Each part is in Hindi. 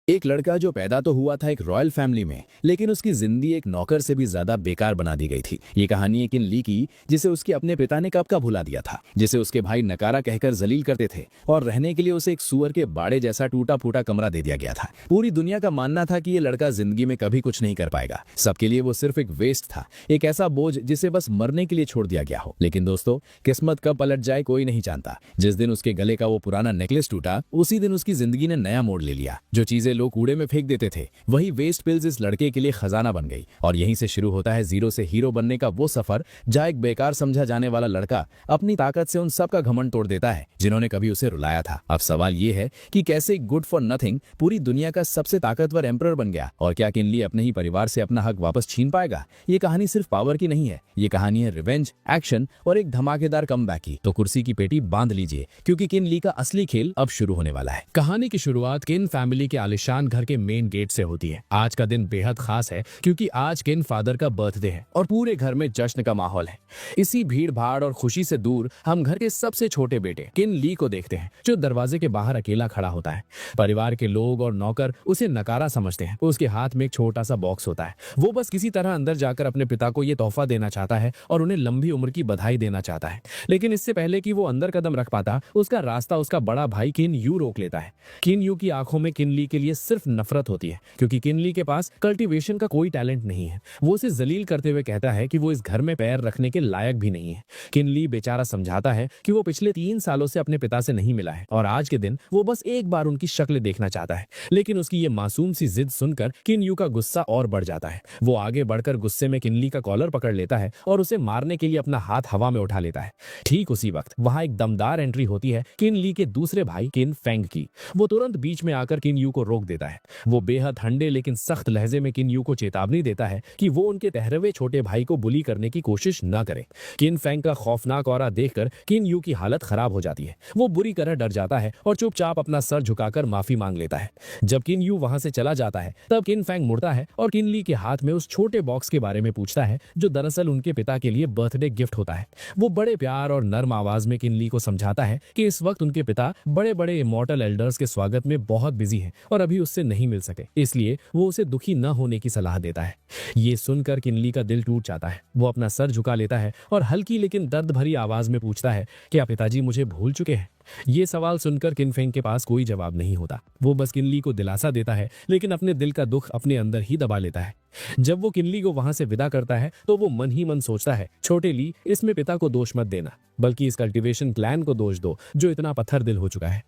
एक लड़का जो पैदा तो हुआ था एक रॉयल फैमिली में, लेकिन उसकी जिंदगी एक नौकर से भी ज्यादा बेकार बना दी गई थी। ये कहानी है किन ली की, जिसे उसके अपने पिता ने कब का भुला दिया था, जिसे उसके भाई नकारा कहकर जलील करते थे और रहने के लिए उसे एक सुअर के बाड़े जैसा टूटा फूटा कमरा दे दिया गया था। पूरी दुनिया का मानना था कि ये लड़का जिंदगी में कभी कुछ नहीं कर पाएगा, सबके लिए वो सिर्फ एक वेस्ट था, एक ऐसा बोझ जिसे बस मरने के लिए छोड़ दिया गया हो। लेकिन दोस्तों, किस्मत कब पलट जाए कोई नहीं जानता। जिस दिन उसके गले का वो पुराना नेकलेस टूटा, उसी दिन उसकी जिंदगी ने नया मोड़ ले लिया। जो चीजें लोग कूड़े में फेंक देते थे, वही वेस्ट पिल्स इस लड़के के लिए खजाना बन गई। और यहीं से शुरू होता है जीरो से हीरो बनने का वो सफर, जहां एक बेकार समझा जाने वाला लड़का अपनी ताकत से उन सब का घमंड तोड़ देता है जिन्होंने कभी उसे रुलाया था। अब सवाल ये है कि कैसे गुड फॉर नथिंग पूरी दुनिया का सबसे ताकतवर एम्परर बन गया, और क्या किनली अपने ही परिवार से अपना हक वापस छीन पाएगा। ये कहानी सिर्फ पावर की नहीं है, ये कहानी है रिवेंज, एक्शन और एक धमाकेदार कमबैक की। तो कुर्सी की पेटी बांध लीजिए, क्योंकि किन ली का असली खेल अब शुरू होने वाला है। कहानी की शुरुआत किन फैमिली के आलिशान घर के मेन गेट से होती है। आज का दिन बेहद खास है, क्योंकि आज किन फादर का बर्थडे है और पूरे घर में जश्न का माहौल है। इसी भीड़ भाड़ और खुशी से दूर हम घर के सबसे छोटे बेटे किन ली को देखते हैं, जो दरवाजे के बाहर अकेला खड़ा होता है। परिवार के लोग और नौकर उसे नकारा समझते हैं। उसके हाथ में एक छोटा सा बॉक्स होता है। वो बस किसी तरह अंदर जाकर अपने पिता को ये तोहफा देना चाहता है और उन्हें लंबी उम्र की बधाई देना चाहता है। लेकिन इससे पहले कि वो अंदर कदम रख पाता, उसका रास्ता उसका बड़ा भाई किन यू रोक लेता है। किन यू की आंखों में किन ली के लिए सिर्फ नफरत होती है, क्योंकि किन ली के पास कल्टीवेशन का कोई टैलेंट नहीं है। वो उसे जलील करते हुए कहता है कि वो इस घर में पैर रखने के लायक भी नहीं है। किन ली बेचारा समझाता है कि वो पिछले 3 सालों से अपने पिता से नहीं मिला है और आज के दिन वो बस एक बार उनकी शक्ल देखना चाहता है। लेकिन उसकी ये मासूम सी जिद सुनकर किन यू का गुस्सा और बढ़ जाता है। वो आगे बढ़कर गुस्से में किन ली का कॉलर पकड़ लेता है और उसे मारने के लिए अपना हाथ हवा में उठा लेता है। ठीक उसी वक्त वहां एक दमदार एंट्री होती है किन ली के दूसरे भाई किन फेंग की। वो तुरंत बीच में आकर किन यू को रोक देता है। वो बेहद ठंडे लेकिन सख्त लहजे में किन यू को चेतावनी देता है कि वो उनके ठहरे छोटे भाई को बुली करने की कोशिश न करे। किन फेंग का खौफनाक ऑरा देखकर किन यू की हालत खराब हो जाती है। वो बुरी तरह डर जाता है और चुपचाप अपना सर झुकाकर माफी मांग लेता है। जब किन यू वहां से चला जाता है, तब किन फेंग मुड़ता है और किन ली के हाथ में उस छोटे बॉक्स के बारे में पूछता है, जो दरअसल उनके पिता के लिए बर्थडे गिफ्ट होता है। वो बड़े प्यार और नर्म आवाज में किन ली को समझाता है कि इस वक्त उनके पिता बड़े बड़े इमॉर्टल एल्डर्स के स्वागत में बहुत बिजी हैं और अभी उससे नहीं मिल सके, इसलिए वो उसे दुखी न होने की सलाह देता है। ये सुनकर किन ली का दिल टूट जाता है। वो अपना सर झुका लेता है और हल्की लेकिन दर्द भरी आवाज में पूछता है, क्या पिताजी मुझे भूल चुके हैं? ये सवाल सुनकर किन फेंग के पास कोई जवाब नहीं होता। वो बस किन ली को दिलासा देता है, लेकिन अपने दिल का दुख अपने अंदर ही दबा लेता है। जब वो किन ली को वहां से विदा करता है, तो वो मन ही मन सोचता है, छोटे ली, इसमें पिता को दोष मत देना, बल्कि इस कल्टीवेशन प्लान को दोष दो, जो इतना पत्थर दिल हो चुका है।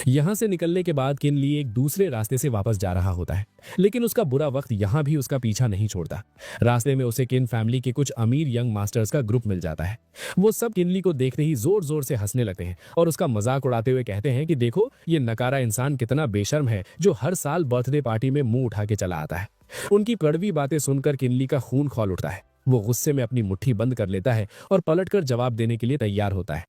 यहां से निकलने के बाद किन ली एक दूसरे रास्ते से वापस जा रहा होता है, लेकिन उसका बुरा वक्त यहां भी उसका पीछा नहीं छोड़ता। रास्ते में उसे किन फैमिली के कुछ अमीर यंग मास्टर्स का ग्रुप मिल जाता है। वो सब किन ली को देखते ही जोर जोर से हंसने लगते हैं और उसका मजाक उड़ाते हुए कहते हैं कि देखो, ये नकारा इंसान कितना बेशर्म है, जो हर साल बर्थडे पार्टी में मुंह उठा के चला आता है। उनकी कड़वी बातें सुनकर किन ली का खून खौल उठता है। वो गुस्से में अपनी मुट्ठी बंद कर लेता है और पलटकर जवाब देने के लिए तैयार होता है।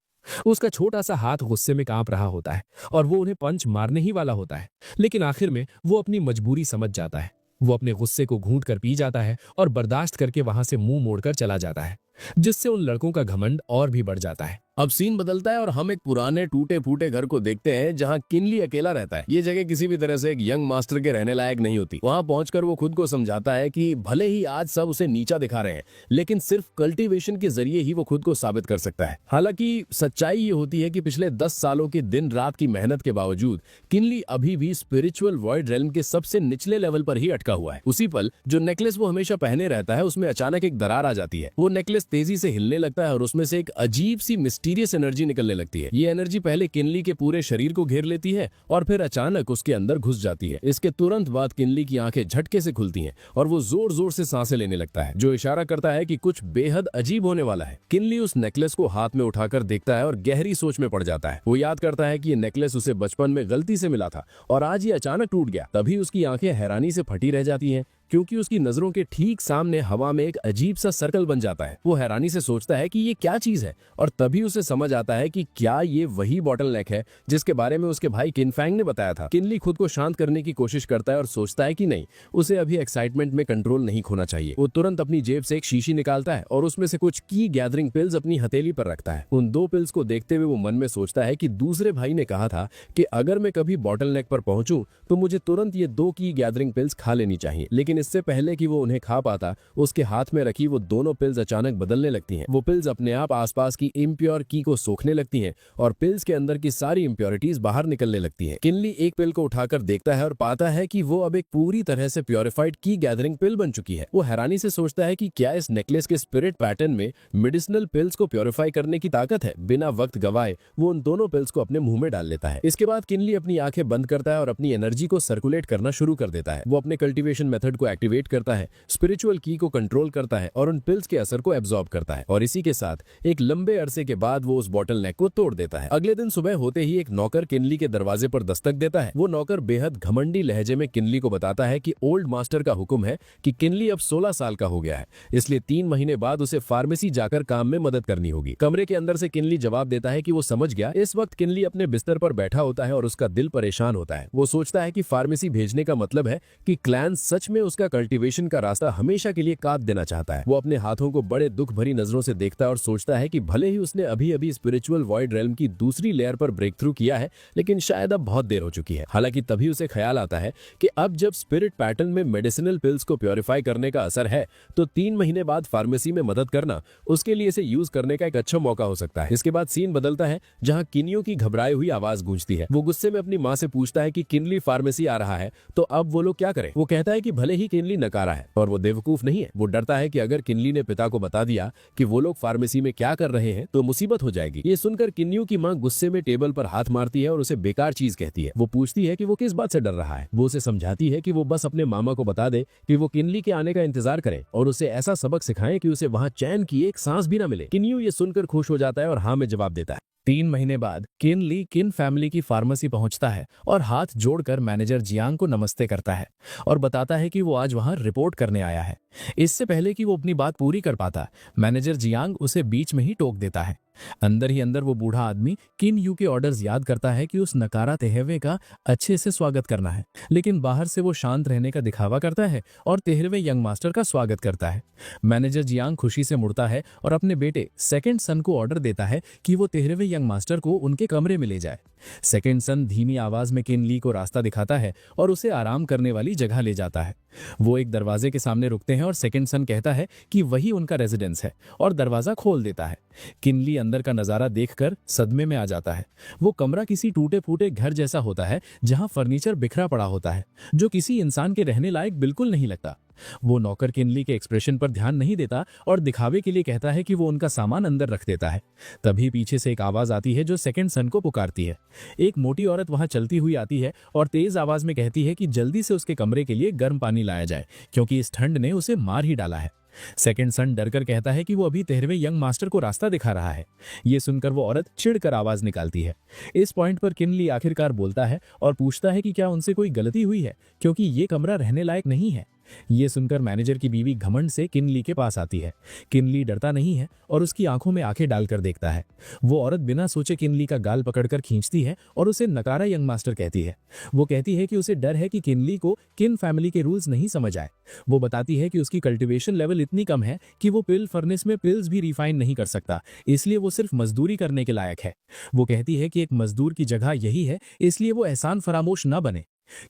उसका छोटा सा हाथ गुस्से में कांप रहा होता है और वो उन्हें पंच मारने ही वाला होता है, लेकिन आखिर में वो अपनी मजबूरी समझ जाता है। वो अपने गुस्से को घूंट कर पी जाता है और बर्दाश्त करके वहां से मुंह मोड़कर चला जाता है, जिससे उन लड़कों का घमंड और भी बढ़ जाता है। अब सीन बदलता है और हम एक पुराने टूटे फूटे घर को देखते हैं, जहां किनली अकेला रहता है। ये जगह किसी भी तरह से एक यंग मास्टर के रहने लायक नहीं होती। वहां पहुंचकर वो खुद को समझाता है कि भले ही आज सब उसे नीचा दिखा रहे हैं, लेकिन सिर्फ कल्टीवेशन के जरिए ही वो खुद को साबित कर सकता है। हालांकि सच्चाई ये होती है कि पिछले 10 सालों की दिन रात की मेहनत के बावजूद किनली अभी भी स्पिरिचुअल वॉइड रेल्म के सबसे निचले लेवल पर ही अटका हुआ है। उसी पल जो नेकलेस वो हमेशा पहने रहता है, उसमें अचानक एक दरार आ जाती है। वो नेकलेस तेजी से हिलने लगता है और उसमें से एक अजीब सी मिस्टीरियस एनर्जी निकलने लगती है। ये एनर्जी पहले किनली के पूरे शरीर को घेर लेती है और फिर अचानक उसके अंदर घुस जाती है। इसके तुरंत बाद किनली की आंखें झटके से खुलती हैं और वो जोर जोर से सांसें लेने लगता है, जो इशारा करता है कि कुछ बेहद अजीब होने वाला है। किनली उस नेकलेस को हाथ में उठाकर देखता है और गहरी सोच में पड़ जाता है। वो याद करता है कि ये नेकलेस उसे बचपन में गलती से मिला था और आज ये अचानक टूट गया। तभी उसकी आंखें हैरानी से फटी रह जाती हैं। क्योंकि उसकी नजरों के ठीक सामने हवा में एक अजीब सा सर्कल बन जाता है। वो हैरानी से सोचता है कि ये क्या चीज है, और तभी उसे समझ आता है कि क्या ये वही बॉटल नेक है जिसके बारे में उसके भाई किनफैंग ने बताया था। किनली खुद को शांत करने की कोशिश करता है और सोचता है कि नहीं, उसे अभी एक्साइटमेंट में कंट्रोल नहीं खोना चाहिए। वो तुरंत अपनी जेब से एक शीशी निकालता है और उसमें से कुछ की गैदरिंग पिल्स अपनी हथेली पर रखता है। उन 2 पिल्स को देखते हुए वो मन में सोचता है कि दूसरे भाई ने कहा था कि अगर मैं कभी बॉटल नेक पर पहुंचूं तो मुझे तुरंत ये 2 की गैदरिंग पिल्स खा लेनी चाहिए। लेकिन इससे पहले कि वो उन्हें खा पाता, उसके हाथ में रखी वो दोनों पिल्स अचानक बदलने लगती हैं। वो पिल्स अपने आप आसपास की इम्प्योर की को सोखने लगती हैं और पिल्स के अंदर की सारी इम्प्योरिटीज बाहर निकलने लगती हैं। किनली एक पिल को उठाकर देखता है और पाता है कि वो अब एक पूरी तरह से प्योरिफाइड की गैदरिंग पिल बन चुकी है। वो हैरानी से सोचता है कि क्या इस नेकलेस के स्पिरिट पैटर्न में मेडिसिनल पिल्स को प्योरीफाई करने की ताकत है। बिना वक्त गवाए वो उन दोनों पिल्स को अपने मुंह में डाल लेता है। इसके बाद किनली अपनी आंखें बंद करता है और अपनी एनर्जी को सर्कुलेट करना शुरू कर देता है। वो अपने कल्टीवेशन मेथड को एक्टिवेट करता है, स्पिरिचुअल की को कंट्रोल करता है और उन पिल्स के असर को एब्जॉर्ब करता है। और इसी के साथ एक लंबे अरसे के बाद वो उस बॉटल नेक को तोड़ देता है। अगले दिन सुबह होते ही एक नौकर किनली के दरवाजे पर दस्तक देता है। वो नौकर बेहद घमंडी लहजे में किनली को बताता है कि ओल्ड मास्टर का हुक्म है कि किनली अब 16 साल का हो गया है, इसलिए 3 महीने बाद उसे फार्मेसी जाकर काम में मदद करनी होगी। कमरे के अंदर से किनली जवाब देता है कि वो समझ गया। इस वक्त किनली अपने बिस्तर पर बैठा होता है और उसका दिल परेशान होता है। वो सोचता है कि फार्मेसी भेजने का मतलब है कि क्लैन सच में उसका कल्टीवेशन का रास्ता हमेशा के लिए काट देना चाहता है। वो अपने हाथों को बड़े दुख भरी नजरों से देखता है और सोचता है कि भले ही उसने अभी अभी स्पिरिचुअल वॉइड रेल्म की दूसरी लेयर पर ब्रेक थ्रू किया है, लेकिन शायद अब बहुत देर हो चुकी है। हालांकि तभी उसे ख्याल आता है कि अब जब स्पिरिट पैटर्न में मेडिसिनल पिल्स को प्योरीफाई करने का असर है, तो 3 महीने बाद फार्मेसी में मदद करना उसके लिए इसे यूज करने का एक अच्छा मौका हो सकता है। इसके बाद सीन बदलता है जहां किनियो की घबराई हुई आवाज गूंजती है। वो गुस्से में अपनी मां से पूछता है कि किनली फार्मेसी आ रहा है तो अब वो लोग क्या करें। वो कहता है कि भले ही किनली नकारा है और वो बेवकूफ नहीं है। वो डरता है कि अगर किनली ने पिता को बता दिया कि वो लोग फार्मेसी में क्या कर रहे हैं तो मुसीबत हो जाएगी। ये सुनकर किन्यू की मां गुस्से में टेबल पर हाथ मारती है और उसे बेकार चीज कहती है। वो पूछती है कि वो किस बात से डर रहा है। वो उसे समझाती है कि वो बस अपने मामा को बता दे कि वो किनली के आने का इंतजार करे और उसे ऐसा सबक सिखाएं कि उसे वहां चैन की एक सांस भी ना मिले। किन्यू ये सुनकर खुश हो जाता है और हाँ में जवाब देता है। 3 महीने बाद किनली किन फैमिली की फार्मेसी पहुंचता है और हाथ जोड़कर मैनेजर जियांग को नमस्ते करता है और बताता है कि वो आज वहां रिपोर्ट करने आया है। इससे पहले कि वो अपनी बात पूरी कर पाता, मैनेजर जियांग उसे बीच में ही टोक देता है। अंदर ही अंदर वो बूढ़ा आदमी किन यू के ऑर्डर्स याद करता है कि उस नकारा तेहवे का अच्छे से स्वागत करना है, लेकिन बाहर से वो शांत रहने का दिखावा करता है और 13वें यंग मास्टर का स्वागत करता है। मैनेजर जियांग खुशी से मुड़ता है और अपने बेटे सेकंड सन को ऑर्डर देता है कि वो 13वें यंग मास्टर को उनके कमरे में ले जाए। सेकंड सन धीमी आवाज में किन ली को रास्ता दिखाता है और उसे आराम करने वाली जगह ले जाता है। वो एक दरवाजे के सामने रुकते हैं और सेकंड सन कहता है कि वही उनका रेजिडेंस है और दरवाजा खोल देता है। किनली अंदर का नजारा देखकर सदमे में आ जाता है। वो कमरा किसी टूटे फूटे घर जैसा होता है जहां फर्नीचर बिखरा पड़ा होता है, जो किसी इंसान के रहने लायक बिल्कुल नहीं लगता। वो नौकर किनली के एक्सप्रेशन पर ध्यान नहीं देता और दिखावे के लिए कहता है कि वो उनका सामान अंदर रख देता है। तभी पीछे से एक आवाज आती है जो सेकंड सन को पुकारती है। एक मोटी औरत वहां चलती हुई आती है और तेज आवाज में कहती है कि जल्दी से उसके कमरे के लिए गर्म पानी लाया जाए, क्योंकि इस ठंड ने उसे मार ही डाला है। सेकंड सन डरकर कहता है कि वो अभी 13वें यंग मास्टर को रास्ता दिखा रहा है। ये सुनकर वो औरत चिढ़कर आवाज निकालती है। इस पॉइंट पर किनली आखिरकार बोलता है और पूछता है कि क्या उनसे कोई गलती हुई है, क्योंकि ये कमरा रहने लायक नहीं है। ये सुनकर मैनेजर की बीवी घमंड से किनली के पास आती है। किनली डरता नहीं है और उसकी आंखों में आंखें डालकर देखता है। वो औरत बिना सोचे किनली का गाल पकड़कर खींचती है और उसे नकारा यंग मास्टर कहती है। वो कहती है कि उसे डर है कि किनली को किन फैमिली के रूल्स नहीं समझ आए। वो बताती है कि उसकी कल्टीवेशन लेवल इतनी कम है कि वो पिल फर्नेस में पिल्स भी रिफाइन नहीं कर सकता, इसलिए वो सिर्फ मजदूरी करने के लायक है। वो कहती है कि एक मजदूर की जगह यही है, इसलिए वो एहसान फरामोश न बने।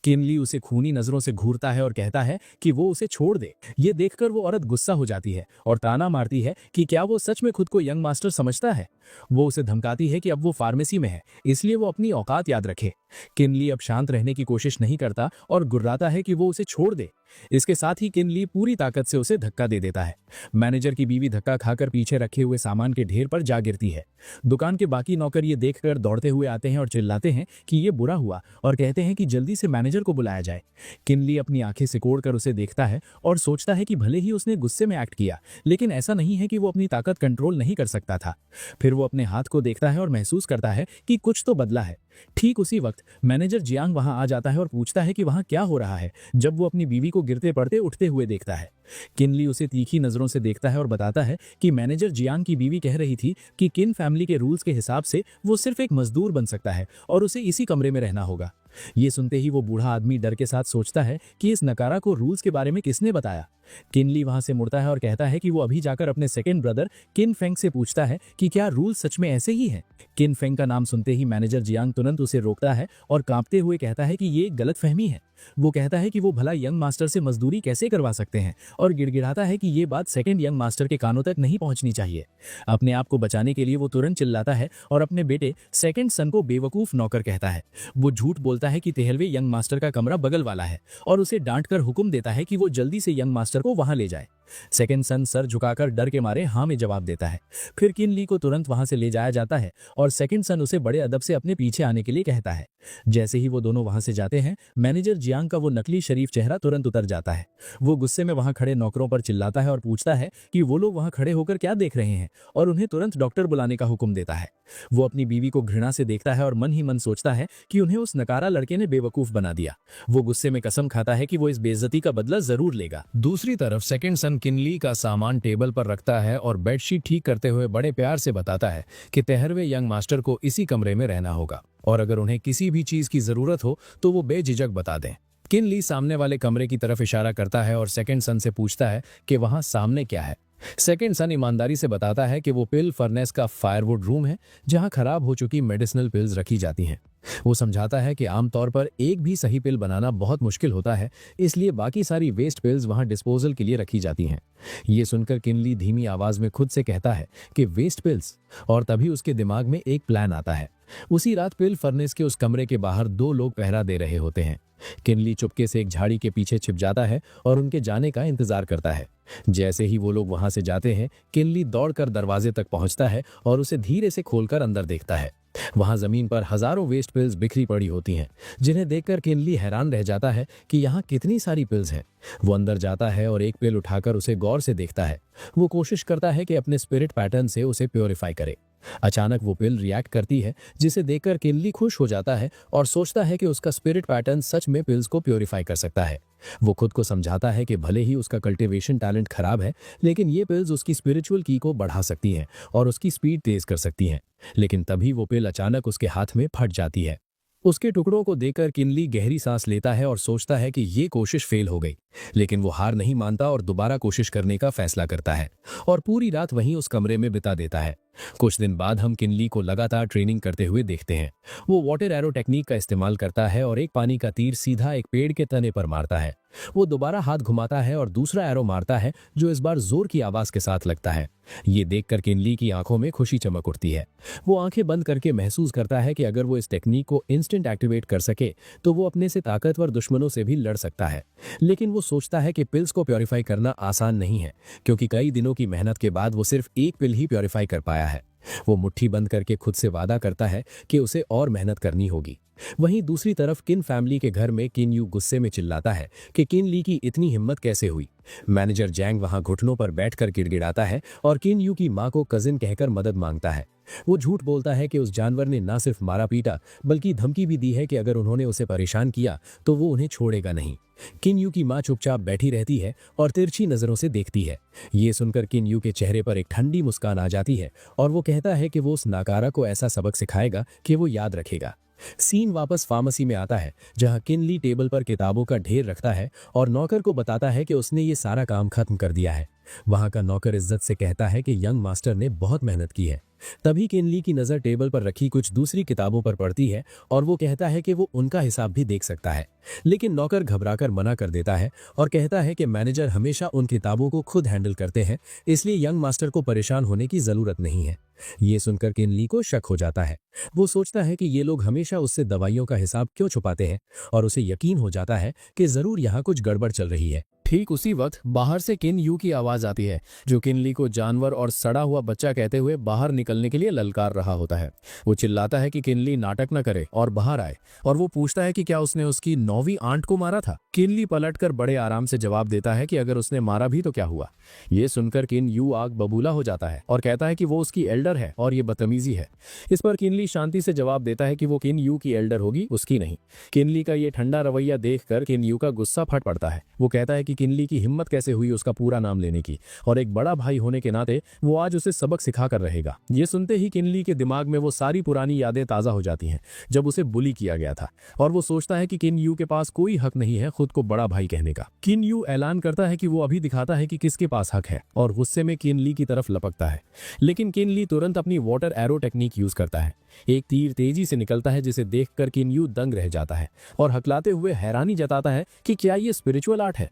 किनली उसे खूनी नजरों से घूरता है और कहता है कि वो उसे छोड़ दे। ये देखकर वो औरत गुस्सा हो जाती है और ताना मारती है कि क्या वो सच में खुद को यंग मास्टर समझता है। वो उसे धमकाती है कि अब वो फार्मेसी में है, इसलिए वो अपनी औकात याद रखे। किनली अब शांत रहने की कोशिश नहीं करता और गुर्राता है कि वो उसे छोड़ दे। इसके साथ ही किनली पूरी ताकत से उसे धक्का दे देता है। मैनेजर की बीवी धक्का खाकर पीछे रखे हुए सामान के ढेर पर जा गिरती है। दुकान के बाकी नौकर ये देखकर दौड़ते हुए आते हैं और चिल्लाते हैं कि ये बुरा हुआ और कहते हैं कि जल्दी से मैनेजर को बुलाया जाए। किनली अपनी आंखें सिकोड़कर उसे देखता है और सोचता है कि भले ही उसने गुस्से में एक्ट किया, लेकिन ऐसा नहीं है कि वो अपनी ताकत कंट्रोल नहीं कर सकता था। फिर वो अपने हाथ को देखता है और महसूस करता है कि कुछ तो बदला है। ठीक उसी वक्त मैनेजर जियांग वहां आ जाता है और पूछता है कि वहां क्या हो रहा है, जब वो अपनी बीवी को गिरते पड़ते उठते हुए देखता है। किनली उसे तीखी नजरों से देखता है और बताता है कि मैनेजर जियांग की बीवी कह रही थी कि किन फैमिली के रूल्स के हिसाब से वो सिर्फ एक मजदूर बन सकता है और उसे इसी कमरे में रहना होगा। ये सुनते ही वो बूढ़ा आदमी डर के साथ सोचता है कि इस नकारा को रूल्स के बारे में किसने बताया। किनली वहां से मुड़ता है और कहता है कि वो अभी जाकर अपने सेकंड ब्रदर किन फेंग से पूछता है कि क्या रूल सच में ऐसे ही है। किन फेंग का नाम सुनते ही मैनेजर जियांग तुरंत उसे रोकता है और कांपते हुए कहता है कि ये एक गलतफहमी है। वो कहता है कि वो भला यंग मास्टर से मजदूरी कैसे करवा सकते हैं और गिड़गिड़ाता है कि ये बात सेकंड यंग मास्टर के कानों तक नहीं पहुंचनी चाहिए। अपने आप को बचाने के लिए वो तुरंत चिल्लाता है और अपने बेटे सेकंड सन को बेवकूफ नौकर कहता है। वो झूठ बोलता है कि 13वें यंग मास्टर का कमरा बगल वाला है और उसे डांटकर हुक्म देता है कि वो जल्दी से यंग मास्टर को वहां ले जाए। सेकंड सन सर झुकाकर डर के मारे हाँ में जवाब देता है। फिर किनली को तुरंत वहां से ले जाया जाता है और सेकंड सन उसे बड़े अदब से अपने पीछे आने के लिए कहता है। जैसे ही वो दोनों वहां से जाते हैं, मैनेजर जियांग का वो नकली शरीफ चेहरा तुरंत उतर जाता है। वो गुस्से में वहां खड़े नौकरों पर चिल्लाता है और पूछता है कि वो लोग वहां खड़े होकर क्या देख रहे हैं और उन्हें तुरंत डॉक्टर बुलाने का हुक्म देता है। वो अपनी बीवी को घृणा से देखता है और मन ही मन सोचता है कि उन्हें उस नकारा लड़के ने बेवकूफ बना दिया। वो गुस्से में कसम खाता है कि वो इस बेइज्जती का बदला जरूर लेगा। दूसरी तरफ सेकंड सन किनली का सामान टेबल पर रखता है और बेडशीट ठीक करते हुए बड़े प्यार से बताता है कि 13वें यंग मास्टर को इसी कमरे में रहना होगा और अगर उन्हें किसी भी चीज की जरूरत हो तो वो बेझिझक बता दें। किनली सामने वाले कमरे की तरफ इशारा करता है और सेकंड सन से पूछता है कि वहां सामने क्या है। सेकंड सन ईमानदारी से बताता है कि वो पिल फर्नेस का फायरवुड रूम है जहां खराब हो चुकी मेडिसिनल पिल्स रखी जाती हैं। वो समझाता है कि आमतौर पर एक भी सही पिल बनाना बहुत मुश्किल होता है, इसलिए बाकी सारी वेस्ट पिल्स वहां डिस्पोजल के लिए रखी जाती हैं। ये सुनकर किनली धीमी आवाज में खुद से कहता है कि वेस्ट पिल्स, और तभी उसके दिमाग में एक प्लान आता है। उसी रात पिल फर्नेस के उस कमरे के बाहर 2 लोग पहरा दे रहे होते हैं। किनली चुपके से एक झाड़ी के पीछे छिप जाता है और उनके जाने का इंतजार करता है। जैसे ही वो लोग वहां से जाते हैं, किनली दौड़कर दरवाजे तक पहुंचता है और उसे धीरे से खोलकर अंदर देखता है। वहां जमीन पर हजारों वेस्ट पिल्स बिखरी पड़ी होती हैं, जिन्हें देखकर किनली हैरान रह जाता है कि यहाँ कितनी सारी पिल्स हैं। वो अंदर जाता है और एक पिल उठाकर उसे गौर से देखता है। वो कोशिश करता है कि अपने स्पिरिट पैटर्न से उसे प्योरीफाई करे। अचानक वो पिल रिएक्ट करती है, जिसे देखकर किनली खुश हो जाता है और सोचता है कि उसका स्पिरिट पैटर्न सच में पिल्स को प्योरीफाई कर सकता है। वो खुद को समझाता है कि भले ही उसका कल्टीवेशन टैलेंट खराब है, लेकिन ये पिल्स उसकी स्पिरिचुअल की को बढ़ा सकती हैं और उसकी स्पीड तेज कर सकती हैं। लेकिन तभी वो पिल अचानक उसके हाथ में फट जाती है। उसके टुकड़ों को देखकर किनली गहरी सांस लेता है और सोचता है कि ये कोशिश फेल हो गई, लेकिन वो हार नहीं मानता और दोबारा कोशिश करने का फैसला करता है और पूरी रात वहीं उस कमरे में बिता देता है। कुछ दिन बाद हम किनली को लगातार ट्रेनिंग करते हुए देखते हैं। वो वाटर एरो टेक्निक का इस्तेमाल करता है और एक पानी का तीर सीधा एक पेड़ के तने पर मारता है। वो दोबारा हाथ घुमाता है और दूसरा एरो मारता है, जो इस बार जोर की आवाज के साथ लगता है। ये देखकर किनली की आंखों में खुशी चमक उठती है। वो आंखें बंद करके महसूस करता है कि अगर वो इस टेक्निक को इंस्टेंट एक्टिवेट कर सके तो वो अपने से ताकतवर दुश्मनों से भी लड़ सकता है। लेकिन वो सोचता है कि पिल्स को प्योरीफाई करना आसान नहीं है, क्योंकि कई दिनों की मेहनत के बाद वो सिर्फ एक पिल ही प्योरीफाई कर पाया है। वो मुट्ठी बंद करके खुद से वादा करता है कि उसे और मेहनत करनी होगी। वहीं दूसरी तरफ किन फैमिली के घर में किन यू गुस्से में चिल्लाता है कि किन ली की इतनी हिम्मत कैसे हुई। मैनेजर जैंग वहां घुटनों पर बैठकर गिड़गिड़ाता है और किन यू की मां को कजिन कहकर मदद मांगता है। वो झूठ बोलता है कि उस जानवर ने ना सिर्फ मारा पीटा, बल्कि धमकी भी दी है कि अगर उन्होंने उसे परेशान किया तो वो उन्हें छोड़ेगा नहीं। किन यू की मां चुपचाप बैठी रहती है और तिरछी नजरों से देखती है। ये सुनकर किन यू के चेहरे पर एक ठंडी मुस्कान आ जाती है और वो कहता है कि वो उस नाकारा को ऐसा सबक सिखाएगा कि वो याद रखेगा। सीन वापस फार्मेसी में आता है, जहां किनली टेबल पर किताबों का ढेर रखता है और नौकर को बताता है कि उसने ये सारा काम खत्म कर दिया है। वहां का नौकर इज्जत से कहता है कि यंग मास्टर ने बहुत मेहनत की है। तभी किनली की नजर टेबल पर रखी कुछ दूसरी किताबों पर पड़ती है और वो कहता है कि वो उनका हिसाब भी देख सकता है, लेकिन नौकर घबराकर मना कर देता है और कहता है कि मैनेजर हमेशा उन किताबों को खुद हैंडल करते हैं, इसलिए यंग मास्टर को परेशान होने की जरूरत नहीं है। ये सुनकर किनली को शक हो जाता है। वो सोचता है कि ये लोग हमेशा उससे दवाइयों का हिसाब क्यों छुपाते हैं और उसे यकीन हो जाता है कि जरूर यहाँ कुछ गड़बड़ चल रही है। ठीक उसी वक्त बाहर से किन यू की आवाज आती है, जो किनली को जानवर और सड़ा हुआ बच्चा कहते हुए बाहर निकलने के लिए ललकार रहा होता है। वो चिल्लाता है कि किनली नाटक न करे और बाहर आए, और वो पूछता है कि क्या उसने उसकी 9वीं आंट को मारा था। किन ली पलटकर बड़े आराम से जवाब देता है कि अगर उसने मारा भी तो क्या हुआ। ये सुनकर किन यू आग बबूला हो जाता है और कहता है कि वो उसकी एल्डर है और ये बदतमीजी है। इस पर किन ली शांति से जवाब देता है कि वो किन यू की एल्डर होगी, उसकी नहीं। किन ली का ये ठंडा रवैया देखकर किन यू का गुस्सा फट पड़ता है। वो कहता है कि किन ली की हिम्मत कैसे हुई उसका पूरा नाम लेने की, और एक बड़ा भाई होने के नाते वो आज उसे सबक सिखा कर रहेगा। ये सुनते ही किन ली के दिमाग में वो सारी पुरानी यादें ताजा हो जाती हैं जब उसे बुली किया गया था, और वो सोचता है कि किन यू के पास कोई हक नहीं है खुद को बड़ा भाई कहने का। किन यू ऐलान करता है कि वो अभी दिखाता है कि किसके पास हक है, और गुस्से में किन ली की तरफ लपकता है। लेकिन किन ली तुरंत अपनी वाटर एरो टेक्निक यूज करता है। एक तीर तेजी से निकलता है जिसे देखकर किन यू दंग रह जाता है और हकलाते हुए हैरानी जताता है कि क्या ये स्पिरिचुअल आर्ट है।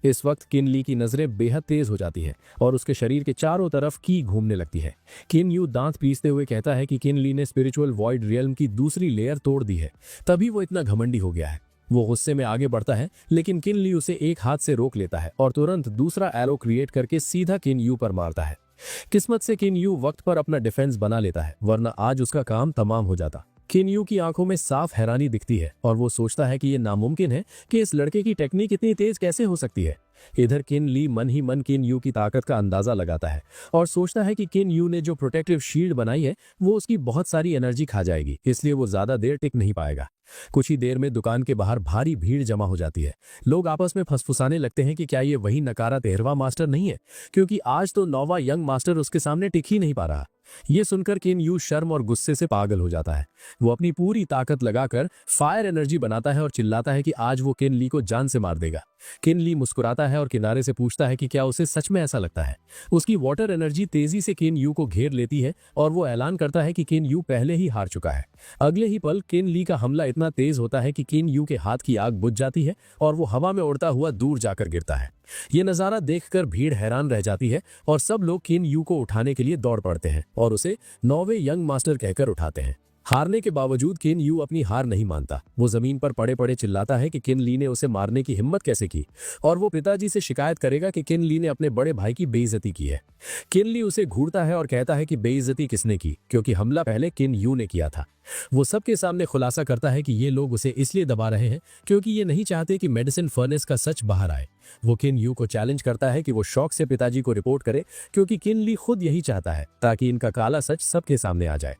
इस वक्त किन ली की नजरें बेहद तेज हो जाती है और उसके शरीर के चारों तरफ की घूमने लगती है। किन यू दांत पीसते हुए कहता है कि किन ली ने स्पिरिचुअल वॉइड रियल्म की दूसरी लेयर तोड़ दी है, तभी वो इतना घमंडी हो गया है। वो गुस्से में आगे बढ़ता है, लेकिन किन ली उसे एक हाथ से रोक लेता है और तुरंत दूसरा एरो क्रिएट करके सीधा किन यू पर मारता है। किस्मत से किन यू वक्त पर अपना डिफेंस बना लेता है, वरना आज उसका काम तमाम हो जाता। किन यू की आंखों में साफ हैरानी दिखती है और वो सोचता है कि ये नामुमकिन है कि इस लड़के की टेक्निक इतनी तेज कैसे हो सकती है। इधर किन ली मन ही मन किन यू की ताकत का अंदाजा लगाता है और सोचता है कि किन यू ने जो प्रोटेक्टिव शील्ड बनाई है वो उसकी बहुत सारी एनर्जी खा जाएगी, इसलिए वो ज्यादा देर टिक नहीं पाएगा। कुछ ही देर में दुकान के बाहर भारी भीड़ जमा हो जाती है। लोग आपस में फुसफुसाने लगते हैं कि क्या ये वही नकारा 13वां मास्टर नहीं है, क्योंकि आज तो 9वां यंग मास्टर उसके सामने टिक ही नहीं पा रहा। ये सुनकर किन यू शर्म और गुस्से से पागल हो जाता है। वो अपनी पूरी ताकत लगाकर फायर एनर्जी बनाता है और चिल्लाता है कि आज वो किन ली को जान से मार देगा। किन ली मुस्कुराता है और किनारे से पूछता है कि क्या उसे सच में ऐसा लगता है। उसकी वाटर एनर्जी तेजी से किन यू को घेर लेती है और वो ऐलान करता है कि किन यू पहले ही हार चुका है। अगले ही पल किन ली का हमला इतना तेज होता है कि किन यू के हाथ की आग बुझ जाती है और वो हवा में उड़ता हुआ दूर जाकर गिरता है। ये नजारा देखकर भीड़ हैरान रह जाती है और सब लोग किन यू को उठाने के लिए दौड़ पड़ते हैं और उसे 9वें यंग मास्टर कहकर उठाते हैं। हारने के बावजूद किन यू अपनी हार नहीं मानता। वो जमीन पर पड़े पड़े चिल्लाता है कि किन ली ने उसे मारने की हिम्मत कैसे की, और वो पिताजी से शिकायत करेगा कि किन ली ने अपने बड़े भाई की बेइज्जती की है। किन ली उसे घूरता है और कहता है कि बेइज्जती किसने की, क्योंकि हमला पहले किन यू ने किया था। वो सबके सामने खुलासा करता है कि ये लोग उसे इसलिए दबा रहे हैं क्योंकि ये नहीं चाहते कि मेडिसिन फर्नेस का सच बाहर आए। वो किन यू को चैलेंज करता है कि वो शौक से पिताजी को रिपोर्ट करे, क्योंकि किन ली खुद यही चाहता है ताकि इनका काला सच सबके सामने आ जाए।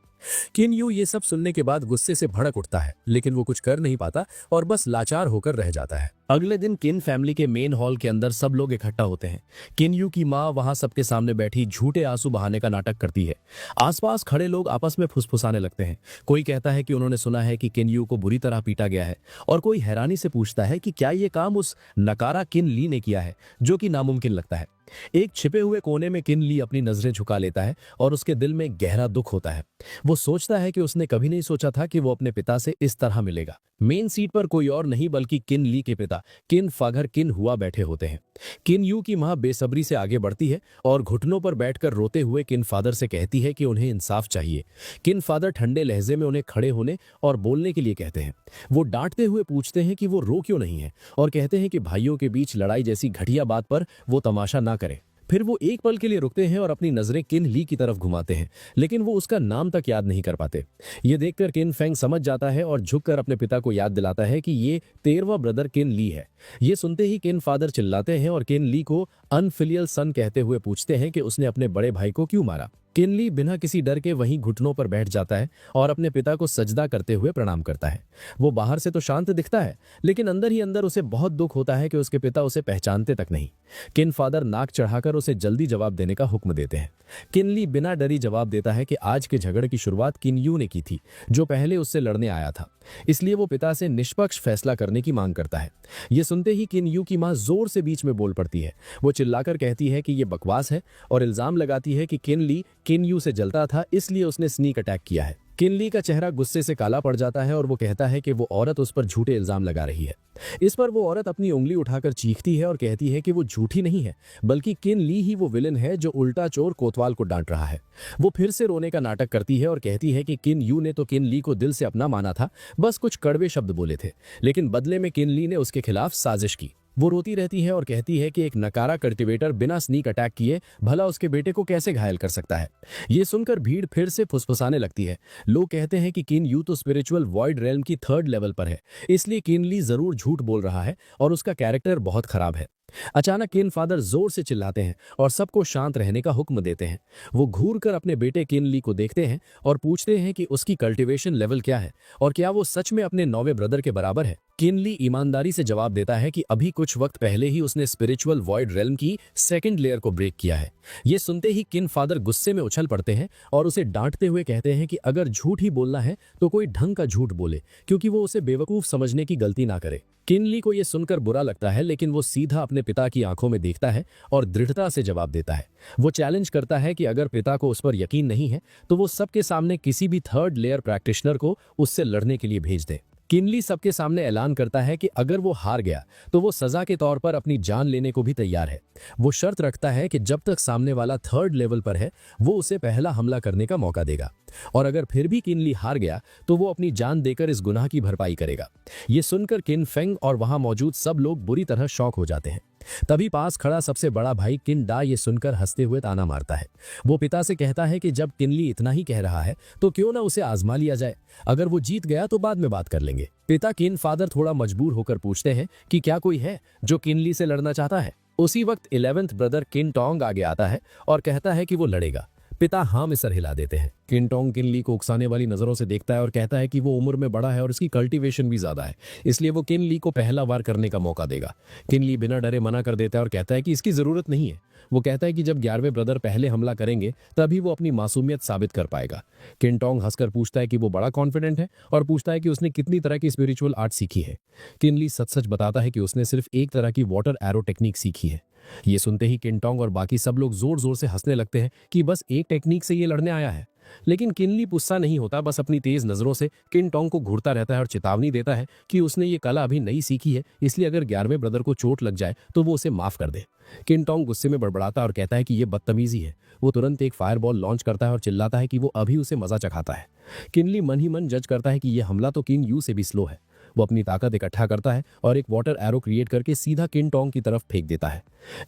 किन यू ये सब सुनने के बाद गुस्से से भड़क उठता है, लेकिन वो कुछ कर नहीं पाता और बस लाचार होकर रह जाता है। अगले दिन किन फैमिली के मेन हॉल के अंदर सब लोग इकट्ठा होते हैं। किन यू की माँ वहां सबके सामने बैठी झूठे आंसू बहाने का नाटक करती है। आसपास खड़े लोग आपस में फुसफुसाने लगते हैं। कोई कहता है कि उन्होंने सुना है कि किन यू को बुरी तरह पीटा गया है, और कोई हैरानी से पूछता है कि क्या ये काम उस नकारा किन ली ने किया है, जो कि नामुमकिन लगता है। एक छिपे हुए कोने में किन ली अपनी नजरें झुका लेता है और उसके दिल में गहरा दुख होता है। वो सोचता है कि उसने कभी नहीं सोचा था कि वो अपने पिता से इस तरह मिलेगा। मेन सीट पर कोई और नहीं बल्कि किन ली के पिता किन फागर किन हुआ बैठे होते हैं। किन यू की मां बेसब्री से आगे बढ़ती है और घुटनों पर बैठकर रोते हुए किन फादर से कहती है कि उन्हें इंसाफ चाहिए। किन फादर ठंडे लहजे में उन्हें खड़े होने और बोलने के लिए कहते हैं। वो डांटते हुए पूछते हैं कि वो रो क्यों नहीं है, और कहते हैं कि भाइयों के बीच लड़ाई जैसी घटिया बात पर वो तमाशा ना करे। फिर वो एक पल के लिए रुकते हैं और अपनी नजरें किन ली की तरफ घुमाते हैं, लेकिन वो उसका नाम तक याद नहीं कर पाते। ये देखकर किन फेंग समझ जाता है और झुककर अपने पिता को याद दिलाता है कि ये 13वां ब्रदर किन ली है। ये सुनते ही किन फादर चिल्लाते हैं और किन ली को अनफिलियल सन कहते हुए पूछते हैं कि उसने अपने बड़े भाई को क्यों मारा। किन ली बिना किसी डर के वहीं घुटनों पर बैठ जाता है और अपने पिता को सजदा करते हुए प्रणाम करता है। वो बाहर से तो शांत दिखता है, लेकिन अंदर ही अंदर उसे बहुत दुख होता है कि उसके पिता उसे पहचानते तक नहीं। किन फादर नाक चढ़ाकर उसे जल्दी जवाब देने का हुक्म देते हैं। किन ली बिना डरी जवाब देता है कि आज के झगड़े की शुरुआत किन यू ने की थी, जो पहले उससे लड़ने आया था, इसलिए वो पिता से निष्पक्ष फैसला करने की मांग करता है। ये सुनते ही किन यू की मां जोर से बीच में बोल पड़ती है। वो चिल्लाकर कहती है कि ये बकवास है और इल्जाम लगाती है कि किन ली किन यू से जलता था, इसलिए उसने स्नीक अटैक किया है। किन ली का चेहरा गुस्से से काला पड़ जाता है और वो कहता है कि वो औरत उस पर झूठे इल्जाम लगा रही है। इस पर वो औरत अपनी उंगली उठाकर चीखती है और कहती है कि वो झूठी नहीं है, बल्कि किन ली ही वो विलन है जो उल्टा चोर कोतवाल को डांट रहा है। वो फिर से रोने का नाटक करती है और कहती है कि किन यू ने तो किन ली को दिल से अपना माना था, बस कुछ कड़वे शब्द बोले थे, लेकिन बदले में किन ली ने उसके खिलाफ साजिश की। वो रोती रहती है और कहती है कि एक नकारा कल्टीवेटर बिना स्नीक अटैक किए भला उसके बेटे को कैसे घायल कर सकता है। ये सुनकर भीड़ फिर से फुसफुसाने लगती है। लोग कहते हैं कि किन यू तो स्पिरिचुअल वॉइड रेल्म की 3rd लेवल पर है, इसलिए किनली जरूर झूठ बोल रहा है और उसका कैरेक्टर बहुत खराब है। अचानक किन फादर जोर से चिल्लाते हैं और सबको शांत रहने का हुक्म देते हैं। वो घूर कर अपने बेटे किनली को देखते हैं और पूछते हैं कि उसकी कल्टीवेशन लेवल क्या है और क्या वो सच में अपने 9वें ब्रदर के बराबर है। किनली ईमानदारी से जवाब देता है कि अभी कुछ वक्त पहले ही उसने स्पिरिचुअल वॉइड रेल्म की 2nd लेयर को ब्रेक किया है। ये सुनते ही किन फादर गुस्से में उछल पड़ते हैं और उसे डांटते हुए कहते हैं कि अगर झूठ ही बोलना है तो कोई ढंग का झूठ बोले, क्योंकि वो उसे बेवकूफ समझने की गलती ना करे। किनली को यह सुनकर बुरा लगता है, लेकिन वो सीधा अपने पिता की आंखों में देखता है और दृढ़ता से जवाब देता है। वो चैलेंज करता है कि अगर पिता को उस पर यकीन नहीं है तो वो सबके सामने किसी भी 3rd लेयर प्रैक्टिशनर को उससे लड़ने के लिए भेज दे। किनली सबके सामने ऐलान करता है कि अगर वो हार गया तो वो सजा के तौर पर अपनी जान लेने को भी तैयार है। वो शर्त रखता है कि जब तक सामने वाला 3rd लेवल पर है वो उसे पहला हमला करने का मौका देगा, और अगर फिर भी किनली हार गया तो वो अपनी जान देकर इस गुनाह की भरपाई करेगा। ये सुनकर किन फेंग और वहां मौजूद सब लोग बुरी तरह शॉक हो जाते हैं। तभी पास खड़ा सबसे बड़ा भाई किन डा ये सुनकर हंसते हुए ताना मारता है। वो पिता से कहता है कि जब किनली इतना ही कह रहा है तो क्यों ना उसे आजमा लिया जाए, अगर वो जीत गया तो बाद में बात कर लेंगे। पिता किन फादर थोड़ा मजबूर होकर पूछते हैं कि क्या कोई है जो किनली से लड़ना चाहता है। उसी वक्त 11th ब्रदर किन टोंग आगे आता है और कहता है कि वो लड़ेगा। पिता हाँ में सर हिला देते हैं। किन टोंग किनली को उकसाने वाली नजरों से देखता है और कहता है कि वो उम्र में बड़ा है और इसकी कल्टीवेशन भी ज्यादा है, इसलिए वो किनली को पहला वार करने का मौका देगा। किनली बिना डरे मना कर देता है और कहता है कि इसकी जरूरत नहीं है। वो कहता है कि जब 11वें ब्रदर पहले हमला करेंगे तभी वो अपनी मासूमियत साबित कर पाएगा। किन टोंग हंसकर पूछता है कि वो बड़ा कॉन्फिडेंट है और पूछता है कि उसने कितनी तरह की स्पिरिचुअल आर्ट सीखी है। किनली सच सच बताता है कि उसने सिर्फ एक तरह की वाटर एरो टेक्निक सीखी है। ये सुनते ही किन टोंग और बाकी सब लोग जोर जोर से हंसने लगते हैं कि बस एक टेक्निक से ये लड़ने आया है। लेकिन किनली गुस्सा नहीं होता, बस अपनी तेज नजरों से किन टोंग को घूरता रहता है और चेतावनी देता है कि उसने ये कला अभी नई सीखी है, इसलिए अगर 11वें ब्रदर को चोट लग जाए तो वो उसे माफ कर दे। किन टोंग गुस्से में बड़बड़ाता और कहता है कि ये बदतमीजी है। वो तुरंत एक फायरबॉल लॉन्च करता है और चिल्लाता है कि वो अभी उसे मजा चखाता है। किनली मन ही मन जज करता है कि यह हमला तो किन यू से भी स्लो है। वो अपनी ताकत इकट्ठा करता है और एक वाटर एरो क्रिएट करके सीधा किन टोंग की तरफ फेंक देता है।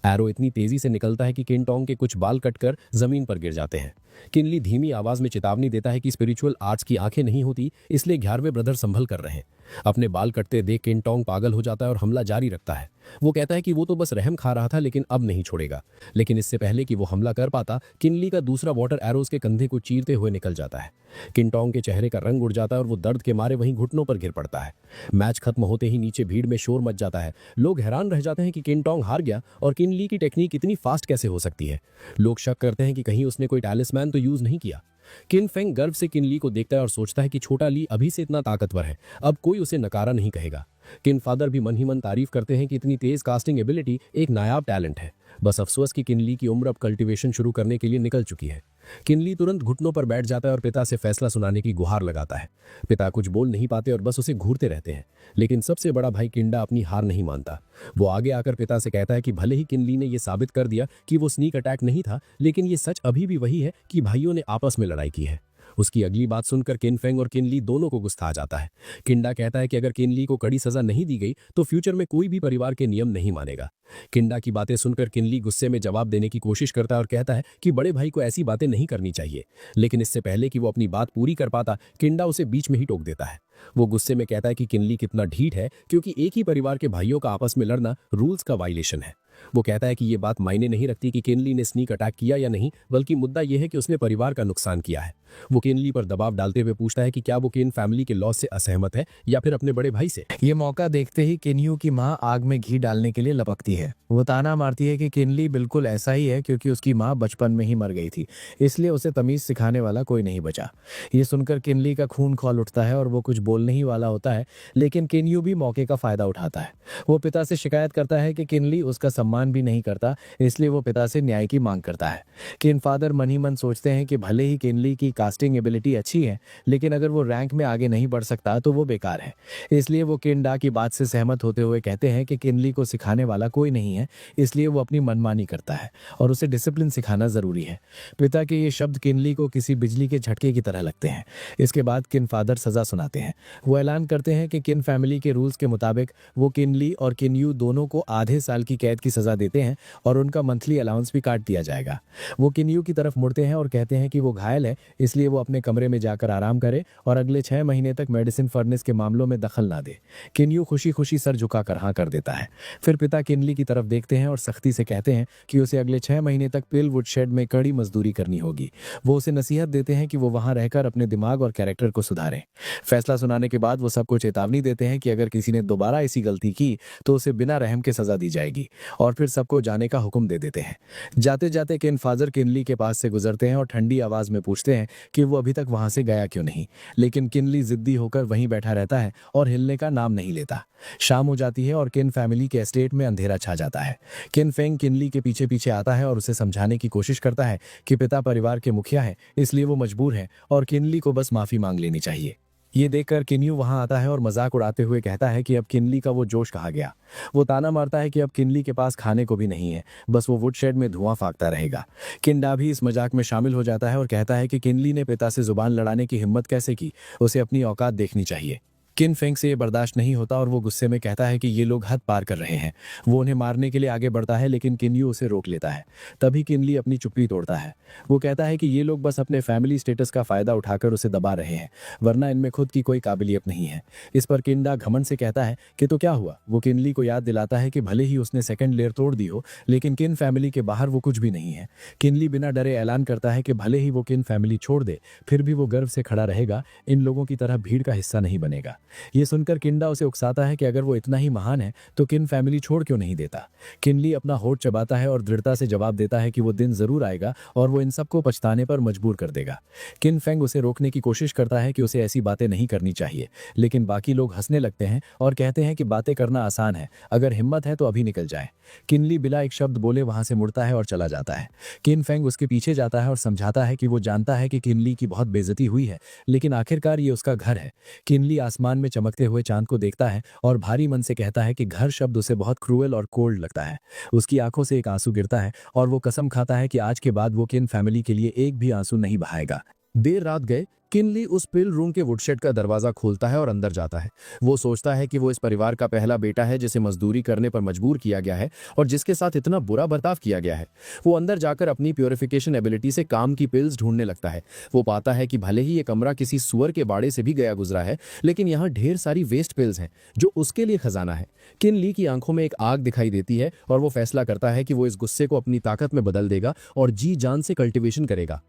एरो इतनी तेजी से निकलता है कि किन टोंग के कुछ बाल कटकर जमीन पर गिर जाते हैं। किनली धीमी आवाज में चेतावनी देता है कि स्पिरिचुअल आर्ट्स की आंखें नहीं होती, इसलिए 11वें ब्रदर संभल कर रहे हैं। अपने बाल कटते देख किन टोंग पागल हो जाता है और हमला जारी रखता है। वो कहता है कि वो तो बस रहम खा रहा था लेकिन अब नहीं छोड़ेगा। लेकिन इससे पहले कि वो हमला कर पाता, किनली का दूसरा वाटर एरो उसके कंधे को चीरते हुए निकल जाता है। किन टोंग के चेहरे का रंग उड़ जाता है और वो दर्द के मारे वहीं घुटनों पर गिर पड़ता है। मैच खत्म होते ही नीचे भीड़ में शोर मच जाता है। लोग हैरान रह जाते हैं कि किन टोंग हार गया और किनली की टेक्निक इतनी फास्ट कैसे हो सकती है। लोग शक करते हैं कि कहीं उसने कोई टैलिस्मैन तो यूज नहीं किया। किन फेंग गर्व से किनली को देखता है और सोचता है कि छोटा ली अभी से इतना ताकतवर है, अब कोई उसे नकारा नहीं कहेगा। किन फादर भी मन ही मन तारीफ करते हैं कि इतनी तेज कास्टिंग एबिलिटी एक नायाब टैलेंट है। बस अफसोस कि किनली की उम्र अब कल्टीवेशन शुरू करने के लिए निकल चुकी है। किनली तुरंत घुटनों पर बैठ जाता है और पिता से फैसला सुनाने की गुहार लगाता है। पिता कुछ बोल नहीं पाते और बस उसे घूरते रहते हैं, लेकिन सबसे बड़ा भाई किंडा अपनी हार नहीं मानता। वो आगे आकर पिता से कहता है कि भले ही किनली ने यह साबित कर दिया कि वो स्नीक अटैक नहीं था, लेकिन ये सच अभी भी वही है कि भाइयों ने आपस में लड़ाई की है। उसकी अगली बात सुनकर किन फेंग और किनली दोनों को गुस्सा आ जाता है। किंडा कहता है कि अगर किनली को कड़ी सजा नहीं दी गई तो फ्यूचर में कोई भी परिवार के नियम नहीं मानेगा। किंडा की बातें सुनकर किनली गुस्से में जवाब देने की कोशिश करता है और कहता है कि बड़े भाई को ऐसी बातें नहीं करनी चाहिए, लेकिन इससे पहले कि वो अपनी बात पूरी कर पाता, किंडा उसे बीच में ही टोक देता है। वो गुस्से में कहता है कि किनली कितना ढीठ है, क्योंकि एक ही परिवार के भाइयों का आपस में लड़ना रूल्स का वायलेशन है। वो कहता है कि ये बात मायने नहीं रखती कि किनली ने स्नीक अटैक किया या नहीं, बल्कि मुद्दा यह है कि उसने परिवार का नुकसान किया है। वो किनली पर दबाव डालते हुए पूछता है कि क्या वो किन फैमिली के लॉस से असहमत है या फिर अपने बड़े भाई से। ये मौका देखते ही किन्यू की माँ आग में घी डालने के लिए लपकती है। वो ताना मारती है कि किनली बिल्कुल ऐसा ही है, क्योंकि उसकी माँ बचपन में ही मर गई थी, इसलिए उसे तमीज सिखाने वाला कोई नहीं बचा। ये सुनकर किनली का खून खौल उठता है और वो कुछ बोलने ही वाला होता है, लेकिन किन्यू भी मौके का फायदा उठाता है। वो पिता से शिकायत करता है कि किनली उसका सम्मान सम्मान भी नहीं करता, इसलिए वो पिता से न्याय की मांग करता है। किन फादर मन ही मन सोचते हैं कि भले ही किनली की कास्टिंग एबिलिटी अच्छी है, लेकिन अगर वो रैंक में आगे नहीं बढ़ सकता तो वो बेकार है। इसलिए वो किन डा की बात से सहमत होते हुए कहते हैं कि किनली को सिखाने वाला कोई नहीं है, इसलिए वो अपनी मनमानी करता है और उसे डिसिप्लिन सिखाना जरूरी है। पिता के ये शब्द किनली को किसी बिजली के झटके की तरह लगते हैं। इसके बाद किन फादर सजा सुनाते हैं। वो ऐलान करते हैं कि किन फैमिली के रूल्स के मुताबिक वो किनली और किनयू दोनों को आधे साल की कैद की सजा देते हैं और उनका मंथली अलाउंस भी काट दिया जाएगा। वो किनयू की तरफ मुड़ते हैं और कहते हैं कि वो घायल है, इसलिए वो अपने कमरे में जाकर आराम करे और अगले 6 महीने तक मेडिसिन फर्नेस के मामलों में दखल ना दे। किनयू खुशी खुशी सर झुकाकर हाँ कर देता है। फिर पिता किनली की तरफ देखते हैं और सख्ती से कहते हैं कि उसे अगले 6 महीने तक पिलवुड शेड में कड़ी मजदूरी करनी होगी। वो उसे नसीहत देते हैं कि वो वहां रहकर अपने दिमाग और कैरेक्टर को सुधारे। फैसला सुनाने के बाद वो सबको चेतावनी देते हैं कि अगर किसी ने दोबारा ऐसी गलती की तो उसे बिना रहम के सजा दी जाएगी, और फिर सबको जाने का हुक्म दे देते हैं। जाते जाते किन फादर किनली के पास से गुजरते हैं और ठंडी आवाज में पूछते हैं कि वो अभी तक वहां से गया क्यों नहीं, लेकिन किनली जिद्दी होकर वहीं बैठा रहता है और हिलने का नाम नहीं लेता। शाम हो जाती है और किन फैमिली के एस्टेट में अंधेरा छा जाता है। किन फेंग किनली के पीछे पीछे आता है और उसे समझाने की कोशिश करता है कि पिता परिवार के मुखिया है, इसलिए वो मजबूर है और किनली को बस माफी मांग लेनी चाहिए। ये देखकर किन्यू वहां आता है और मजाक उड़ाते हुए कहता है कि अब किनली का वो जोश कहाँ गया। वो ताना मारता है कि अब किनली के पास खाने को भी नहीं है, बस वो वुडशेड में धुआं फाकता रहेगा। किंडा भी इस मजाक में शामिल हो जाता है और कहता है कि किनली ने पिता से जुबान लड़ाने की हिम्मत कैसे की, उसे अपनी औकात देखनी चाहिए। किन फेंग से ये बर्दाश्त नहीं होता और वो गुस्से में कहता है कि ये लोग हद पार कर रहे हैं। वो उन्हें मारने के लिए आगे बढ़ता है, लेकिन किनयू उसे रोक लेता है। तभी किनली अपनी चुप्पी तोड़ता है। वो कहता है कि ये लोग बस अपने फैमिली स्टेटस का फायदा उठाकर उसे दबा रहे हैं, वरना इनमें खुद की कोई काबिलियत नहीं है। इस पर किंडा घमंड से कहता है कि तो क्या हुआ। वो किनली को याद दिलाता है कि भले ही उसने सेकंड लेयर तोड़ दी हो, लेकिन किन फैमिली के बाहर वो कुछ भी नहीं है। किनली बिना डरे ऐलान करता है कि भले ही वो किन फैमिली छोड़ दे, फिर भी वो गर्व से खड़ा रहेगा, इन लोगों की तरह भीड़ का हिस्सा नहीं बनेगा। ये सुनकर किंडा उसे उकसाता है कि अगर वो इतना ही महान है तो किन फैमिली छोड़ क्यों नहीं देता। किनली अपना होठ चबाता है और दृढ़ता से जवाब देता है कि वो दिन जरूर आएगा और वो इन सबको पछताने पर मजबूर कर देगा। किन फेंग उसे रोकने की कोशिश करता है कि उसे ऐसी बातें नहीं करनी चाहिए, लेकिन बाकी लोग हंसने लगते हैं और कहते हैं कि बातें करना आसान है, अगर हिम्मत है तो अभी निकल जाए। किनली बिना एक शब्द बोले वहां से मुड़ता है और चला जाता है। किन फेंग उसके पीछे जाता है और समझाता है कि वो जानता है कि किनली की बहुत बेइज्जती हुई है, लेकिन आखिरकार ये उसका घर है। किनली आसमान में चमकते हुए चांद को देखता है और भारी मन से कहता है कि घर शब्द उसे बहुत क्रूएल और कोल्ड लगता है। उसकी आंखों से एक आंसू गिरता है और वो कसम खाता है कि आज के बाद वो किन फैमिली के लिए एक भी आंसू नहीं बहाएगा। देर रात गए किनली उस पिल रूम के वुडशेड का दरवाजा खोलता है और अंदर जाता है। वो सोचता है कि वो इस परिवार का पहला बेटा है जिसे मजदूरी करने पर मजबूर किया गया है और जिसके साथ इतना बुरा बर्ताव किया गया है। वो अंदर जाकर अपनी प्योरिफिकेशन एबिलिटी से काम की पिल्स ढूंढने लगता है। वो पाता है कि भले ही ये कमरा किसी सुअर के बाड़े से भी गया गुजरा है, लेकिन यहाँ ढेर सारी वेस्ट पिल्स हैं जो उसके लिए खजाना है। किनली की आंखों में एक आग दिखाई देती है और वो फैसला करता है कि वो इस गुस्से को अपनी ताकत में बदल देगा और जी जान से कल्टीवेशन करेगा।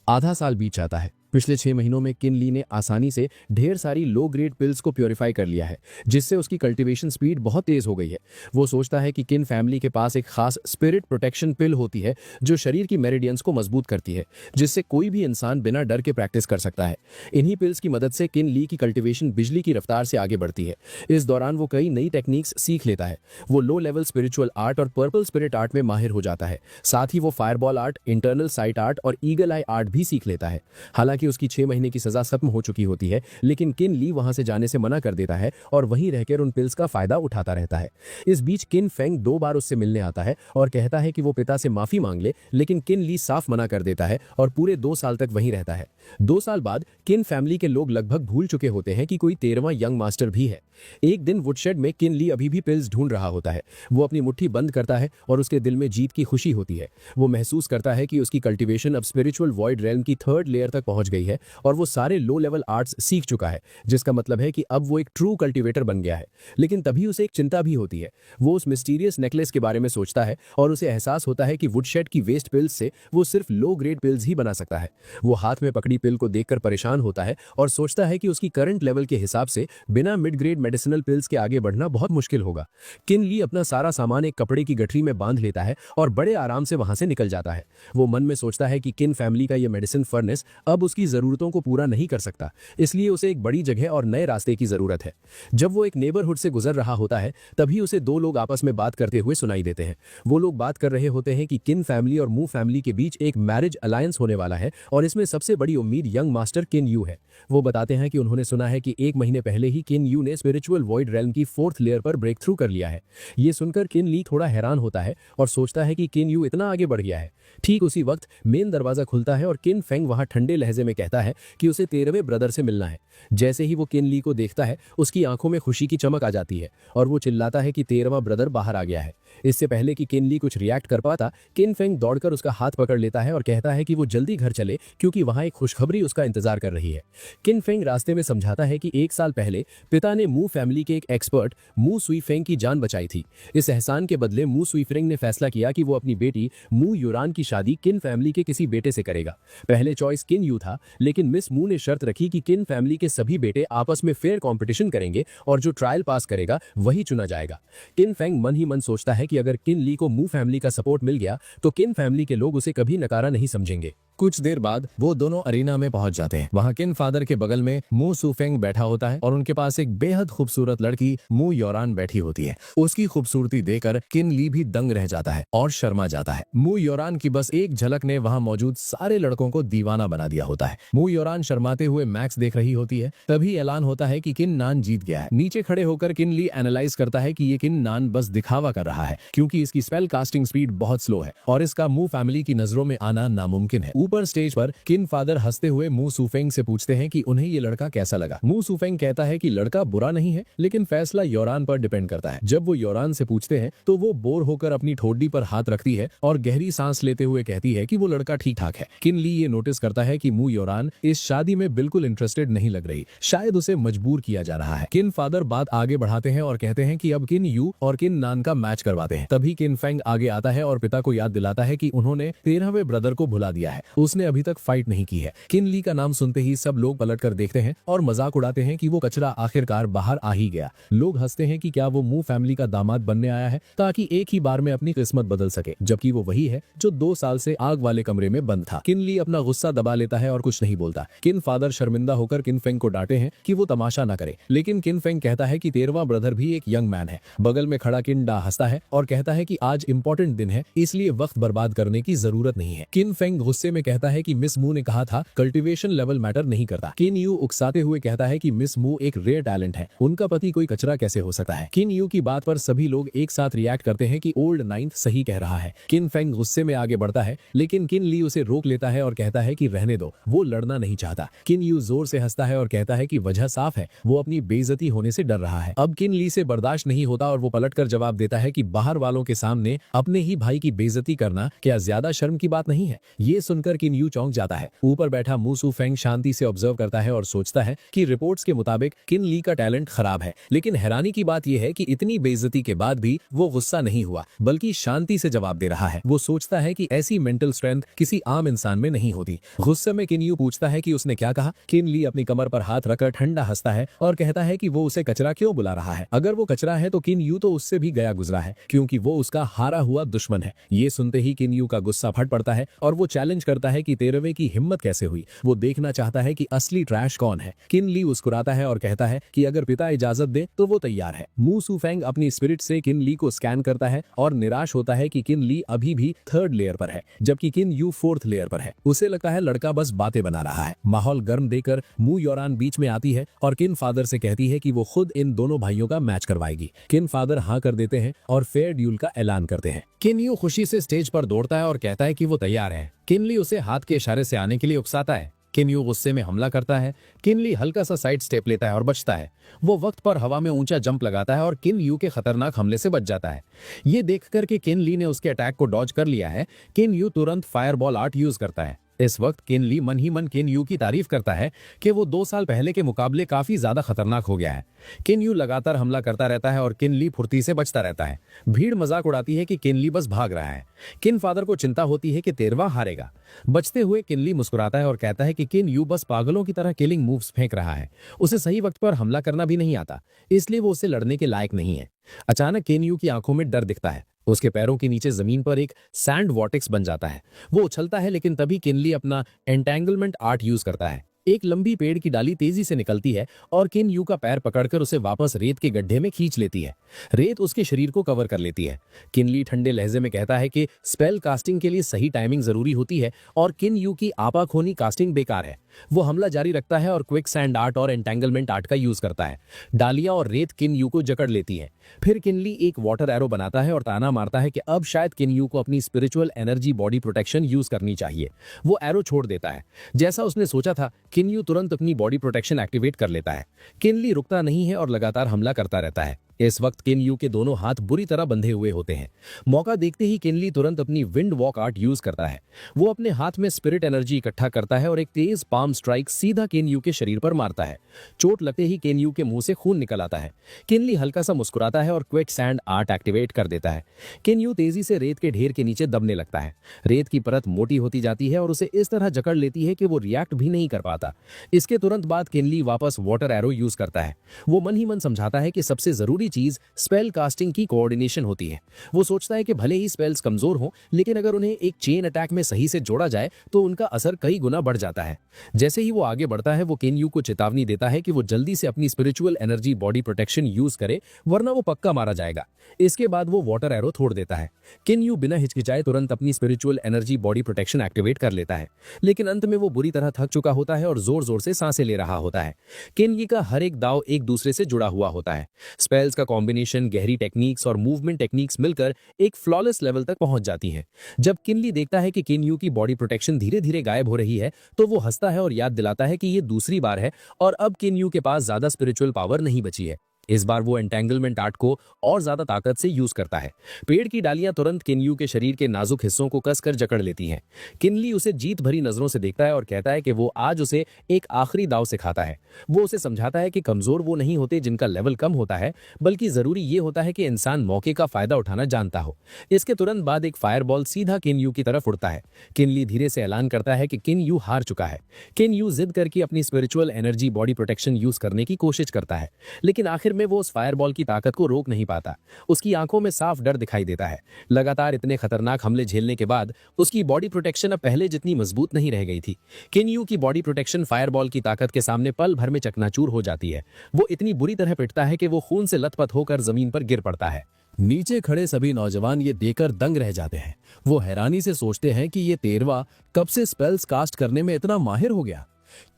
आधा साल बीत जाता है। पिछले 6 महीनों में किनली ने आसानी से ढेर सारी लो ग्रेड पिल्स को प्योरीफाई कर लिया है, जिससे उसकी कल्टीवेशन स्पीड बहुत तेज हो गई है। वो सोचता है कि किन फैमिली के पास एक खास स्पिरिट प्रोटेक्शन पिल होती है जो शरीर की मेरिडियंस को मजबूत करती है, जिससे कोई भी इंसान बिना डर के प्रैक्टिस कर सकता है। इन्हीं पिल्स की मदद से किन ली की कल्टीवेशन बिजली की रफ्तार से आगे बढ़ती है। इस दौरान वो कई नई टेक्निक्स सीख लेता है। वो लो लेवल स्पिरिचुअल आर्ट और पर्पल स्पिरिट आर्ट में माहिर हो जाता है। साथ ही वो fireball art, internal site art और ईगल आई आर्ट भी सीख लेता है। हालांकि उसकी 6 महीने की सजा खत्म हो चुकी होती है, लेकिन किन ली वहां से जाने से मना कर देता है और वहीं रहकर उन पिल्स का फायदा उठाता रहता है। इस बीच किन फेंग 2 बार उससे मिलने आता है और कहता है कि वो पिता से माफी मांग ले, लेकिन किन ली साफ मना कर देता है और पूरे 2 साल तक वहीं रहता है। 2 साल बाद किन फैमिली के लोग लगभग भूल चुके होते हैं कि कोई 13वां यंग मास्टर भी है। एक दिन वुडशेड में किन ली अभी भी पिल्स ढूंढ रहा होता है। वो अपनी मुट्ठी बंद करता है और उसके दिल में जीत की खुशी होती है। वो महसूस करता है कि उसकी कल्टीवेशन अब स्पिरिचुअल वॉइड रेल्म की 3rd लेयर तक पहुंच गई है और वो सारे लो लेवल आर्ट्स सीख चुका है, जिसका मतलब है कि अब वो एक ट्रू कल्टीवेटर बन गया है। लेकिन तभी उसे एक चिंता भी होती है। वो उस मिस्टीरियस नेकलेस के बारे में सोचता है और उसे एहसास होता है कि वुडशेड की वेस्ट पिल्स से वो सिर्फ लो ग्रेड पिल्स ही बना सकता है। वो हाथ में पकड़ी पिल को देखकर परेशान होता है और सोचता है कि उसकी करंट लेवल के हिसाब से बिना मिड ग्रेड मेडिसिनल पिल्स के आगे बढ़ना बहुत मुश्किल होगा। किन ली अपना सारा सामान एक कपड़े की गठरी में बांध लेता है और बड़े आराम से वहां से निकल जाता है। वो मन में सोचता है कि किन फैमिली का ये मेडिसिन फर्नेस अब उसकी उसकी जरूरतों को पूरा नहीं कर सकता, इसलिए उसे एक बड़ी जगह और नए रास्ते की जरूरत है। जब वो एक नेबरहुड से गुजर रहा होता है तभी उसे दो लोग आपस में बात करते हुए सुनाई देते हैं। वो लोग बात कर रहे होते हैं कि किन फैमिली और मू फैमिली के बीच एक मैरिज अलायंस होने वाला है और इसमें सबसे बड़ी उम्मीद यंग मास्टर किन यू है। वो बताते हैं कि उन्होंने सुना है कि 1 महीने पहले ही किन यू ने स्पिरिचुअल वॉइड रेल्म की 4th लेयर पर ब्रेक थ्रू कर लिया है। ये सुनकर किन ली थोड़ा हैरान होता है और सोचता है कि किन यू इतना आगे बढ़ गया है। ठीक उसी वक्त मेन दरवाजा खुलता है और किन फेंग वहां ठंडे लहजे में कहता है कि उसे 13वें ब्रदर से मिलना है। जैसे ही वो किन ली को देखता है उसकी आंखों में खुशी की चमक आ जाती है और वो चिल्लाता है कि 13वां ब्रदर बाहर आ गया है। इससे पहले कि किन ली कुछ रिएक्ट कर पाता, किन फेंग दौड़कर उसका हाथ पकड़ लेता है और कहता है कि वो जल्दी घर चले क्योंकि वहां एक खुशखबरी उसका इंतजार कर रही है। किन फेंग रास्ते में समझाता है कि 1 साल पहले पिता ने मू फैमिली के एक एक्सपर्ट मू सुई फेंग की जान बचाई थी। इस एहसान के बदले मू सुई फेंग ने फैसला किया कि वो अपनी बेटी मू यूरान की शादी किन फैमिली के किसी बेटे से करेगा। पहले चॉइस किन यू था, लेकिन मिस मू ने शर्त रखी कि किन फैमिली के सभी बेटे आपस में फेयर कंपटीशन करेंगे और जो ट्रायल पास करेगा वही चुना जाएगा। किन फेंग मन ही मन सोचता है कि अगर किन ली को मू फैमिली का सपोर्ट मिल गया तो किन फैमिली के लोग उसे कभी नकारा नहीं समझेंगे। कुछ देर बाद वो दोनों अरीना में पहुंच जाते हैं। वहां किन फादर के बगल में मू सुफेंग बैठा होता है और उनके पास एक बेहद खूबसूरत लड़की मू योरान बैठी होती है। उसकी खूबसूरती देखकर किन ली भी दंग रह जाता है और शर्मा जाता है। मू योरान की बस एक झलक ने वहां मौजूद सारे लड़कों को दीवाना बना दिया होता है। मू योरान शर्माते हुए मैक्स देख रही होती है। तभी ऐलान होता है कि किन नान जीत गया है। नीचे खड़े होकर किन ली एनालाइज करता है कि ये किन नान बस दिखावा कर रहा है क्योंकि इसकी स्पेल कास्टिंग स्पीड बहुत स्लो है और इसका मू फैमिली की नजरों में आना नामुमकिन है। ऊपर स्टेज पर किन फादर हंसते हुए मू सुफेंग से पूछते हैं कि उन्हें ये लड़का कैसा लगा। मू सुफेंग कहता है कि लड़का बुरा नहीं है, लेकिन फैसला योरान पर डिपेंड करता है। जब वो योरान से पूछते हैं तो वो बोर होकर अपनी ठोडी पर हाथ रखती है और गहरी सांस लेते हुए कहती है कि वो लड़का ठीक ठाक है। किन ली ये नोटिस करता है कि मू योरान इस शादी में बिल्कुल इंटरेस्टेड नहीं लग रही, शायद उसे मजबूर किया जा रहा है। किन फादर बात आगे बढ़ाते हैं और कहते हैं कि अब किन यू और किन नान का मैच करवाते हैं। तभी किन फेंग आगे आता है और पिता को याद दिलाता है कि उन्होंने 13वें ब्रदर को भुला दिया है, उसने अभी तक फाइट नहीं की है। किन ली का नाम सुनते ही सब लोग पलटकर देखते हैं और मजाक उड़ाते हैं कि वो कचरा आखिरकार बाहर आ ही गया। लोग हंसते हैं कि क्या वो मू फैमिली का दामाद बनने आया है ताकि एक ही बार में अपनी किस्मत बदल सके, जबकि वो वही है जो 2 साल से आग वाले कमरे में बंद था। किन ली अपना गुस्सा दबा लेता है और कुछ नहीं बोलता। किन फादर शर्मिंदा होकर किन फेंग को डांटे हैं कि वो तमाशा न करे, लेकिन किन फेंग कहता है कि 13वां ब्रदर भी एक यंग मैन है। बगल में खड़ा किन डा हंसता है और कहता है कि आज इंपॉर्टेंट दिन है, इसलिए वक्त बर्बाद करने की जरूरत नहीं है। किन फेंग गुस्से में कहता है कि मिस मू ने कहा था कल्टीवेशन लेवल मैटर नहीं करता। किन यू उकसाते हुए कहता है कि मिस मू एक रेयर टैलेंट है, उनका पति कोई कचरा कैसे हो सकता है। किन यू की बात पर सभी लोग एक साथ रिएक्ट करते हैं कि ओल्ड नाइन्थ सही कह रहा है। किन फेंग गुस्से में आगे बढ़ता है, लेकिन किन ली उसे रोक लेता है और कहता है कि रहने दो, वो लड़ना नहीं चाहता। किन यू जोर से हंसता है और कहता है कि वजह साफ है, वो अपनी बेइज्जती होने से डर रहा है। अब किन ली से बर्दाश्त नहीं होता और वो पलटकर जवाब देता है कि बाहर वालों के सामने अपने ही भाई की बेइज्जती करना क्या ज्यादा शर्म की बात नहीं है। ये सुनकर किन यू चौंक जाता है। ऊपर बैठा मू सू फेंग शांति से ऑब्जर्व करता है और सोचता है कि रिपोर्ट्स के मुताबिक किन ली का टैलेंट खराब है, लेकिन हैरानी की बात यह है कि इतनी बेइज्जती के बाद भी वो गुस्सा नहीं हुआ बल्कि शांति से जवाब दे रहा है। वो सोचता है कि ऐसी मेंटल स्ट्रेंथ किसी आम इंसान में नहीं होती। गुस्से में किन यू पूछता है कि उसने क्या कहा। किन ली अपनी कमर पर हाथ रखकर ठंडा हंसता है और कहता है कि वो उसे कचरा क्यों बुला रहा है। अगर वो कचरा है तो किन यू तो उससे भी गया गुजरा है क्योंकि वो उसका हारा हुआ दुश्मन है। ये सुनते ही किन यू का गुस्सा फट पड़ता है और वो चैलेंज करता है कि 13वें की हिम्मत कैसे हुई। वो देखना चाहता है कि असली ट्रैश कौन है। किन ली मुस्कुराता है और कहता है कि अगर पिता इजाजत दे तो वो तैयार है। मू सू फेंग अपनी स्पिरिट से किन ली को स्कैन करता है और निराश होता है कि किन ली अभी भी 3rd लेयर पर है जबकि किन यू 4th लेयर पर है। उसे लगता है लड़का बस बातें बना रहा है। माहौल गर्म देकर मू योरान बीच में आती है और किन फादर से कहती है कि वो खुद इन दोनों भाइयों का मैच करवाएगी। किन फादर हाँ कर देते हैं और फेयर ड्यूल का ऐलान करते हैं। किन यू खुशी से स्टेज पर दौड़ता है और कहता है कि वो तैयार है। किन ली उसे हाथ के इशारे से आने के लिए उकसाता है। किन यू गुस्से में हमला करता है। किन ली हल्का सा साइड स्टेप लेता है और बचता है। वो वक्त पर हवा में ऊंचा जंप लगाता है और किन यू के खतरनाक हमले से बच जाता है। ये देखकर कि किन ली ने उसके अटैक को डॉज कर लिया है, किन यू तुरंत फायरबॉल आर्ट यूज करता है। इस वक्त किन ली मन ही मन किन यू की तारीफ करता है कि वो 2 साल पहले के मुकाबले काफी ज्यादा खतरनाक हो गया है। किन यू लगातार हमला करता रहता है और किन ली फुर्ती से बचता रहता है। भीड़ मजाक उड़ाती है कि किन ली बस भाग रहा है। किन फादर को चिंता होती है कि 13वां हारेगा। बचते हुए किन ली मुस्कुराता है और कहता है कि किन यू बस पागलों की तरह किलिंग मूव्स फेंक रहा है, उसे सही वक्त पर हमला करना भी नहीं आता, इसलिए वो उससे लड़ने के लायक नहीं है। अचानक किन यू की आंखों में डर दिखता है। उसके पैरों के नीचे जमीन पर एक सैंड वॉर्टेक्स बन जाता है। वो उछलता है, लेकिन तभी किनली अपना एंटेंगलमेंट आर्ट यूज करता है। एक लंबी पेड़ की डाली तेजी से निकलती है और किन यू का पैर पकड़कर उसे वापस रेत के गड्ढे में खींच लेती है। रेत उसके शरीर को कवर कर लेती है। किनली ठंडे लहजे में कहता है कि स्पेल कास्टिंग के लिए सही टाइमिंग जरूरी होती है और किन यू की आपाखोनी कास्टिंग बेकार है। वो हमला जारी रखता है और क्विक सैंड आर्ट और एंटेंगलमेंट आर्ट का यूज करता है। डालियां और रेत किन यू को जकड़ लेती है। फिर किनली एक वाटर एरो बनाता है और ताना मारता है कि अब शायद किन यू को अपनी spiritual energy body protection use करनी चाहिए। वो एरो छोड़ देता है। जैसा उसने सोचा था, किन यू तुरंत अपनी बॉडी प्रोटेक्शन एक्टिवेट कर लेता है। किनली रुकता नहीं है और लगातार हमला करता रहता है। इस वक्त किन यू के दोनों हाथ बुरी तरह बंधे हुए होते हैं। मौका देखते ही किनली तुरंत अपनी विंड वॉक आर्ट यूज करता है। वो अपने हाथ में स्पिरिट एनर्जी इकट्ठा करता है और एक तेज पाम स्ट्राइक सीधा किन यू के शरीर पर मारता है। चोट लगते ही किन यू के मुंह से खून निकल आता है। किनली हल्का सा मुस्कुराता है और क्विक सैंड आर्ट एक्टिवेट कर देता है। किन यू तेजी से रेत के ढेर के नीचे दबने लगता है। रेत की परत मोटी होती जाती है और उसे इस तरह जकड़ लेती है कि वो रिएक्ट भी नहीं कर पाता। इसके तुरंत बाद किनली वापस वाटर एरो यूज करता है। वो मन ही मन समझाता है कि सबसे जरूरी चीज स्पेल कास्टिंग की कोऑर्डिनेशन होती है। वो सोचता है कि भले ही स्पेल्स कमजोर हों, लेकिन अगर उन्हें एक चेन अटैक में सही से जोड़ा जाए तो उनका असर कई गुना बढ़ जाता है। जैसे ही वो आगे बढ़ता है, वो किन यू को चेतावनी देता है कि वो जल्दी से अपनी spiritual energy body protection use करे, वरना वो पक्का मारा जाएगा। इसके बाद वो वाटर एरो छोड़ देता है। किन यू बिना हिचकिचाए तुरंत अपनी spiritual energy body protection activate कर लेता है, लेकिन अंत में वो बुरी तरह थक चुका होता है और जोर जोर से सांसें ले रहा होता है। किन यू का हर एक दाव एक दूसरे से जुड़ा हुआ होता है। स्पेल्स का कॉम्बिनेशन, गहरी टेक्निक्स और मूवमेंट टेक्निक्स मिलकर एक फ्लॉलेस लेवल तक पहुंच जाती हैं। जब किनली देखता है कि किन यू की बॉडी प्रोटेक्शन धीरे धीरे गायब हो रही है, तो वो हंसता है और याद दिलाता है कि ये दूसरी बार है और अब किन यू के पास ज्यादा स्पिरिचुअल पावर नहीं बची है। इस बार वो एंटेंगलमेंट आर्ट को और ज्यादा ताकत से यूज करता है। पेड़ की डालियां तुरंत किनयू के शरीर के नाजुक हिस्सों को कसकर जकड़ लेती हैं। किनली उसे जीत भरी नजरों से देखता है और कहता है कि वो आज उसे एक आखिरी दाव सिखाता है। वो उसे समझाता है कि कमजोर वो नहीं होते जिनका लेवल कम होता है, बल्कि जरूरी ये होता है कि इंसान मौके का फायदा उठाना जानता हो। इसके तुरंत बाद एक फायरबॉल सीधा किनयू की तरफ उड़ता है। किनली धीरे से ऐलान करता है कि किनयू हार चुका है। किनयू जिद करके अपनी spiritual energy body protection use करने की कोशिश करता है, लेकिन आखिर में वो उस फायरबॉल की ताकत को रोक नहीं पाता। उसकी आंखों में साफ डर दिखाई देता है। लगातार इतने खतरनाक हमले झेलने के बाद उसकी बॉडी प्रोटेक्शन अब पहले जितनी मजबूत नहीं रह गई थी। किनयू की बॉडी प्रोटेक्शन फायरबॉल की ताकत के सामने पल भर में चकनाचूर हो जाती है। वो इतनी बुरी तरह पिटता है कि वो खून से लथपथ होकर जमीन पर गिर पड़ता है। नीचे खड़े सभी नौजवान ये देखकर दंग रह जाते हैं। वो हैरानी से सोचते हैं कि ये तेरवा कब से स्पेल्स कास्ट करने में इतना माहिर हो गया।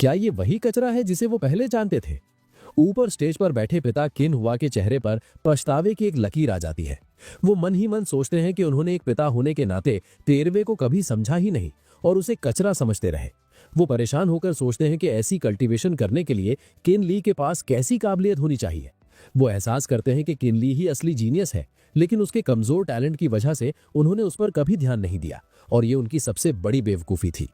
क्या ये वही कचरा है जिसे वो पहले जानते थे? ऊपर स्टेज पर बैठे पिता किन हुआ के चेहरे पर पछतावे की एक लकीर आ जाती है। वो मन ही मन सोचते हैं कि उन्होंने एक पिता होने के नाते तेरवे को कभी समझा ही नहीं और उसे कचरा समझते रहे। वो परेशान होकर सोचते हैं कि ऐसी कल्टीवेशन करने के लिए किन ली के पास कैसी काबिलियत होनी चाहिए। वो एहसास करते हैं कि किन ली ही असली जीनियस है, लेकिन उसके कमजोर टैलेंट की वजह से उन्होंने उस पर कभी ध्यान नहीं दिया और ये उनकी सबसे बड़ी बेवकूफी थी।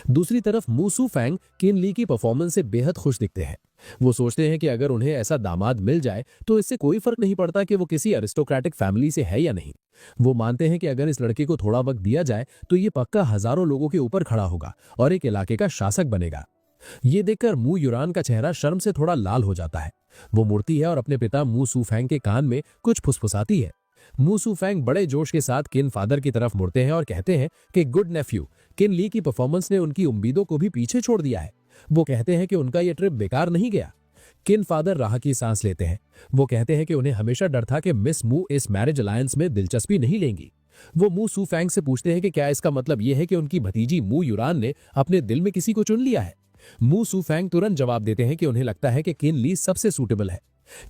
दूसरी तरफ मू सू फैंग किन ली की परफॉर्मेंस से बेहद खुश दिखते हैं। वो सोचते हैं कि अगर उन्हें ऐसा दामाद मिल जाए तो इससे कोई फर्क नहीं पड़ता कि वो किसी अरिस्टोक्रेटिक फैमिली से है या नहीं। वो मानते हैं कि अगर इस लड़के को थोड़ा वक्त दिया जाए तो ये पक्का हजारों लोगों के ऊपर खड़ा होगा और एक इलाके का शासक बनेगा। ये देखकर मू युरान का चेहरा शर्म से थोड़ा लाल हो जाता है। वो मुड़ती है और अपने पिता मू सू फैंग के कान में कुछ फुसफुसाती है। मू सू फैंग बड़े जोश के साथ किन फादर की तरफ मुड़ते हैं और कहते हैं कि गुड नेफ्यू, किन ली की परफॉर्मेंस ने उनकी उम्मीदों को भी पीछे छोड़ दिया है। वो कहते हैं कि उनका ये ट्रिप बेकार नहीं गया। किन फादर राह की सांस लेते हैं। वो कहते हैं कि उन्हें हमेशा डर था कि मिस मू इस मैरिज अलायंस में दिलचस्पी नहीं लेंगी। वो मू सू फैंग से पूछते हैं कि क्या इसका मतलब यह है कि उनकी भतीजी मू युरान ने अपने दिल में किसी को चुन लिया है। मू सू फैंग तुरंत जवाब देते हैं कि उन्हें लगता है कि किन ली सबसे सूटेबल है।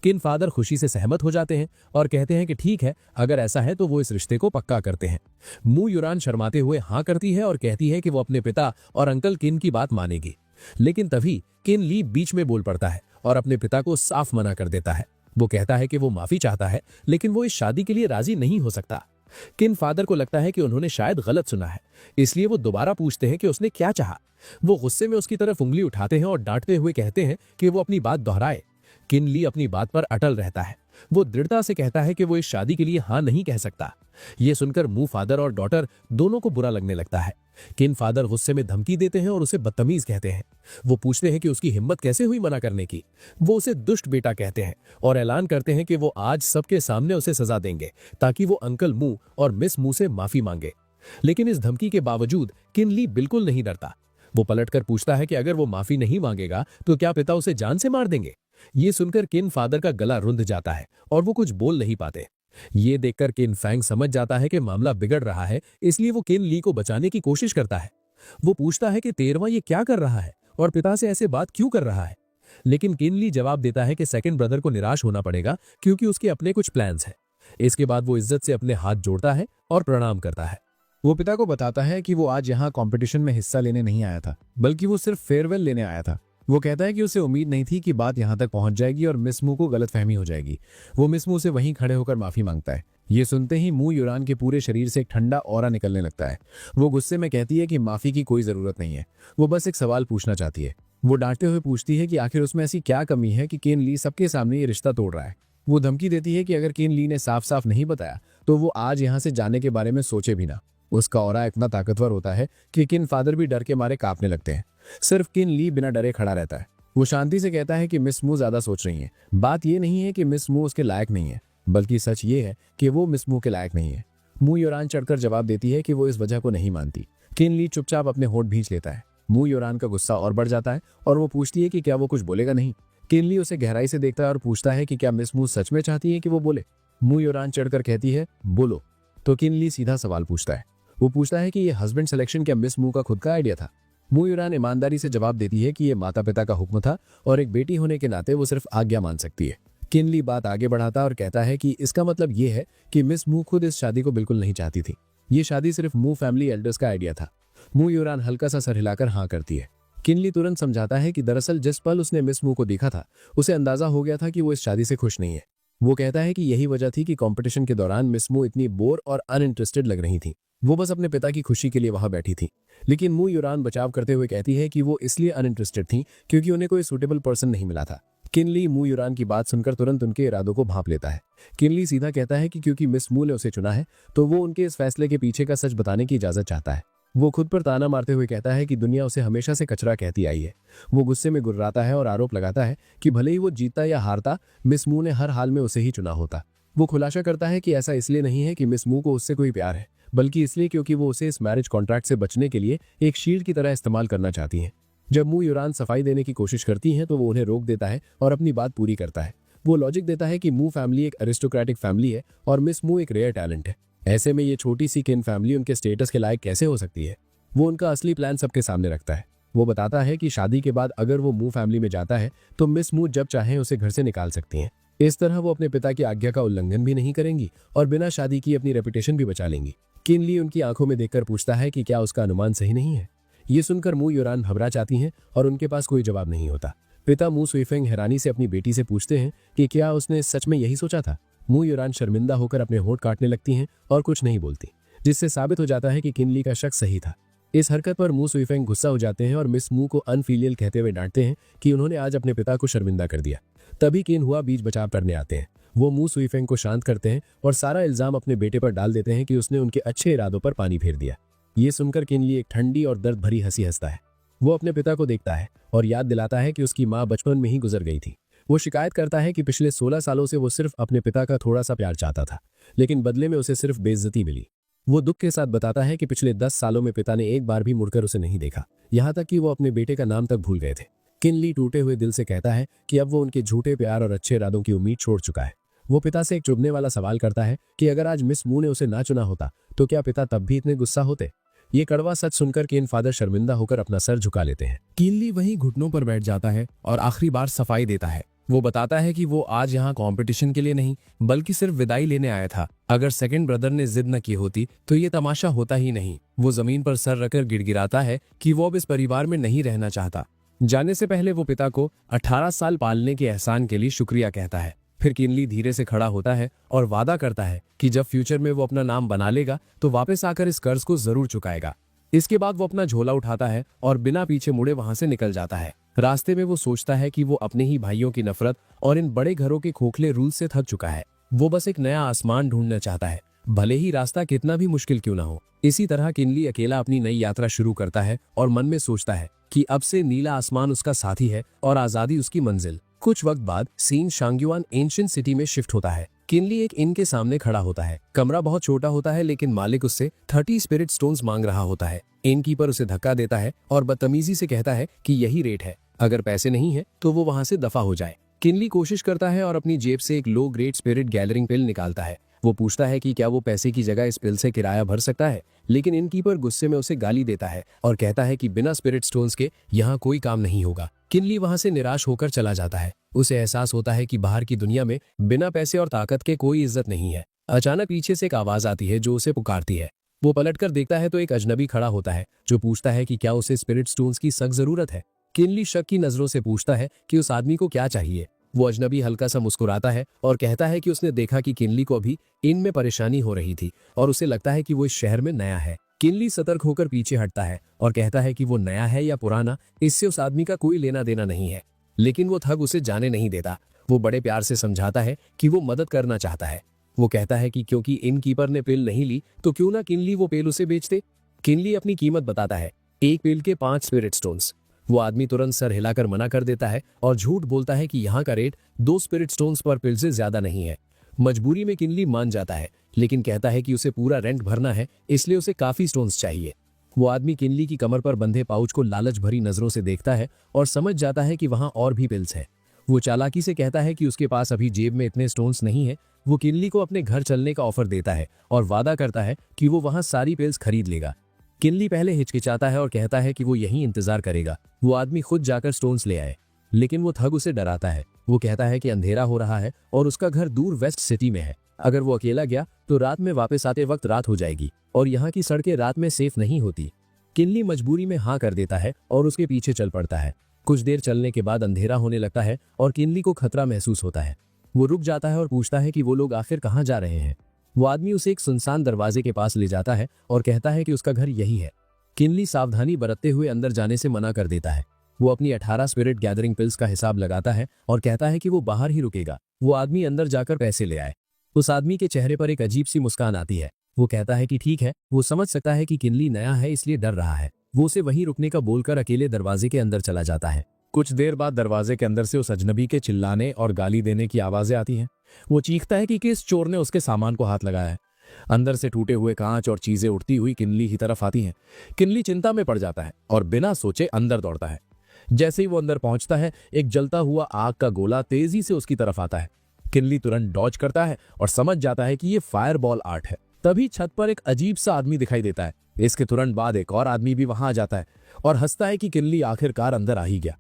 किन फादर खुशी से सहमत हो जाते हैं और कहते हैं कि ठीक है, अगर ऐसा है तो वो इस रिश्ते को पक्का करते हैं। मू युरान शर्माते हुए हाँ करती है और कहती है कि वो अपने पिता और अंकल किन की बात मानेगी। लेकिन तभी किन ली बीच में बोल पड़ता है और अपने पिता को साफ मना कर देता है। वो कहता है कि वो माफी चाहता है, लेकिन वो इस शादी के लिए राजी नहीं हो सकता। किन फादर को लगता है कि उन्होंने शायद गलत सुना है, इसलिए वो दोबारा पूछते हैं कि उसने क्या चाहा। वो गुस्से में उसकी तरफ उंगली उठाते हैं और डांटते हुए कहते हैं कि वो अपनी बात दोहराए। किन ली अपनी बात पर अटल रहता है। वो दृढ़ता से कहता है कि वो इस शादी के लिए हाँ नहीं कह सकता। ये सुनकर मू फादर और डॉटर दोनों को बुरा लगने लगता है। किन फादर गुस्से में धमकी देते हैं और उसे बदतमीज कहते हैं। वो पूछते हैं कि उसकी हिम्मत कैसे हुई मना करने की। वो उसे दुष्ट बेटा कहते हैं और ऐलान करते हैं कि वो आज सबके सामने उसे सजा देंगे ताकि वो अंकल मू और मिस मू से माफी मांगे। लेकिन इस धमकी के बावजूद किनली बिल्कुल नहीं डरता। वो पलटकर पूछता है कि अगर वो माफी नहीं मांगेगा तो क्या पिता उसे जान से मार देंगे। ये सुनकर किन फादर का गला रुंध जाता है और वो कुछ बोल नहीं पाते। ये देखकर किन फैंग समझ जाता है कि मामला बिगड़ रहा है, इसलिए वो किन ली को बचाने की कोशिश करता है। वो पूछता है कि तेरवा ये क्या कर रहा है और पिता से ऐसे बात क्यों कर रहा है। लेकिन किन ली जवाब देता है कि सेकंड ब्रदर को निराश होना पड़ेगा क्योंकि उसके अपने कुछ प्लान्स हैं। इसके बाद वो इज्जत से अपने हाथ जोड़ता है और प्रणाम करता है। वो पिता को बताता है कि वो आज यहाँ कंपटीशन में हिस्सा लेने नहीं आया था, बल्कि वो सिर्फ फेयरवेल लेने आया था। वो कहता है कि उसे उम्मीद नहीं थी कि बात यहाँ तक पहुंच जाएगी और मिस मू को गलतफहमी हो जाएगी। वो मिस मू से वहीं खड़े होकर माफी मांगता है। ये सुनते ही मू युरान के पूरे शरीर से एक ठंडा ऑरा निकलने लगता है। वो गुस्से में कहती है कि माफी की कोई जरूरत नहीं है, वो बस एक सवाल पूछना चाहती है। वो डांटते हुए पूछती है कि आखिर उसमें ऐसी क्या कमी है कि केन ली सबके सामने ये रिश्ता तोड़ रहा है। वो धमकी देती है कि अगर केन ली ने साफ साफ नहीं बताया तो वो आज यहाँ से जाने के बारे में सोचे भी ना। उसका ऑरा इतना ताकतवर होता है कि किन फादर भी डर के मारे कांपने लगते हैं। सिर्फ किन ली बिना डरे खड़ा रहता है। वो शांति से कहता है कि मिस मू ज्यादा सोच रही है। बात ये नहीं है कि मिस मू उसके लायक नहीं है, बल्कि सच ये है कि वो मिस मू के लायक नहीं है। मू योरान चढ़कर जवाब देती है कि वो इस वजह को नहीं मानती। किन ली चुपचाप अपने होंठ भींच लेता है। मू योरान का गुस्सा और बढ़ जाता है और वो पूछती है कि क्या वो कुछ बोलेगा नहीं। किन ली उसे गहराई से देखता है और पूछता है कि क्या मिस मू सच में चाहती है कि वो बोले। मू योरान चढ़कर कहती है बोलो। तो किन ली सीधा सवाल पूछता है। वो पूछता है कि ये हस्बैंड सिलेक्शन क्या मिस मू का खुद का आइडिया था। मू युरान ईमानदारी से जवाब देती है कि ये माता पिता का हुक्म था और एक बेटी होने के नाते वो सिर्फ आज्ञा मान सकती है। किनली बात आगे बढ़ाता और कहता है कि इसका मतलब ये है कि मिस मू खुद इस शादी को बिल्कुल नहीं चाहती थी। ये शादी सिर्फ मू फैमिली एल्डर्स का आइडिया था। मू युरान हल्का सा सर हिलाकर हाँ करती है। किनली तुरंत समझाता है कि दरअसल जिस पल उसने मिस मू को देखा था उसे अंदाजा हो गया था कि वो इस शादी से खुश नहीं है। वो कहता है कि यही वजह थी कि कंपटीशन के दौरान मिस मू इतनी बोर और अनइंटरेस्टेड लग रही थी। वो बस अपने पिता की खुशी के लिए वहां बैठी थी। लेकिन मू युरान बचाव करते हुए कहती है कि वो इसलिए अनइंटरेस्टेड थी क्योंकि उन्हें कोई सूटेबल पर्सन नहीं मिला था। किनली मू युरान की बात सुनकर तुरंत उनके इरादों को भांप लेता है। किनली सीधा कहता है कि क्योंकि मिस मू ने उसे चुना है तो वो उनके इस फैसले के पीछे का सच बताने की इजाजत चाहता है। वो खुद पर ताना मारते हुए कहता है कि दुनिया उसे हमेशा से कचरा कहती आई है। वो गुस्से में गुर्राता है और आरोप लगाता है कि भले ही वो जीतता या हारता, मिस मू ने हर हाल में उसे ही चुना होता। वो खुलासा करता है कि ऐसा इसलिए नहीं है कि मिस मू को उससे कोई प्यार है, बल्कि इसलिए क्योंकि वो उसे इस मैरिज कॉन्ट्रैक्ट से बचने के लिए एक शील्ड की तरह इस्तेमाल करना चाहती हैं। जब मू युरान सफाई देने की कोशिश करती हैं तो वो उन्हें रोक देता है और अपनी बात पूरी करता है। वो लॉजिक देता है कि मू फैमिली एक अरिस्टोक्रेटिक फैमिली है और मिस मू एक रेयर टैलेंट है। ऐसे में ये छोटी सी किन फैमिली उनके स्टेटस के लायक कैसे हो सकती है। वो उनका असली प्लान सबके सामने रखता है। वो बताता है कि शादी के बाद अगर वो मू फैमिली में जाता है तो मिस मू जब चाहे उसे घर से निकाल सकती हैं। इस तरह वो अपने पिता की आज्ञा का उल्लंघन भी नहीं करेंगी और बिना शादी की अपनी रेपुटेशन भी बचा लेंगी। किनली उनकी आंखों में देखकर पूछता है कि क्या उसका अनुमान सही नहीं है। ये सुनकर मू युरान घबरा जाती हैं और उनके पास कोई जवाब नहीं होता। पिता मू सुइफेंग हैरानी से अपनी बेटी से पूछते हैं कि क्या उसने सच में यही सोचा था। मू युरान शर्मिंदा होकर अपने होंठ काटने लगती हैं और कुछ नहीं बोलती, जिससे साबित हो जाता है कि किनली का शक सही था। इस हरकत पर मू सुइफेंग गुस्सा हो जाते हैं और मिस मू को अनफिलियल कहते हुए डांटते हैं कि उन्होंने आज अपने पिता को शर्मिंदा कर दिया। तभी किन हुआ बीच बचाव करने आते हैं। वो मू सुइफेंग को शांत करते हैं और सारा इल्जाम अपने बेटे पर डाल देते हैं कि उसने उनके अच्छे इरादों पर पानी फेर दिया। ये सुनकर किनली एक ठंडी और दर्द भरी हंसी हंसता है। वो अपने पिता को देखता है और याद दिलाता है कि उसकी माँ बचपन में ही गुजर गई थी। वो शिकायत करता है कि पिछले 16 सालों से वो सिर्फ अपने पिता का थोड़ा सा प्यार चाहता था, लेकिन बदले में उसे सिर्फ बेइज्जती मिली। वो दुख के साथ बताता है कि पिछले 10 सालों में पिता ने एक बार भी मुड़कर उसे नहीं देखा, यहाँ तक कि वो अपने बेटे का नाम तक भूल गए थे। किनली टूटे हुए दिल से कहता है कि अब वो उनके झूठे प्यार और अच्छे इरादों की उम्मीद छोड़ चुका है। वो पिता से एक चुभने वाला सवाल करता है कि अगर आज मिस मू ने उसे ना चुना होता तो क्या पिता तब भी इतने गुस्सा होते। ये कड़वा सच सुनकर किन फादर शर्मिंदा होकर अपना सर झुका लेते हैं। किनली वहीं घुटनों पर बैठ जाता है और आखिरी बार सफाई देता है। वो बताता है कि वो आज यहाँ कंपटीशन के लिए नहीं बल्कि सिर्फ विदाई लेने आया था। अगर सेकंड ब्रदर ने जिद न की होती तो ये तमाशा होता ही नहीं। वो जमीन पर सर रखकर गिड़गिड़ाता है कि वो अब इस परिवार में नहीं रहना चाहता। जाने से पहले वो पिता को 18 साल पालने के एहसान के लिए शुक्रिया कहता है। फिर किनली धीरे से खड़ा होता है और वादा करता है कि जब फ्यूचर में वो अपना नाम बना लेगा तो वापस आकर इस कर्ज को जरूर चुकाएगा। इसके बाद वो अपना झोला उठाता है और बिना पीछे मुड़े वहां से निकल जाता है। रास्ते में वो सोचता है कि वो अपने ही भाइयों की नफरत और इन बड़े घरों के खोखले रूल से थक चुका है। वो बस एक नया आसमान ढूंढना चाहता है, भले ही रास्ता कितना भी मुश्किल क्यों ना हो। इसी तरह किनली अकेला अपनी नई यात्रा शुरू करता है और मन में सोचता है कि अब से नीला आसमान उसका साथी है और आजादी उसकी मंजिल। कुछ वक्त बाद सीन शांग्युआन एंशिएंट सिटी में शिफ्ट होता है। किनली एक इन के सामने खड़ा होता है। कमरा बहुत छोटा होता है, लेकिन मालिक उससे 30 स्पिरिट स्टोन्स मांग रहा होता है। इन कीपर उसे धक्का देता है और बदतमीजी से कहता है कि यही रेट है, अगर पैसे नहीं है तो वो वहां से दफा हो जाए। किनली कोशिश करता है और अपनी जेब से एक लो ग्रेड स्पिरिट गैदरिंग पिल निकालता है। वो पूछता है कि क्या वो पैसे की जगह इस पिल से किराया भर सकता है, लेकिन इनकीपर गुस्से में उसे गाली देता है और कहता है कि बिना स्पिरिट स्टोन्स के यहाँ कोई काम नहीं होगा। किनली वहां से निराश होकर चला जाता है। उसे एहसास होता है कि बाहर की दुनिया में बिना पैसे और ताकत के कोई इज्जत नहीं है। अचानक पीछे से एक आवाज आती है जो उसे पुकारती है। वो पलटकर देखता है तो एक अजनबी खड़ा होता है जो पूछता है कि क्या उसे स्पिरिट स्टोन्स की सख्त जरूरत है। किनली शक की नजरों से पूछता है कि उस आदमी को क्या चाहिए। वो अजनबी हल्का सा मुस्कुराता है और कहता है कि उसने देखा कि किनली को अभी इनमें परेशानी हो रही थी और उसे लगता है कि वो इस शहर में नया है। किनली सतर्क होकर पीछे हटता है और कहता है कि वो नया है या पुराना, इससे उस आदमी का कोई लेना देना नहीं है। लेकिन वो थग उसे जाने नहीं देता। वो बड़े प्यार से समझाता है कि वो मदद करना चाहता है। वो कहता है कि क्योंकि इन कीपर ने पिल नहीं ली तो क्यों ना किनली वो पेल उसे बेच दे। किनली अपनी कीमत बताता है, एक पेल के 5 स्पिरिट स्टोन्स। वो आदमी तुरंत सर हिलाकर मना कर देता है और झूठ बोलता है कि यहाँ का रेट 2 स्पिरिट स्टोन्स पर पिल से ज्यादा नहीं है। मजबूरी में किनली मान जाता है, लेकिन कहता है कि उसे पूरा रेंट भरना है, इसलिए उसे काफी स्टोन्स चाहिए। वो आदमी किनली की कमर पर बंधे पाउच को लालच भरी नजरों से देखता है और समझ जाता है कि वहां और भी पिल्स है। वो चालाकी से कहता है कि उसके पास अभी जेब में इतने स्टोन्स नहीं है। वो किनली को अपने घर चलने का ऑफर देता है और वादा करता है कि वो वहां सारी पिल्स खरीद लेगा। किनली पहले हिचकिचाता है और कहता है कि वो यहीं इंतजार करेगा। वो आदमी खुद जाकर स्टोन्स ले आए, लेकिन वो थग उसे डराता है। वो कहता है कि अंधेरा हो रहा है और उसका घर दूर वेस्ट सिटी में है। अगर वो अकेला गया तो रात में वापस आते वक्त रात हो जाएगी और यहाँ की सड़कें रात में सेफ नहीं होती। किनली मजबूरी में हाँ कर देता है और उसके पीछे चल पड़ता है। कुछ देर चलने के बाद अंधेरा होने लगता है और किनली को खतरा महसूस होता है। वो रुक जाता है और पूछता है कि वो लोग आखिर कहाँ जा रहे हैं। वो आदमी उसे एक सुनसान दरवाजे के पास ले जाता है और कहता है कि उसका घर यही है। किनली सावधानी बरतते हुए अंदर जाने से मना कर देता है। वो अपनी 18 स्पिरिट गैदरिंग पिल्स का हिसाब लगाता है और कहता है कि वो बाहर ही रुकेगा। वो आदमी अंदर जाकर पैसे ले आए। उस आदमी के चेहरे पर एक अजीब सी मुस्कान आती है। वो कहता है कि ठीक है। वो समझ सकता है कि किनली नया है इसलिए डर रहा है। वो उसे वहीं रुकने का बोलकर अकेले दरवाजे के अंदर चला जाता है। कुछ देर बाद दरवाजे के अंदर से उस अजनबी के चिल्लाने और गाली देने की आवाजें आती हैं। वो चीखता है कि किस चोर ने उसके सामान को हाथ लगाया है। अंदर से टूटे हुए कांच और चीजें उड़ती हुई किनली की तरफ आती हैं। किनली चिंता में पड़ जाता है और बिना सोचे अंदर दौड़ता है। जैसे ही वो अंदर पहुंचता है, एक जलता हुआ आग का गोला तेजी से उसकी तरफ आता है। किनली तुरंत डॉज करता है और समझ जाता है कि ये फायरबॉल आर्ट है। तभी छत पर एक अजीब सा आदमी दिखाई देता है। इसके तुरंत बाद एक और आदमी भी वहां आ जाता है और हंसता है कि किनली आखिरकार अंदर आ ही गया।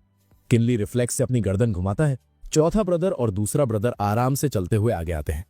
किनली रिफ्लेक्स से अपनी गर्दन घुमाता है। चौथा ब्रदर और दूसरा ब्रदर आराम से चलते हुए आगे आते हैं।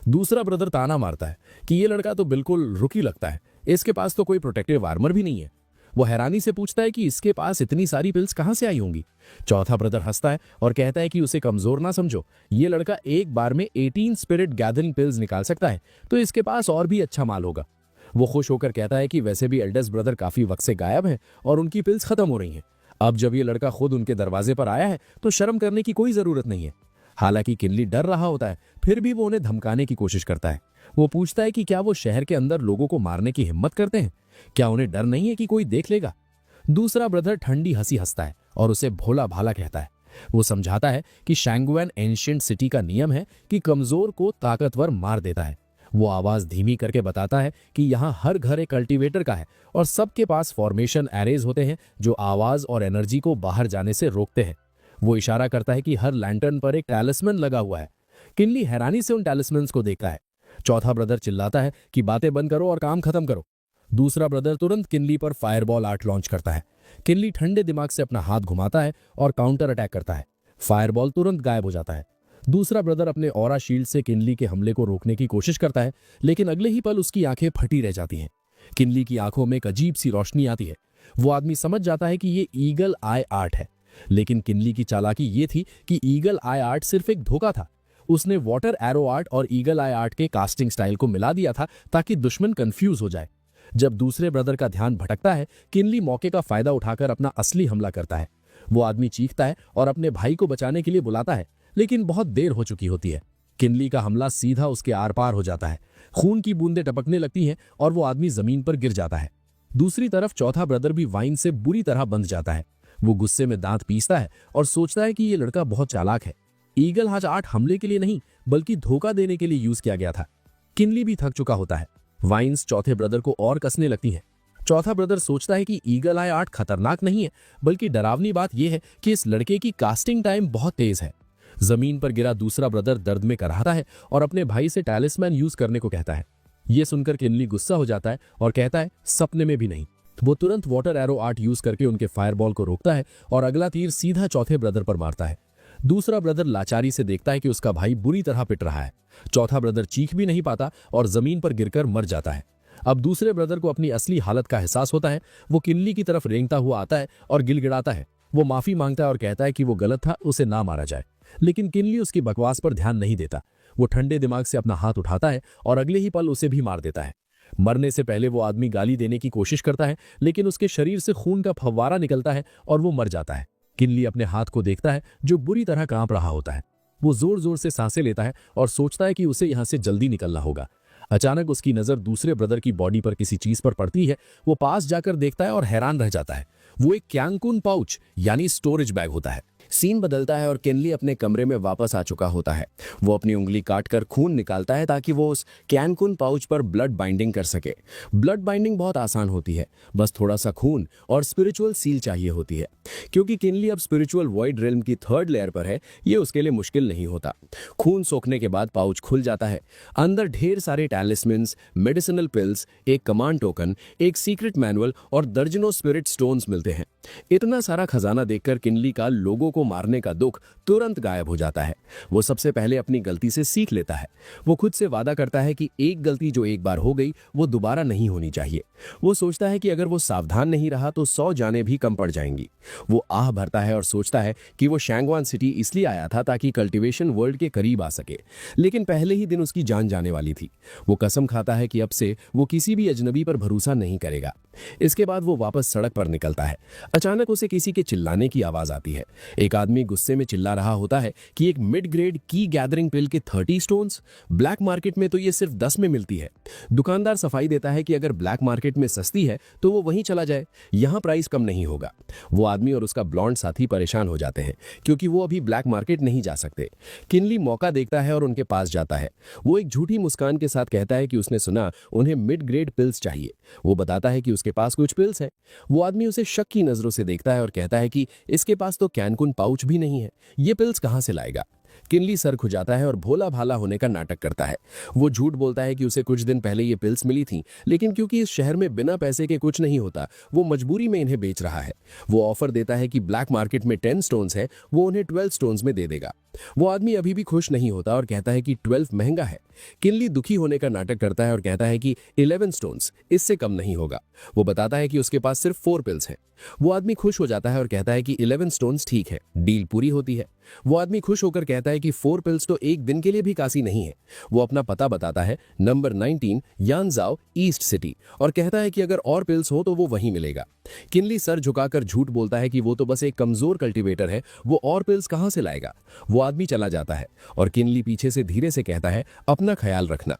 दूसरा ब्रदर ताना मारता है कि ये लड़का तो बिल्कुल रुकी लगता है, इसके पास तो कोई प्रोटेक्टिव आर्मर भी नहीं है। वो हैरानी से पूछता है कि इसके पास इतनी सारी पिल्स कहां से आई होंगी। चौथा ब्रदर हंसता है और कहता है कि उसे कमजोर ना समझो, ये लड़का एक बार में 18 स्पिरिट गैदरिंग पिल्स निकाल सकता है, तो इसके पास और भी अच्छा माल होगा। वो खुश होकर कहता है कि वैसे भी एल्डेस्ट ब्रदर काफी वक्त से गायब है और उनकी पिल्स खत्म हो रही हैं। अब जब ये लड़का खुद उनके दरवाजे पर आया है तो शर्म करने की कोई जरूरत नहीं है। हालांकि किनली डर रहा होता है, फिर भी वो उन्हें धमकाने की कोशिश करता है। वो पूछता है कि क्या वो शहर के अंदर लोगों को मारने की हिम्मत करते हैं, क्या उन्हें डर नहीं है कि कोई देख लेगा। दूसरा ब्रदर ठंडी हंसी हंसता है और उसे भोला भाला कहता है। वो समझाता है कि शैंगुएन एंशिएंट सिटी का नियम है कि कमजोर को ताकतवर मार देता है। वो आवाज धीमी करके बताता है कि यहाँ हर घर एक कल्टीवेटर का है और सबके पास फॉर्मेशन एरेज होते हैं जो आवाज और एनर्जी को बाहर जाने से रोकते हैं। वो इशारा करता है कि हर लैंटर्न पर एक टैलिस्मैन लगा हुआ है। किनली हैरानी से उन टैलिस्मैन्स को देखता है। चौथा ब्रदर चिल्लाता है कि बातें बंद करो और काम खत्म करो। दूसरा ब्रदर तुरंत किनली पर फायरबॉल आर्ट लॉन्च करता है। किनली ठंडे दिमाग से अपना हाथ घुमाता है और काउंटर अटैक करता है। फायरबॉल तुरंत गायब हो जाता है। दूसरा ब्रदर अपने ऑरा शील्ड से किनली के हमले को रोकने की कोशिश करता है, लेकिन अगले ही पल उसकी आंखें फटी रह जाती हैं। किनली की आंखों में एक अजीब सी रोशनी आती है। वो आदमी समझ जाता है कि ये ईगल आई आर्ट है, लेकिन किनली की चालाकी ये थी कि ईगल आई आर्ट सिर्फ एक धोखा था। उसने वाटर एरो आर्ट और ईगल आई आर्ट के कास्टिंग स्टाइल को मिला दिया था ताकि दुश्मन कंफ्यूज हो जाए। जब दूसरे ब्रदर का ध्यान भटकता है, किनली मौके का फायदा उठाकर अपना असली हमला करता है। वो आदमी चीखता है और अपने भाई को बचाने के लिए बुलाता है, लेकिन बहुत देर हो चुकी होती है। किनली का हमला सीधा उसके आर पार हो जाता है। खून की बूंदें टपकने लगती हैं और वो आदमी जमीन पर गिर जाता है। दूसरी तरफ चौथा ब्रदर भी वाइन से बुरी तरह बंध जाता है। वो गुस्से में दांत पीसता है और सोचता है कि ये लड़का बहुत चालाक है। ईगल हार्ट 8 हमले के लिए नहीं बल्कि धोखा देने के लिए यूज किया गया था। किनली भी थक चुका होता है। वाइन्स चौथे ब्रदर को और कसने लगती हैं। चौथा ब्रदर सोचता है कि ईगल आई 8 खतरनाक नहीं है, बल्कि डरावनी बात यह है कि इस लड़के की कास्टिंग टाइम बहुत तेज है। जमीन पर गिरा दूसरा ब्रदर दर्द में कराहता है और अपने भाई से टैलिस्मैन यूज करने को कहता है। यह सुनकर किनली गुस्सा हो जाता है और कहता है सपने में भी नहीं। वो तुरंत वाटर एरो आर्ट यूज करके उनके फायरबॉल को रोकता है और अगला तीर सीधा चौथे ब्रदर पर मारता है। दूसरा ब्रदर लाचारी से देखता है कि उसका भाई बुरी तरह पिट रहा है। चौथा ब्रदर चीख भी नहीं पाता और जमीन पर गिरकर मर जाता है। अब दूसरे ब्रदर को अपनी असली हालत का एहसास होता है। वो किनली की तरफ रेंगता हुआ आता है और गिड़गिड़ाता है। वो माफी मांगता है और कहता है कि वो गलत था, उसे ना मारा जाए। लेकिन किनली उसकी बकवास पर ध्यान नहीं देता। वो ठंडे दिमाग से अपना हाथ उठाता है और अगले ही पल उसे भी मार देता है। मरने से पहले वो आदमी गाली देने की कोशिश करता है, लेकिन उसके शरीर से खून का फव्वारा निकलता है और वो मर जाता है। किनली अपने हाथ को देखता है जो बुरी तरह कांप रहा होता है। वो जोर जोर से सांसें लेता है और सोचता है कि उसे यहां से जल्दी निकलना होगा। अचानक उसकी नजर दूसरे ब्रदर की बॉडी पर किसी चीज पर पड़ती है। वो पास जाकर देखता है और हैरान रह जाता है। वो एक कैंकुन पाउच यानी स्टोरेज बैग होता है। सीन बदलता है और किनली अपने कमरे में वापस आ चुका होता है। वो अपनी उंगली काटकर खून निकालता है ताकि वो उस कैनकुन पाउच पर ब्लड बाइंडिंग कर सके। ब्लड बाइंडिंग बहुत आसान होती है, बस थोड़ा सा खून और स्पिरिचुअल सील चाहिए होती है। क्योंकि किनली अब स्पिरिचुअल वॉइड रेल्म की 3rd लेयर पर है, ये उसके लिए मुश्किल नहीं होता। खून सोखने के बाद पाउच खुल जाता है। अंदर ढेर सारे टैलिस्मन्स, मेडिसिनल पिल्स, एक कमांड टोकन, एक सीक्रेट मैनुअल और दर्जनों स्पिरिट स्टोन्स मिलते हैं। इतना सारा खजाना देखकर किनली का लोगों को मारने का दुख तुरंत गायब हो जाता है। वो सबसे पहले अपनी गलती से सीख लेता है। वो खुद से वादा करता है कि एक गलती जो एक बार हो गई वो दोबारा नहीं होनी चाहिए। वो सोचता है कि अगर वो सावधान नहीं रहा तो 100 जानें भी कम पड़ जाएंगी। वो आह भरता है और सोचता है कि वो शैंगवान सिटी इसलिए आया था ताकि कल्टीवेशन वर्ल्ड के करीब आ सके, लेकिन पहले ही दिन उसकी जान जाने वाली थी। वो कसम खाता है कि अब से वो किसी भी अजनबी पर भरोसा नहीं करेगा। इसके बाद वो वापस सड़क पर निकलता है। अचानक उसे किसी के चिल्लाने की आवाज आती है। एक आदमी गुस्से में चिल्ला रहा होता है कि एक मिड ग्रेड की गैदरिंग पिल के 30 स्टोन्स, ब्लैक मार्केट में तो ये सिर्फ 10 में मिलती है। दुकानदार सफाई देता है कि अगर ब्लैक मार्केट में सस्ती है तो वो वहीं चला जाए, यहां प्राइस कम नहीं होगा। वो आदमी और उसका ब्लॉन्ड साथी परेशान हो जाते हैं क्योंकि वो अभी ब्लैक मार्केट नहीं जा सकते। किनली मौका देखता है और उनके पास जाता है। वो एक झूठी मुस्कान के साथ कहता है कि उसने सुना उन्हें मिड ग्रेड पिल्स चाहिए। वो बताता है कि उसके पास कुछ पिल्स हैं। वो आदमी उसे शक की नजरों से देखता है और कहता है कि इसके पास तो कैनकुन पाउच भी नहीं है, ये पिल्स कहां से लाएगा। किनली सर खुजाता है और भोला भाला होने का नाटक करता है। वो झूठ बोलता है कि उसे कुछ दिन पहले ये पिल्स मिली थी, लेकिन क्योंकि इस शहर में बिना पैसे के कुछ नहीं होता, वो मजबूरी में इन्हें बेच रहा है। वो ऑफर देता है कि ब्लैक मार्केट में 10 स्टोन्स है, वो उन्हें 12 स्टोन्स में दे देगा। वो आदमी अभी भी खुश नहीं होता और कहता है कि 12 महंगा है। किनली दुखी होने का नाटक करता है और कहता है कि 11 स्टोन्स, इससे कम नहीं होगा। वो बताता है कि उसके पास सिर्फ 4 पिल्स हैं। वो आदमी खुश हो जाता है और कहता है कि 11 स्टोन्स ठीक है, डील पूरी होती है। वो आदमी खुश होकर कहता है कि 4 पिल्स तो एक दिन के लिए भी काफी नहीं है। वो अपना पता बताता है, नंबर 19 यानजाओ ईस्ट सिटी, और कहता है कि अगर और पिल्स हो तो वो वहीं मिलेगा। किनली सर झुकाकर झूठ बोलता है कि वो तो बस एक कमजोर कल्टीवेटर है, वो और पिल्स कहां से लाएगा। वो आदमी चला जाता है और किनली पीछे से धीरे से कहता है, अपना ख्याल रखना।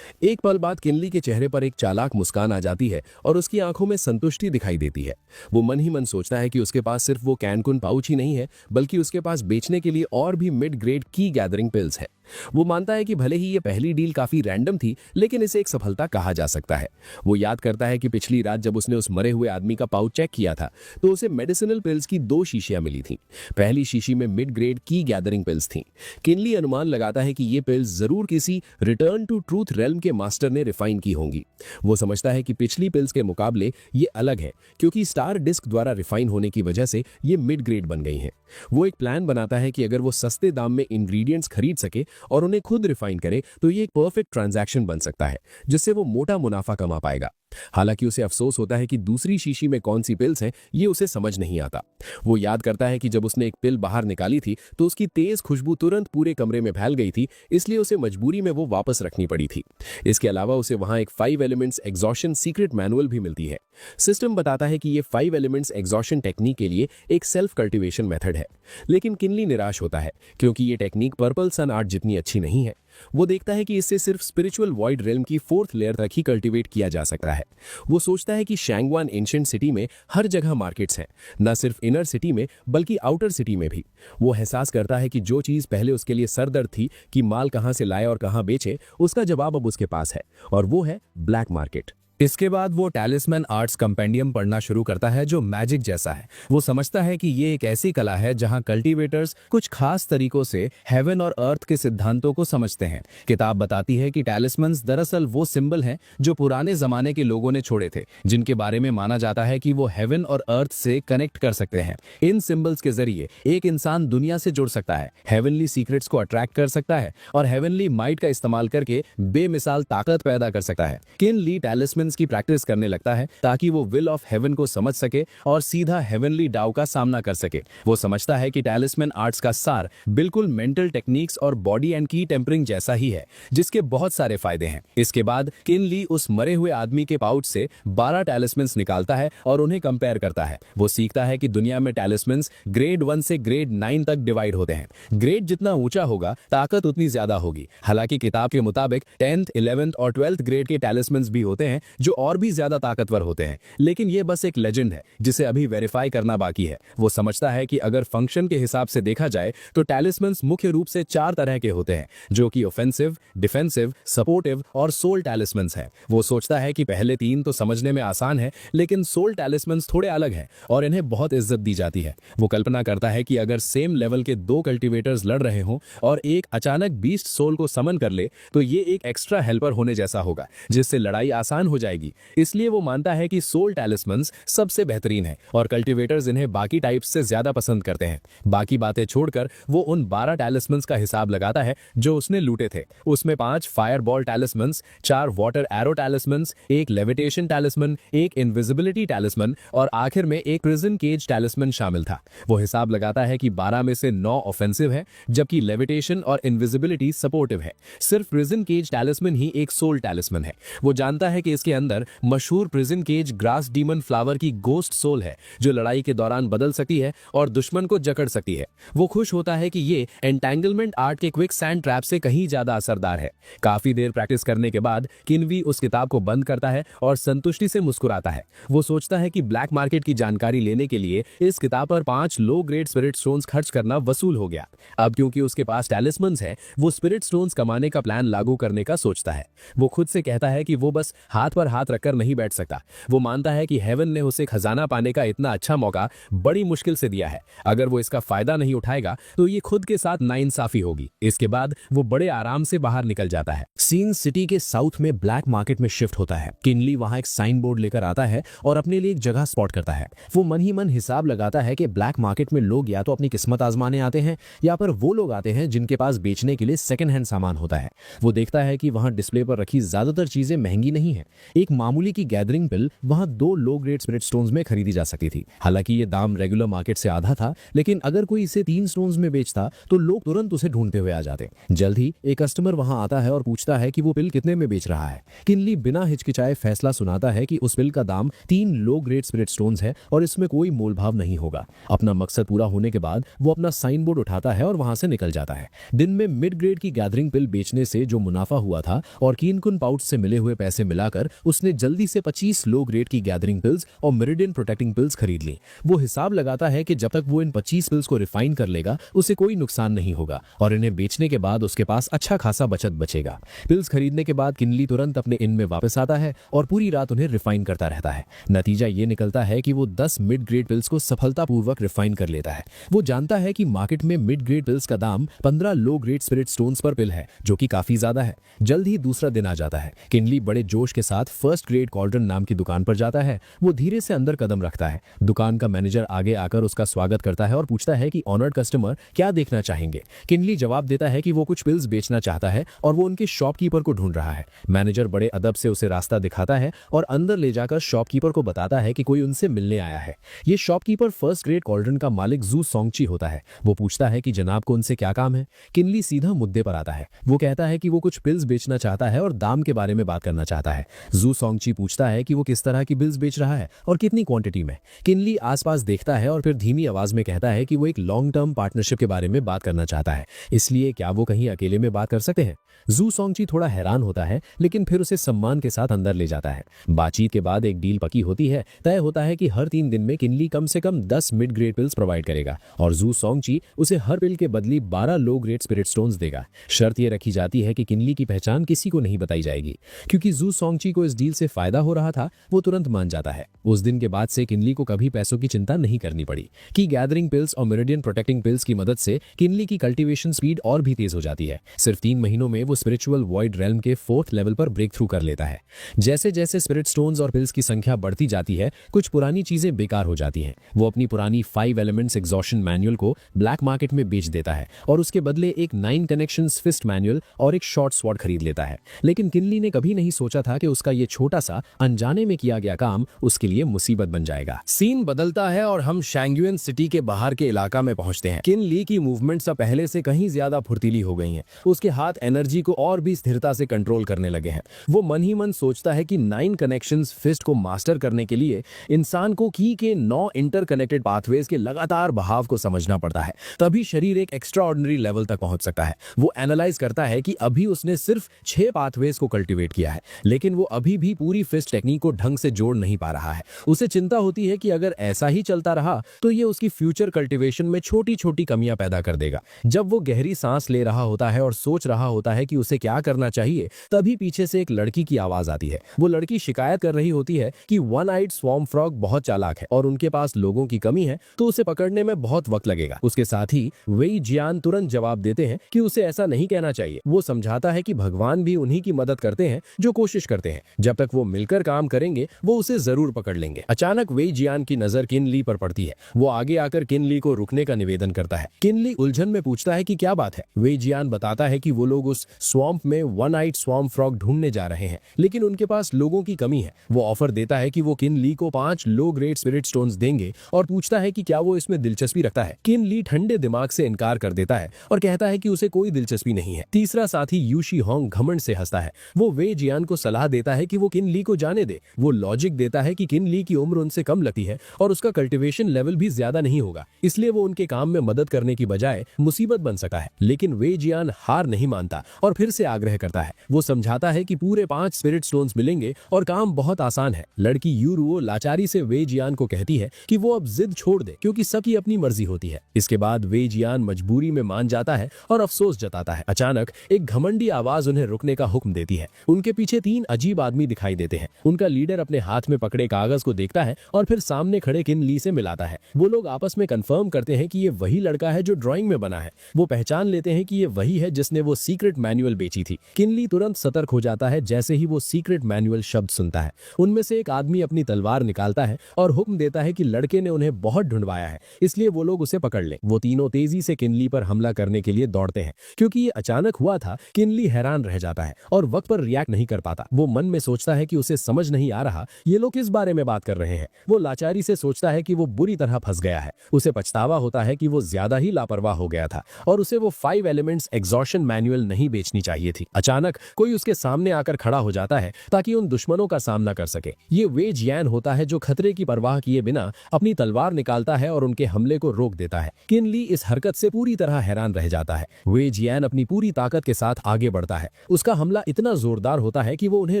एक पल बाद किनली के चेहरे पर एक चालाक मुस्कान आ जाती है और उसकी आंखों में संतुष्टि दिखाई देती है। वो मन ही मन सोचता है कि उसके पास सिर्फ वो कैनकुन पाउच ही नहीं है, बल्कि उसके पास बेचने के लिए और भी मिड ग्रेड की गैदरिंग पिल्स है। वो मानता है कि भले ही ये पहली डील काफी रैंडम थी, लेकिन इसे एक सफलता कहा जा सकता है। वो याद करता है कि पिछली रात जब उसने उस मरे हुए आदमी का पाउच चेक किया था तो उसे मेडिसिनल पिल्स की 2 शीशियां मिली थीं। पहली शीशी में मिड ग्रेड की गैदरिंग पिल्स थीं। किनली अनुमान लगाता है कि ये पिल्स जरूर किसी रिटर्न टू ट्रूथ रेल्म के मास्टर ने रिफाइन की होंगी। वो समझता है कि पिछली पिल्स के मुकाबले ये अलग है क्योंकि स्टार डिस्क द्वारा रिफाइन होने की वजह से ये मिड ग्रेड बन गई हैं। वो एक प्लान बनाता है कि अगर वो सस्ते दाम में इंग्रेडिएंट्स खरीद सके और उन्हें खुद रिफाइन करे तो ये एक परफेक्ट ट्रांजैक्शन बन सकता है जिससे वो मोटा मुनाफा कमा पाएगा। हालांकि उसे अफसोस होता है कि दूसरी शीशी में कौन सी पिल्स हैं ये उसे समझ नहीं आता। वो याद करता है कि जब उसने एक पिल बाहर निकाली थी तो उसकी तेज खुशबू तुरंत पूरे कमरे में फैल गई थी, इसलिए उसे मजबूरी में वो वापस रखनी पड़ी थी। इसके अलावा उसे वहां एक 5 एलिमेंट्स एग्जॉशन सीक्रेट मैनुअल भी मिलती है। सिस्टम बताता है कि ये 5 एलिमेंट्स एग्जॉशन टेक्निक के लिए एक सेल्फ कल्टीवेशन मेथड है, लेकिन किनली निराश होता है क्योंकि ये टेक्निक पर्पल सन आर्ट जितनी अच्छी नहीं है। वो देखता है कि इससे सिर्फ स्पिरिचुअल वॉइड रेल्म की 4th लेयर तक ही कल्टीवेट किया जा सकता है। वो सोचता है कि शैंगवान एंशिएंट सिटी में हर जगह मार्केट्स हैं, न सिर्फ इनर सिटी में बल्कि आउटर सिटी में भी। वो एहसास करता है कि जो चीज पहले उसके लिए सरदर्द थी कि माल कहां से लाए और कहां बेचे, उसका जवाब अब उसके पास है, और वो है ब्लैक मार्केट। इसके बाद वो टैलिस्मैन आर्ट्स कंपेंडियम पढ़ना शुरू करता है जो मैजिक जैसा है। वो समझता है कि ये एक ऐसी कला है जहां कल्टीवेटर्स कुछ खास तरीकों से हेवन और अर्थ के सिद्धांतों को समझते हैं। किताब बताती है कि टैलिस्मन्स दरअसल वो सिंबल हैं जो पुराने जमाने के लोगों ने छोड़े थे, जिनके बारे में माना जाता है कि वो हेवन और अर्थ से कनेक्ट कर सकते हैं। इन सिंबल्स के जरिए एक इंसान दुनिया से जुड़ सकता है, हेवनली सीक्रेट्स को अट्रैक्ट कर सकता है और हेवनली माइट का इस्तेमाल करके बेमिसाल ताकत पैदा कर सकता है। किनली टैलिस्मन की प्रैक्टिस करने लगता है ताकि वो विल ऑफ हेवन को समझ सके और सीधा हेवनली डाउ का सामना कर सके। वो समझता है कि टैलिस्मैन आर्ट्स का सार बिल्कुल मेंटल टेक्निक्स और बॉडी एंड की टेम्परिंग जैसा ही है, जिसके बहुत सारे फायदे हैं। इसके बाद किनली उस मरे हुए आदमी के पाउच से 12 टैलिस्मन्स निकालता है और उन्हें कंपेयर करता है। वो सीखता है कि दुनिया में टैलिस्मन्स ग्रेड 1 से ग्रेड 9 तक डिवाइड होते हैं। ग्रेड जितना ऊंचा होगा ताकत उतनी ज्यादा होगी। हालांकि किताब के मुताबिक 10th, 11th और 12th ग्रेड के टैलिस्मन्स भी होते हैं जो और भी ज्यादा ताकतवर होते हैं, लेकिन ये बस एक लेजेंड है जिसे अभी वेरीफाई करना बाकी है। वो समझता है कि अगर फंक्शन के हिसाब से देखा जाए तो टैलिस्मन्स मुख्य रूप से 4 तरह के होते हैं, जो कि ऑफेंसिव, डिफेंसिव, सपोर्टिव और सोल टैलिस्मन्स हैं। वो सोचता है कि पहले 3 तो समझने में आसान है, लेकिन सोल टैलिस्मन्स थोड़े अलग हैं और इन्हें बहुत इज्जत दी जाती है। वो कल्पना करता है कि अगर सेम लेवल के 2 कल्टीवेटर्स लड़ रहे हों और एक अचानक बीस्ट सोल को समन कर ले तो ये एक एक्स्ट्रा हेल्पर होने जैसा होगा, जिससे लड़ाई आसान हो जाएगी। इसलिए वो मानता है कि सोल टैलिस्मन्स सबसे बेहतरीन है और कल्टीवेटर्स इन्हें बाकी टाइप्स से ज्यादा पसंद करते हैं। बाकी बातें छोड़कर वो उन 12 टैलिस्मन्स का हिसाब लगाता है जो उसने लूटे थे। उसमें 5 fire ball talismans, 4 water arrow talismans, 1 levitation talisman, 1 invisibility talisman और आखिर में 1 प्रिजन केज टैलिस्मन शामिल था। वो हिसाब लगाता है कि 12 में से 9 ऑफेंसिव है, जबकि लेविटेशन और इनविजिबिलिटी सपोर्टिव है। सिर्फ प्रिजन केज टैलिस्मन ही एक सोल टैलिस्मन है। वो जानता है कि इसके अंदर मशहूर prison cage grass demon flower की गोस्ट सोल है जो लड़ाई के दौरान बदल सकती है और दुश्मन को जकड़ सकती है। वो खुश होता है कि ये एंटैंगलमेंट आर्ट के क्विक सैंड ट्रैप से कहीं ज्यादा असरदार है। काफी देर प्रैक्टिस करने के बाद किनवी उस किताब को बंद करता है और संतुष्टि से मुस्कुराता है। वो सोचता है कि ब्लैक मार्केट की जानकारी लेने के लिए इस किताब पर 5 लो ग्रेड स्पिरिट स्टोन्स खर्च करना वसूल हो गया। अब क्योंकि उसके पास टैलिस्मन्स है, वो स्पिरिट स्टोन्स कमाने का प्लान लागू करने का सोचता है। वो खुद से कहता है कि वो बस हाथ पर हाथ रखकर नहीं बैठ सकता। वो मानता है कि हेवन ने उसे खजाना पाने का इतना अच्छा मौका बड़ी मुश्किल से दिया है। अगर वो इसका फायदा नहीं उठाएगा तो ये खुद के साथ नाइंसाफी होगी। इसके बाद वो बड़े आराम से बाहर निकल जाता है। सीन सिटी के साउथ में ब्लैक मार्केट में शिफ्ट होता है। किनली वहां एक साइन बोर्ड लेकर आता है और अपने लिए एक जगह स्पॉट करता है। वो मन ही मन हिसाब लगाता है कि ब्लैक मार्केट में लोग या तो अपनी किस्मत आजमाने आते हैं या फिर वो लोग आते हैं जिनके पास बेचने के लिए सेकंड हैंड सामान होता है। वो देखता है कि वहां डिस्प्ले पर रखी ज्यादातर चीजें महंगी नहीं है। एक मामूली की गैदरिंग पिल वहां 2 लो ग्रेड स्पिरिट स्टोन्स में खरीदी जा सकती थी। हालांकि ये दाम रेगुलर मार्केट से आधा था, लेकिन अगर कोई इसे 3 स्टोन्स में बेचता तो लोग तुरंत उसे ढूंढते हुए आ जाते। जल्द ही एक कस्टमर वहां आता है और पूछता है कि वो पिल कितने में बेच रहा है। किनली बिना हिचकिचाए फैसला सुनाता है कि उस पिल का दाम 3 लो ग्रेड स्पिरिट स्टोन्स है और इसमें कोई मोलभाव नहीं होगा। अपना मकसद पूरा होने के बाद वो अपना साइन बोर्ड उठाता है और वहां से निकल जाता है। दिन में मिड ग्रेड की गैदरिंग पिल बेचने से जो मुनाफा हुआ था और कीनकुन पाउच से मिले हुए पैसे मिलाकर उसने जल्दी से 25 लो ग्रेड की गैदरिंग पिल्स और मेरिडियन प्रोटेक्टिंग पिल्स खरीद ली। वो हिसाब लगाता है कि जब तक वो इन 25 पिल्स को रिफाइन कर लेगा उसे कोई नुकसान नहीं होगा और इन्हें बेचने के बाद उसके पास अच्छा खासा बचत बचेगा। पिल्स खरीदने के बाद किनली तुरंत अपने इन में वापस आता है और पूरी रात उन्हें रिफाइन करता रहता है। नतीजा ये निकलता है कि वो 10 मिड ग्रेड पिल्स को सफलतापूर्वक रिफाइन कर लेता है। वो जानता है कि मार्केट में मिड ग्रेड पिल्स का दाम 15 लो ग्रेड स्पिरिट स्टोन्स पर पिल है, जो कि काफी ज्यादा है। जल्द ही दूसरा दिन आ जाता है। किनली बड़े जोश के साथ फर्स्ट ग्रेड कॉल्ड्रन नाम की दुकान पर जाता है। वो धीरे से अंदर कदम रखता है। दुकान का मैनेजर आगे आकर उसका स्वागत करता है और पूछता है कि ऑनर्ड कस्टमर क्या देखना चाहेंगे। किनली जवाब देता है कि वो कुछ पिल्स बेचना चाहता है और वो उनके शॉपकीपर को ढूंढ रहा है। मैनेजर बड़े अदब से उसे रास्ता दिखाता है और अंदर ले जाकर शॉपकीपर को बताता है कि कोई उनसे मिलने आया है। ये शॉपकीपर फर्स्ट ग्रेड कॉल्ड्रन का मालिक जू सोंगची होता है। वो पूछता है कि जनाब को उनसे क्या काम है। किनली सीधा मुद्दे पर आता है। वो कहता है कि वो कुछ पिल्स बेचना चाहता है और दाम के बारे में बात करना चाहता है। जू सोंगची पूछता है कि वो किस तरह की बिल्स बेच रहा है और कितनी क्वांटिटी में। किनली आसपास देखता है और फिर धीमी आवाज में कहता है कि वो एक लॉन्ग टर्म पार्टनरशिप के बारे में बात करना चाहता है, इसलिए क्या वो कहीं अकेले में बात कर सकते हैं। जू सोंगची थोड़ा हैरान होता है लेकिन फिर उसे सम्मान के साथ अंदर ले जाता है। बातचीत के बाद एक डील पकी होती है। तय होता है कि हर 3 दिन में किनली कम से कम 10 मिड ग्रेड पिल्स प्रोवाइड करेगा और जू सोंगची उसे हर पिल के बदले 12 लो ग्रेड स्पिरिट स्टोन्स देगा। शर्त यह रखी जाती है कि किनली की पहचान किसी को नहीं बताई जाएगी। क्योंकि जू सोंगची को इस डील से फायदा हो रहा था, वो तुरंत मान जाता है। उस दिन के बाद से किनली को कभी पैसों की चिंता नहीं करनी पड़ी। की गैदरिंग पिल्स और मेरिडियन प्रोटेक्टिंग पिल्स की मदद से किनली की कल्टीवेशन स्पीड और भी तेज हो जाती है। सिर्फ 3 महीनों में वो स्पिरिचुअल वॉइड रेल्म के 4th लेवल पर ब्रेक थ्रू कर लेता है। जैसे जैसे स्पिरिट स्टोन्स और पिल्स की संख्या बढ़ती जाती है, कुछ पुरानी चीजें बेकार हो जाती हैं। वो अपनी पुरानी 5 एलिमेंट्स एग्जॉशन मैनुअल को ब्लैक मार्केट में बेच देता है और उसके बदले एक 9 कनेक्शंस फिस्ट मैनुअल और एक शॉर्ट स्वॉर्ड खरीद लेता है। लेकिन किनली ने कभी नहीं सोचा था कि उसका ये छोटा सा अनजाने में किया गया काम उसके लिए मुसीबत बन जाएगा। सीन बदलता है और हम शैंगुएन सिटी के बाहर के इलाका में पहुंचते हैं। किनली की मूवमेंट्स अब पहले से कहीं ज्यादा फुर्तीली हो गई हैं। उसके हाथ एनर्जी को और भी स्थिरता से कंट्रोल करने लगे हैं। वो मन ही मन सोचता है कि 9 कनेक्शंस फिस्ट को मास्टर करने के लिए इंसान को की के 9 इंटरकनेक्टेड पाथवेज के लगातार बहाव को समझना पड़ता है, तभी शरीर एक एक्स्ट्राऑर्डिनरी लेवल तक पहुंच सकता है। वो एनालाइज करता है कि अभी उसने सिर्फ 6 पाथवेज को कल्टीवेट किया है, लेकिन वो अभी भी पूरी फिस्ट टेक्निक को ढंग से जोड़ नहीं पा रहा है। उसे चिंता होती है कि अगर ऐसा ही चलता रहा तो ये उसकी फ्यूचर कल्टीवेशन में छोटी छोटी कमियां पैदा कर देगा। जब वो गहरी सांस ले रहा होता है और सोच रहा होता है कि उसे क्या करना चाहिए, तभी पीछे से एक लड़की की आवाज आती है। वो लड़की शिकायत कर रही होती है कि वन आइड स्वॉर्म फ्रॉग बहुत चालाक है और उनके पास लोगों की कमी है, तो उसे पकड़ने में बहुत वक्त लगेगा। उसके साथ ही वेई जियान तुरंत जवाब देते हैं कि उसे ऐसा नहीं कहना चाहिए। वो समझाता है कि भगवान भी उन्हीं की मदद करते हैं जो कोशिश करते हैं। जब तक वो मिलकर काम करेंगे वो उसे जरूर पकड़ लेंगे। अचानक वेई जियान की नजर किनली पर पड़ती है। वो आगे आकर किनली को रुकने का निवेदन करता है। किनली उलझन में पूछता है कि क्या बात है। वेई जियान बताता है कि वो लोग उस स्वॉम्प में वन आइड स्वॉर्म फ्रॉग ढूंढने जा रहे हैं, लेकिन उनके पास लोगों की कमी है। वो ऑफर देता है कि वो किनली को 5 लो ग्रेड स्पिरिट स्टोन्स देंगे और पूछता है कि क्या वो इसमें दिलचस्पी रखता है। किनली ठंडे दिमाग से इनकार कर देता है और कहता है कि उसे कोई दिलचस्पी नहीं है। तीसरा साथी यूशी होंग घमंड से हंसता है। वो वेई जियान को सलाह देता है कि वो किनली को जाने दे। वो लॉजिक देता है कि किनली की उम्र उनसे कम लगती है और उसका कल्टीवेशन लेवल भी ज्यादा नहीं होगा, इसलिए वो उनके काम में मदद करने की बजाय मुसीबत बन सकता है। लेकिन वेई जियान हार नहीं मानता और फिर से आग्रह करता है। वो समझाता है कि पूरे 5 स्पिरिट स्टोन्स मिलेंगे और काम बहुत आसान है। लड़की यूरुओ लाचारी से वेई जियान को कहती है कि वो अब जिद छोड़ दे, क्योंकि सबकी अपनी मर्जी होती है। इसके बाद वेई जियान मजबूरी में मान जाता है और अफसोस जताता है। अचानक एक घमंडी आवाज उन्हें रुकने का हुक्म देती है। उनके पीछे 3 अजीब आदमी दिखाई देते हैं। उनका लीडर अपने हाथ में पकड़े कागज को देखता है और फिर सामने खड़े किनली से मिलाता है। वो लोग आपस में कंफर्म करते हैं कि ये वही लड़का है जो ड्राइंग में बना है। वो पहचान लेते हैं कि ये वही है जिसने वो सीक्रेट मैनुअल बेची थी। किनली तुरंत सतर्क हो जाता है जैसे ही वो सीक्रेट मैनुअल शब्द सुनता है। उनमें से एक आदमी अपनी तलवार निकालता है और हुक्म देता है कि लड़के ने उन्हें बहुत ढूंढवाया है, इसलिए वो लोग उसे पकड़ लें। वो तीनों तेजी से किनली पर हमला करने के लिए दौड़ते हैं। क्योंकि ये अचानक हुआ था, किनली हैरान रह जाता है और वक्त पर रिएक्ट नहीं कर पाता। वो मन में सोचता है कि उसे समझ नहीं आ रहा ये लोग किस बारे में बात कर रहे हैं। वो लाचारी से सोचता है कि वो बुरी तरह फंस गया है। उसे पछतावा होता है कि वो ज्यादा ही लापरवाह हो गया था और उसे वो 5 एलिमेंट्स एग्जॉशन मैनुअल नहीं बेचनी चाहिए थी। अचानक कोई उसके सामने आकर खड़ा हो जाता है ताकि उन दुश्मनों का सामना कर सके। ये वेई जियान होता है जो खतरे की परवाह किए बिना अपनी तलवार निकालता है और उनके हमले को रोक देता है। किनली इस हरकत से पूरी तरह हैरान रह जाता है। वेई जियान अपनी पूरी ताकत के साथ आगे बढ़ता है। उसका हमला इतना जोरदार होता है कि वो उन्हें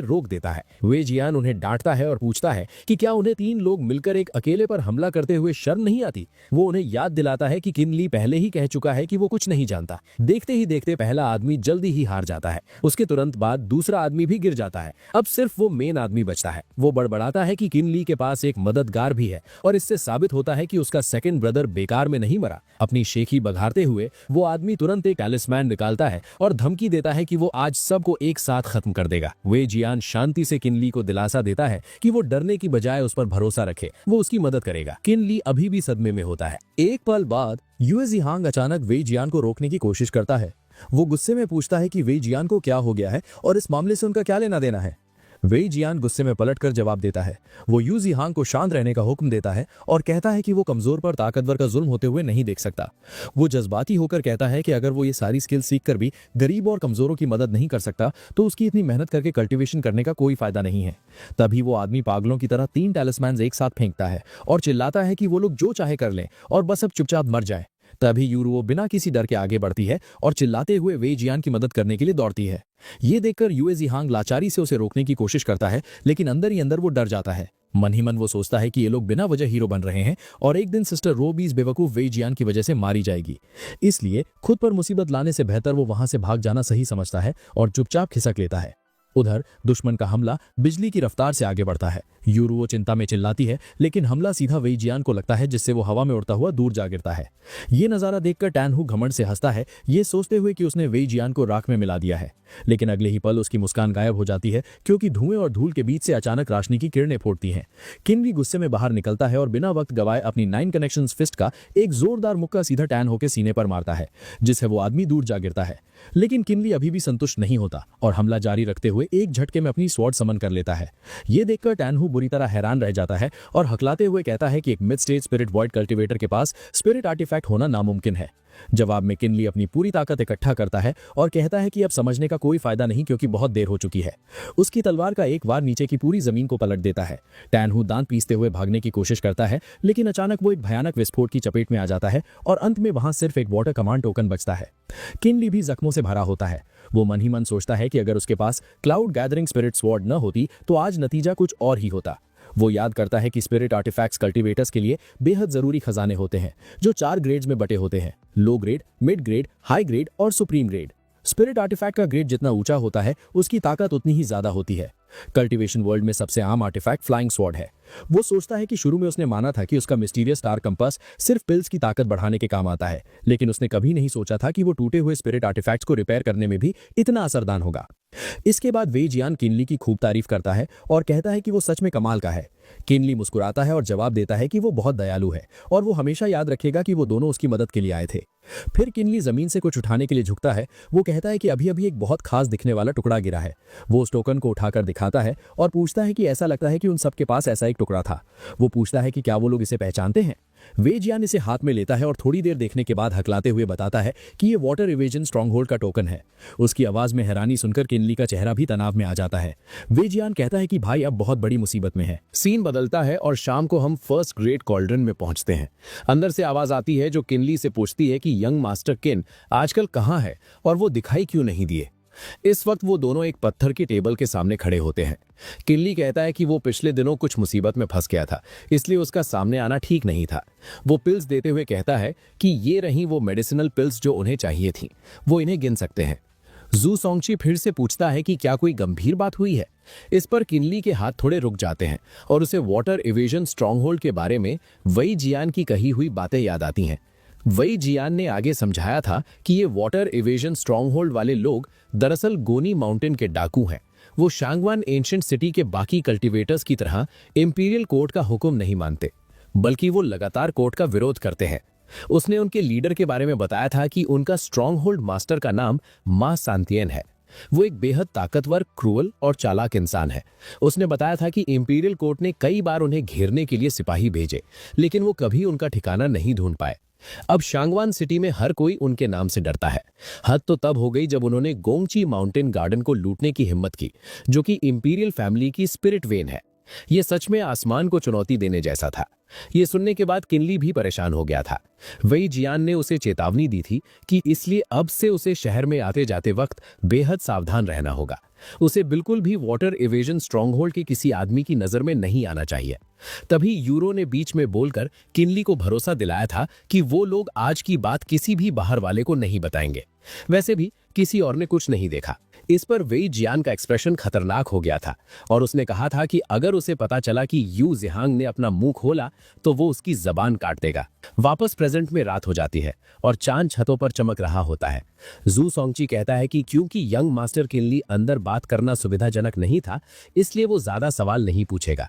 रोक देता है। वेई जियान उन्हें डांटता है और पूछता है कि क्या उन्हें 3 लोग मिलकर एक अकेले पर हमला करते हुए शर्म नहीं आती। वो उन्हें याद दिलाता है कि किनली पहले ही कह चुका है कि वो कुछ नहीं जानता। देखते ही देखते पहला आदमी जल्दी ही हार जाता है। उसके तुरंत बाद दूसरा आदमी भी गिर जाता है। अब सिर्फ वो मेन आदमी बचता है। वो बड़बड़ाता है कि किनली के पास एक मददगार भी है और इससे साबित होता है कि उसका सेकंड ब्रदर बेकार में नहीं मरा। अपनी शेखी बघारते हुए वो आदमी तुरंत एक टैलिस्मैन निकालता है और धमकी देता है कि वो आज सबको एक साथ खत्म कर देगा। वेई जियान शांति से किनली को दिलासा देता है कि वो डरने की बजाय उस पर भरोसा रखे, वो उसकी मदद करेगा। किनली अभी भी सदमे में होता है। एक पल बाद यूए जिहांग अचानक वेई जियान को रोकने की कोशिश करता है। वो गुस्से में पूछता है कि वेई जियान को क्या हो गया है और इस मामले से उनका क्या लेना देना है। वेई जियान गुस्से में पलटकर जवाब देता है। वो यू जिहांग को शांत रहने का हुक्म देता है और कहता है कि वो कमजोर पर ताकतवर का जुल्म होते हुए नहीं देख सकता। वो जज्बाती होकर कहता है कि अगर वो ये सारी स्किल सीखकर भी गरीब और कमजोरों की मदद नहीं कर सकता तो उसकी इतनी मेहनत करके कल्टीवेशन करने का कोई फायदा नहीं है। तभी वो आदमी पागलों की तरह 3 टैलिस्मैन्स एक साथ फेंकता है और चिल्लाता है कि वो लोग जो चाहे कर लें और बस अब चुपचाप मर जाए। तभी यूरो बिना किसी डर के आगे बढ़ती है और चिल्लाते हुए वेई जियान की मदद करने के लिए दौड़ती है। ये देखकर यूए जिहांग लाचारी से उसे रोकने की कोशिश करता है, लेकिन अंदर ही अंदर वो डर जाता है। मन ही मन वो सोचता है कि ये लोग बिना वजह हीरो बन रहे हैं और एक दिन सिस्टर रो भी इस बेवकूफ वेई जियान की वजह से मारी जाएगी। इसलिए खुद पर मुसीबत लाने से बेहतर वो वहां से भाग जाना सही समझता है और चुपचाप खिसक लेता है। उधर दुश्मन का हमला बिजली की रफ्तार से आगे बढ़ता है। यूरो चिंता में चिल्लाती है, लेकिन हमला सीधा वेई जियान को लगता है, जिससे वो हवा में उड़ता हुआ दूर जा गिरता है। ये नजारा देखकर टैन हू घमंड से हंसता है, ये सोचते हुए कि उसने वेई जियान को राख में मिला दिया है। लेकिन अगले ही पल उसकी मुस्कान गायब हो जाती है, क्योंकि धुएं और धूल के बीच से अचानक रोशनी की किरणें फूटती हैं। किनली गुस्से में बाहर निकलता है और बिना वक्त गवाए अपनी 9 कनेक्शंस फिस्ट का एक जोरदार मुक्का सीधा टैन हो के सीने पर मारता है, जिससे वो आदमी दूर जा गिरता है। लेकिन किनली अभी भी संतुष्ट नहीं होता और हमला जारी रखते हुए एक झटके में अपनी स्वॉर्ड समन कर लेता है। ये देखकर टैन हू बुरी तरह हैरान रह जाता है और हकलाते हुए कहता है कि एक mid stage spirit void cultivator के पास स्पिरिट आर्टिफैक्ट होना नामुमकिन है। जवाब में किनली अपनी पूरी ताकत इकट्ठा करता है और कहता है कि अब समझने का कोई फायदा नहीं, क्योंकि बहुत देर हो चुकी है। उसकी तलवार का एक वार नीचे की पूरी जमीन को पलट देता है। टैन हू दांत पीसते हुए भागने की कोशिश करता है, लेकिन अचानक वो एक भयानक विस्फोट की चपेट में आ जाता है और अंत में वहां सिर्फ एक वाटर कमांड टोकन बचता है। किनली भी जख्मों से भरा होता है। वो मन ही मन सोचता है कि अगर उसके पास क्लाउड गैदरिंग स्पिरिट स्वॉर्ड न होती तो आज नतीजा कुछ और ही होता। वो याद करता है कि स्पिरिट आर्टिफैक्ट्स कल्टीवेटर्स के लिए बेहद जरूरी खजाने होते हैं, जो 4 ग्रेड्स में बटे होते हैं: low grade, mid grade, high grade और सुप्रीम ग्रेड। स्पिरिट आर्टिफैक्ट का ग्रेड जितना ऊंचा होता है, उसकी ताकत उतनी ही ज्यादा होती है। कल्टीवेशन वर्ल्ड में सबसे आम आर्टिफैक्ट फ्लाइंग स्वॉर्ड है। वो सोचता है कि शुरू में उसने माना था कि उसका मिस्टीरियस स्टार कंपास सिर्फ पिल्स की ताकत बढ़ाने के काम आता है, लेकिन उसने कभी नहीं सोचा था कि वो टूटे हुए स्पिरिट आर्टिफैक्ट्स को रिपेयर करने में भी इतना असरदार होगा। इसके बाद वेई जियान किनली की खूब तारीफ करता है और कहता है कि वो सच में कमाल का है। किनली मुस्कुराता है और जवाब देता है कि वो बहुत दयालु है और वो हमेशा याद रखेगा कि वो दोनों उसकी मदद के लिए आए थे। फिर किनली जमीन से कुछ उठाने के लिए झुकता है। वो कहता है कि अभी अभी एक बहुत खास दिखने वाला टुकड़ा गिरा है। वो उस टोकन को उठाकर दिखाता है और पूछता है कि ऐसा लगता है कि उन सबके पास ऐसा एक टुकड़ा था। वो पूछता है कि क्या वो लोग इसे पहचानते हैं। वेई जियान इसे हाथ में लेता है और थोड़ी देर देखने के बाद हकलाते हुए बताता है कि ये वाटर इवेजन स्ट्रॉन्गहोल्ड का टोकन है। उसकी आवाज में हैरानी सुनकर किनली का चेहरा भी तनाव में आ जाता है। वेई जियान कहता है कि भाई अब बहुत बड़ी मुसीबत में है। सीन बदलता है और शाम को हम फर्स्ट ग्रेड कॉल्ड्रन में पहुंचते हैं। अंदर से आवाज आती है जो किनली से पूछती है कि यंग मास्टर किन आजकल कहाँ है और वो दिखाई क्यों नहीं दिए। इस वक्त वो दोनों एक पत्थर की टेबल के सामने खड़े होते हैं। किनली कहता है कि वो पिछले दिनों कुछ मुसीबत में फंस गया था, इसलिए उसका सामने आना ठीक नहीं था। वो पिल्स देते हुए कहता है कि ये रही वो मेडिसिनल पिल्स जो उन्हें चाहिए थी, वो इन्हें गिन सकते हैं। जू सोंगची फिर से पूछता है कि क्या कोई गंभीर बात हुई है। इस पर किनली के हाथ थोड़े रुक जाते हैं और उसे वाटर इवेजन स्ट्रॉन्गहोल्ड के बारे में वेई जियान की कही हुई बातें याद आती हैं। वेई जियान ने आगे समझाया था कि ये वाटर इवेजन स्ट्रॉन्गहोल्ड वाले लोग दरअसल गोनी माउंटेन के डाकू हैं। वो शांगवान एंशिएंट सिटी के बाकी कल्टीवेटर्स की तरह इंपीरियल कोर्ट का हुक्म नहीं मानते, बल्कि वो लगातार कोर्ट का विरोध करते हैं। उसने उनके लीडर के बारे में बताया था कि उनका स्ट्रॉन्गहोल्ड मास्टर का नाम मा सांतियन है। वो एक बेहद ताकतवर, क्रूअल और चालाक इंसान है। उसने बताया था कि इंपीरियल कोर्ट ने कई बार उन्हें घेरने के लिए सिपाही भेजे, लेकिन वो कभी उनका ठिकाना नहीं ढूंढ पाए। अब शांगवान सिटी में हर कोई उनके नाम से डरता है। हद तो तब हो गई जब उन्होंने गोंगची माउंटेन गार्डन को लूटने की हिम्मत की, जो कि इंपीरियल फैमिली की स्पिरिट वेन है। ये सच में आसमान को चुनौती देने जैसा था। ये सुनने के बाद किनली भी परेशान हो गया था। वेई जियान ने उसे चेतावनी दी थी कि इसलिए अब से उसे शहर में आते जाते वक्त बेहद सावधान रहना होगा। उसे बिल्कुल भी वाटर इवेजन स्ट्रॉन्गहोल्ड के किसी आदमी की नजर में नहीं आना चाहिए। तभी यूरो ने बीच में बोलकर किनली को भरोसा दिलाया था कि वो लोग आज की बात किसी भी बाहर वाले को नहीं बताएंगे। वैसे भी किसी और ने कुछ नहीं देखा, इस पर वेई जियान का एक्सप्रेशन खतरनाक हो गया था और उसने कहा था कि अगर उसे पता चला कि यू जिहांग ने अपना मुंह खोला तो वो उसकी जबान काट देगा। वापस प्रेजेंट में रात हो जाती है और चांद छतों पर चमक रहा होता है। जू सोंगची कहता है कि क्योंकि यंग मास्टर किनली अंदर बात करना सुविधाजनक नहीं था, इसलिए वो ज्यादा सवाल नहीं पूछेगा।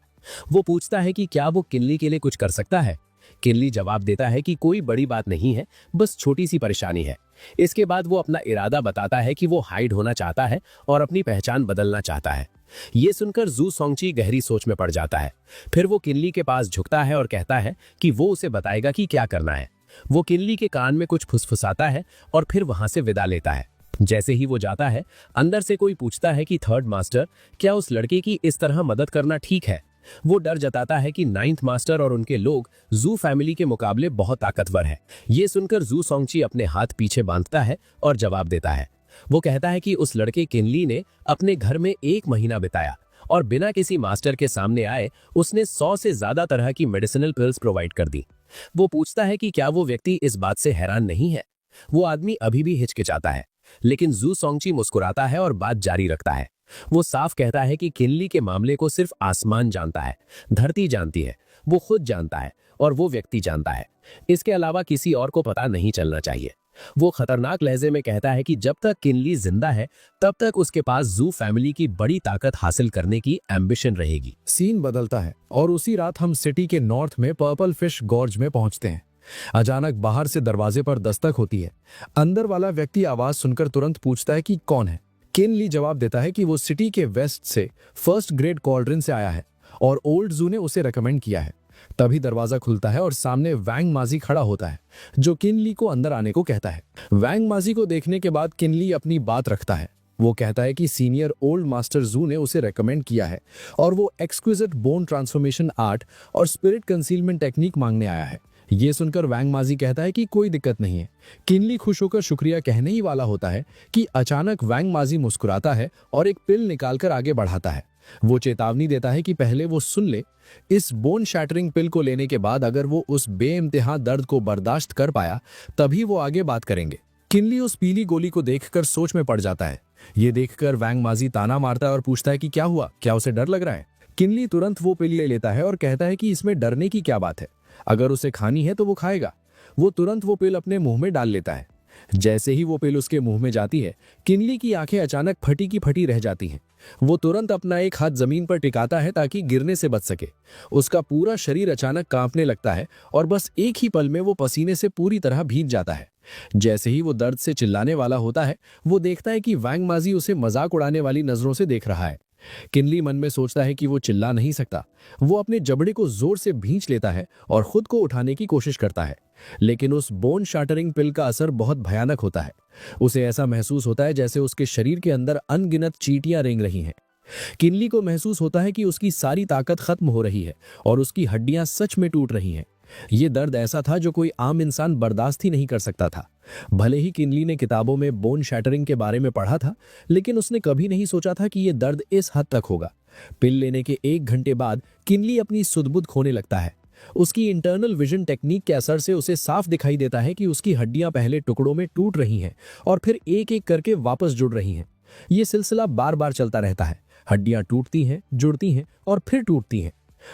वो पूछता है कि क्या वो किनली के लिए कुछ कर सकता है। किनली जवाब देता है कि कोई बड़ी बात नहीं है, बस छोटी सी परेशानी है। इसके बाद वो अपना इरादा बताता है कि वो हाइड होना चाहता है और अपनी पहचान बदलना चाहता है। ये सुनकर जू सोंगची गहरी सोच में पड़ जाता है। फिर वो किनली के पास झुकता है और कहता है कि वो उसे बताएगा कि क्या करना है। वो किनली के कान में कुछ फुसफुसाता है और फिर वहां से विदा लेता है। जैसे ही वो जाता है, अंदर से कोई पूछता है कि थर्ड मास्टर, क्या उस लड़के की इस तरह मदद करना ठीक है? वो डर जताता है कि नाइन्थ मास्टर और उनके लोग जू फैमिली के मुकाबले बहुत ताकतवर हैं। ये सुनकर जू सोंगची अपने हाथ पीछे बांधता है और जवाब देता है। वो कहता है कि उस लड़के किनली ने अपने घर में 1 महीना बिताया और बिना किसी मास्टर के सामने आए उसने 100 से ज्यादा तरह की मेडिसिनल पिल्स प्रोवाइड कर दी। वो पूछता है कि क्या वो व्यक्ति इस बात से हैरान नहीं है। वो आदमी अभी भी हिचकिचाता है, लेकिन जू सोंगची मुस्कुराता है और बात जारी रखता है। वो साफ कहता है कि किनली के मामले को सिर्फ आसमान जानता है, धरती जानती है, वो खुद जानता है और वो व्यक्ति जानता है। इसके अलावा किसी और को पता नहीं चलना चाहिए। वो खतरनाक लहजे में कहता है कि जब तक किनली जिंदा है तब तक उसके पास जू फैमिली की बड़ी ताकत हासिल करने की एम्बिशन रहेगी। सीन बदलता है और उसी रात हम सिटी के नॉर्थ में पर्पल फिश गॉर्ज में पहुंचते हैं। अचानक बाहर से दरवाजे पर दस्तक होती है। अंदर वाला व्यक्ति आवाज सुनकर तुरंत पूछता है कि कौन है। किनली जवाब देता है कि वो सिटी के वेस्ट से फर्स्ट ग्रेड कॉल्ड्रिन से आया है और ओल्ड जू ने उसे रेकमेंड किया है। तभी दरवाजा खुलता है और सामने वैंग माजी खड़ा होता है, जो किनली को अंदर आने को कहता है। वैंग माजी को देखने के बाद किनली अपनी बात रखता है। वो कहता है कि सीनियर ओल्ड मास्टर जू ने उसे रेकमेंड किया है और वो एक्सक्विजिट बोन ट्रांसफॉर्मेशन आर्ट और स्पिरिट कंसीलमेंट टेक्निक मांगने आया है। ये सुनकर वैंग माजी कहता है कि कोई दिक्कत नहीं है। किनली खुश होकर शुक्रिया कहने ही वाला होता है कि अचानक वैंग माजी मुस्कुराता है और एक पिल निकालकर आगे बढ़ाता है। वो चेतावनी देता है कि पहले वो सुन ले। इस बोन शैटरिंग पिल को लेने के बाद अगर वो उस बेइंतहा दर्द को बर्दाश्त कर पाया तभी वो आगे बात करेंगे। किनली उस पीली गोली को देखकर सोच में पड़ जाता है। ये देखकर वैंग माजी ताना मारता है और पूछता है कि क्या हुआ, क्या उसे डर लग रहा है? किनली तुरंत वो पिल ले लेता है और कहता है कि इसमें डरने की क्या बात है, अगर उसे खानी है तो वो खाएगा। वो तुरंत वो पिल अपने मुंह में डाल लेता है। जैसे ही वो पिल उसके मुंह में जाती है, किनली की आंखें अचानक फटी की फटी रह जाती हैं। वो तुरंत अपना एक हाथ जमीन पर टिकाता है ताकि गिरने से बच सके। उसका पूरा शरीर अचानक कांपने लगता है और बस एक ही पल में वो पसीने से पूरी तरह भीग जाता है। जैसे ही वो दर्द से चिल्लाने वाला होता है, वो देखता है कि वैंग माजी उसे मजाक उड़ाने वाली नजरों से देख रहा है। किनली मन में सोचता है कि वो चिल्ला नहीं सकता। वो अपने जबड़े को जोर से भींच लेता है और खुद को उठाने की कोशिश करता है, लेकिन उस बोन शाटरिंग पिल का असर बहुत भयानक होता है। उसे ऐसा महसूस होता है जैसे उसके शरीर के अंदर अनगिनत चींटियां रेंग रही हैं। किनली को महसूस होता है कि उसकी सारी ताकत खत्म हो रही है और उसकी हड्डियां सच में टूट रही हैं। ये दर्द ऐसा था जो कोई आम इंसान बर्दाश्त ही नहीं कर सकता था। भले ही किनली ने किताबों में बोन शैटरिंग के बारे में पढ़ा था, लेकिन उसने कभी नहीं सोचा था कि यह दर्द इस हद तक होगा। पिल लेने के 1 घंटे बाद किनली अपनी सुध-बुध खोने लगता है। उसकी इंटरनल विजन टेक्निक के असर से उसे साफ दिखाई देता है कि उसकी हड्डियां पहले टुकड़ों में टूट रही हैं और फिर एक एक करके वापस जुड़ रही हैं। ये सिलसिला बार बार चलता रहता है। हड्डियां टूटती हैं, जुड़ती हैं और फिर टूटती हैं।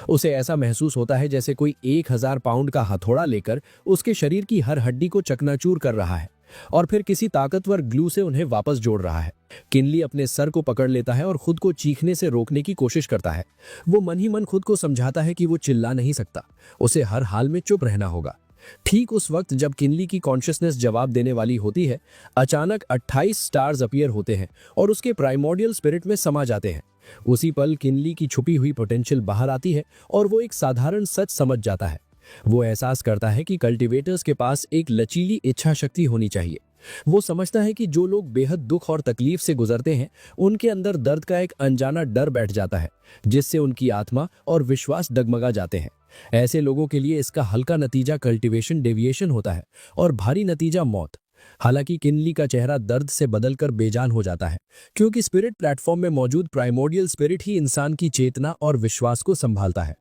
उसे ऐसा महसूस होता है जैसे कोई 1000 पाउंड का हथौड़ा लेकर उसके शरीर की हर हड्डी को चकनाचूर कर रहा है और फिर किसी ताकतवर ग्लू से उन्हें वापस जोड़ रहा है। किनली अपने सर को पकड़ लेता है और खुद को चीखने से रोकने की कोशिश करता है। वो मन ही मन खुद को समझाता है कि वो चिल्ला नहीं सकता, उसे हर हाल में चुप रहना होगा। ठीक उस वक्त जब किनली की कॉन्शियसनेस जवाब देने वाली होती है, अचानक 28 स्टार्स अपीयर होते हैं और उसके प्राइमोर्डियल स्पिरिट में समा जाते हैं। उसी पल किनली की छुपी हुई पोटेंशियल बाहर आती है और वो एक साधारण सच समझ जाता है। वो एहसास करता है कि कल्टीवेटर्स के पास एक लचीली इच्छा शक्ति होनी चाहिए। वो समझता है कि जो लोग बेहद दुख और तकलीफ से गुजरते हैं, उनके अंदर दर्द का एक अनजाना डर बैठ जाता है, जिससे उनकी आत्मा और विश्वास डगमगा जाते हैं। ऐसे लोगों के लिए इसका हल्का नतीजा कल्टीवेशन डेविएशन होता है और भारी नतीजा मौत। हालांकि किनली का चेहरा दर्द से बदलकर बेजान हो जाता है, क्योंकि स्पिरिट प्लेटफॉर्म में मौजूद प्राइमोर्डियल स्पिरिट ही इंसान की चेतना और विश्वास को संभालता है।